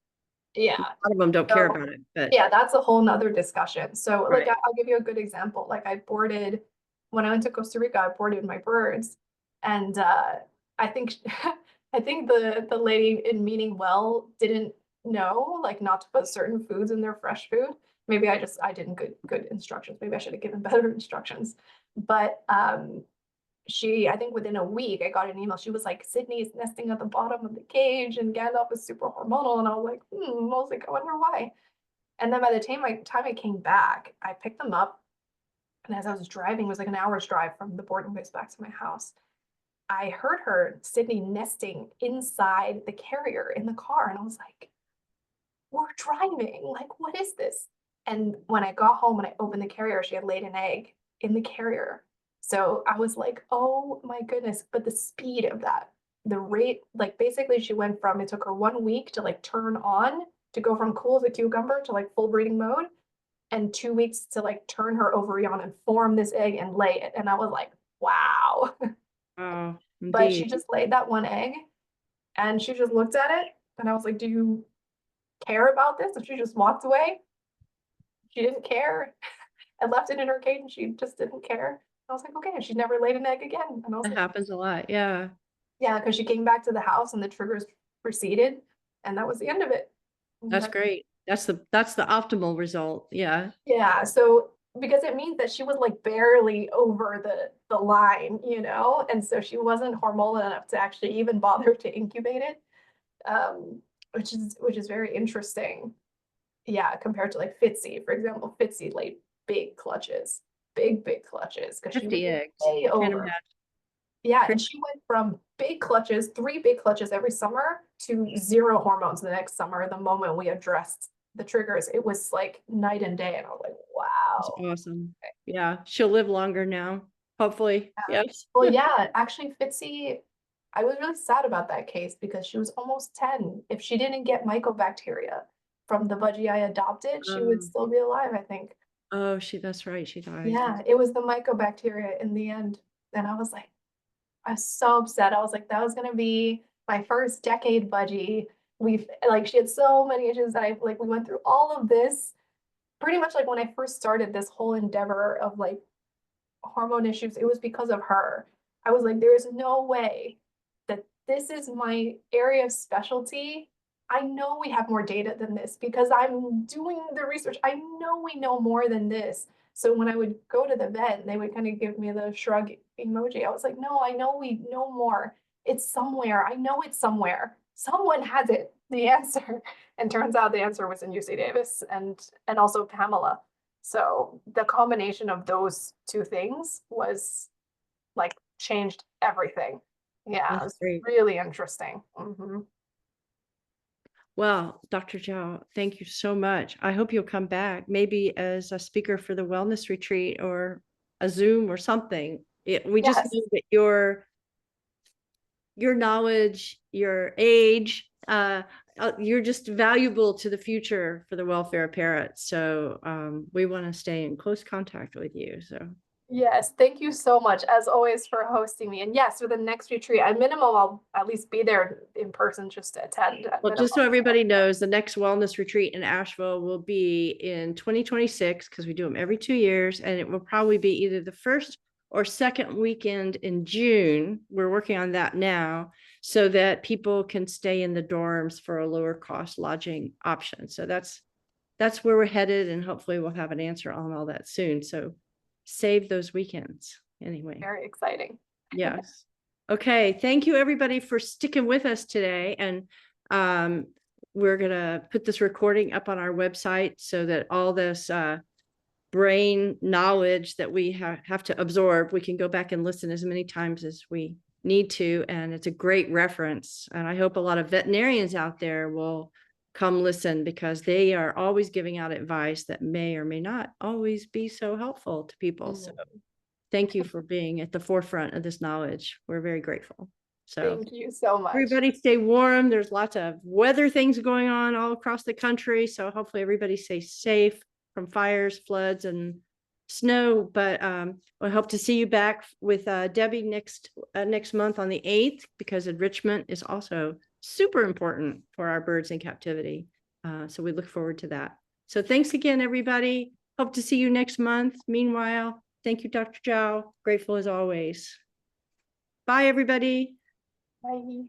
Yeah.
A lot of them don't care about it, but
Yeah, that's a whole nother discussion. So like
right.
I'll give you a good example. Like I boarded when I went to Costa Rica, I boarded my birds. And I think I think the lady in meaning well didn't know like not to put certain foods in their fresh food. Maybe I didn't good instructions. Maybe I should have given better instructions. But I think within a week, I got an email. She was like, Sydney is nesting at the bottom of the cage and Gandalf is super hormonal. And I was like, I was like, I wonder why. And then by the time I came back, I picked them up. And as I was driving, it was like an hour's drive from the boarding place back to my house. I heard her, Sydney, nesting inside the carrier in the car. And I was like, we're driving. Like, what is this? And when I got home and I opened the carrier, she had laid an egg in the carrier. So I was like, oh my goodness. But the speed of that, the rate, like basically she went from, it took her 1 week to like turn on, to go from cool as a cucumber to like full breeding mode, and 2 weeks to like turn her ovary on and form this egg and lay it. And I was like, wow.
Oh,
But she
indeed.
just laid that one egg and she just looked at it. And I was like, do you care about this? And she just walked away. She didn't care. I left it in her cage and she just didn't care. I was like, okay, and she's never laid an egg again. And I was
That
like,
happens a lot. Yeah.
yeah, because she came back to the house and the triggers proceeded, and that was the end of it.
That's great. That's the optimal result. Yeah.
Yeah, so because it means that she was like barely over the line, and so she wasn't hormonal enough to actually even bother to incubate it, which is very interesting. Yeah, compared to like Fitzy, for example. Fitzy laid big clutches, big clutches, because she was
50 eggs.
way
I can't
over.
imagine.
Yeah, and she went from big clutches, 3 big clutches every summer, to 0 hormones the next summer. The moment we addressed the triggers, it was like night and day. And I was like,
That's
wow.
awesome. Yeah. She'll live longer now. Hopefully.
Yeah.
Yes.
Well, yeah, actually, Fitzy, I was really sad about that case because she was almost 10. If she didn't get mycobacteria from the budgie I adopted, she would still be alive, I think.
Oh, that's right. She died.
Yeah, it was the mycobacteria in the end. And I was like, I was so upset. I was like, that was gonna be my first decade budgie. She had so many issues that we went through all of this pretty much like when I first started this whole endeavor of like hormone issues, it was because of her. I was like, there is no way that this is my area of specialty. I know we have more data than this because I'm doing the research. I know we know more than this. So when I would go to the vet, they would kind of give me the shrug emoji. I was like, no, I know we know more. It's somewhere. I know it's somewhere. Someone has it, the answer. And turns out the answer was in UC Davis and also Pamela. So the combination of those two things was like changed everything. Yeah, it
That's
was
great.
really interesting.
Well, Dr. Zhao, thank you so much. I hope you'll come back, maybe as a speaker for the wellness retreat or a Zoom or something. We just
Yes.
know that your knowledge, your age, you're just valuable to the future for the welfare of parrots. So we want to stay in close contact with you. So
Yes, thank you so much, as always, for hosting me. And yes, for the next retreat, at minimum, I'll at least be there in person just to attend.
well, just so everybody knows, the next wellness retreat in Asheville will be in 2026 because we do them every 2 years, and it will probably be either the first or second weekend in June. We're working on that now so that people can stay in the dorms for a lower cost lodging option. So that's where we're headed, and hopefully we'll have an answer on all that soon. So save those weekends anyway.
Very exciting.
Yes. Okay. Thank you everybody for sticking with us today. And we're going to put this recording up on our website so that all this brain knowledge that we have to absorb, we can go back and listen as many times as we need to. And it's a great reference. And I hope a lot of veterinarians out there will come listen because they are always giving out advice that may or may not always be so helpful to people. So thank you for being at the forefront of this knowledge. We're very grateful. So
Thank you so much.
everybody stay warm. There's lots of weather things going on all across the country. So hopefully everybody stays safe from fires, floods, and snow, but I hope to see you back with Debbie next month on the 8th, because enrichment is also super important for our birds in captivity. So we look forward to that. So thanks again, everybody. Hope to see you next month. Meanwhile, thank you, Dr. Zhao. Grateful as always. Bye, everybody.
Bye.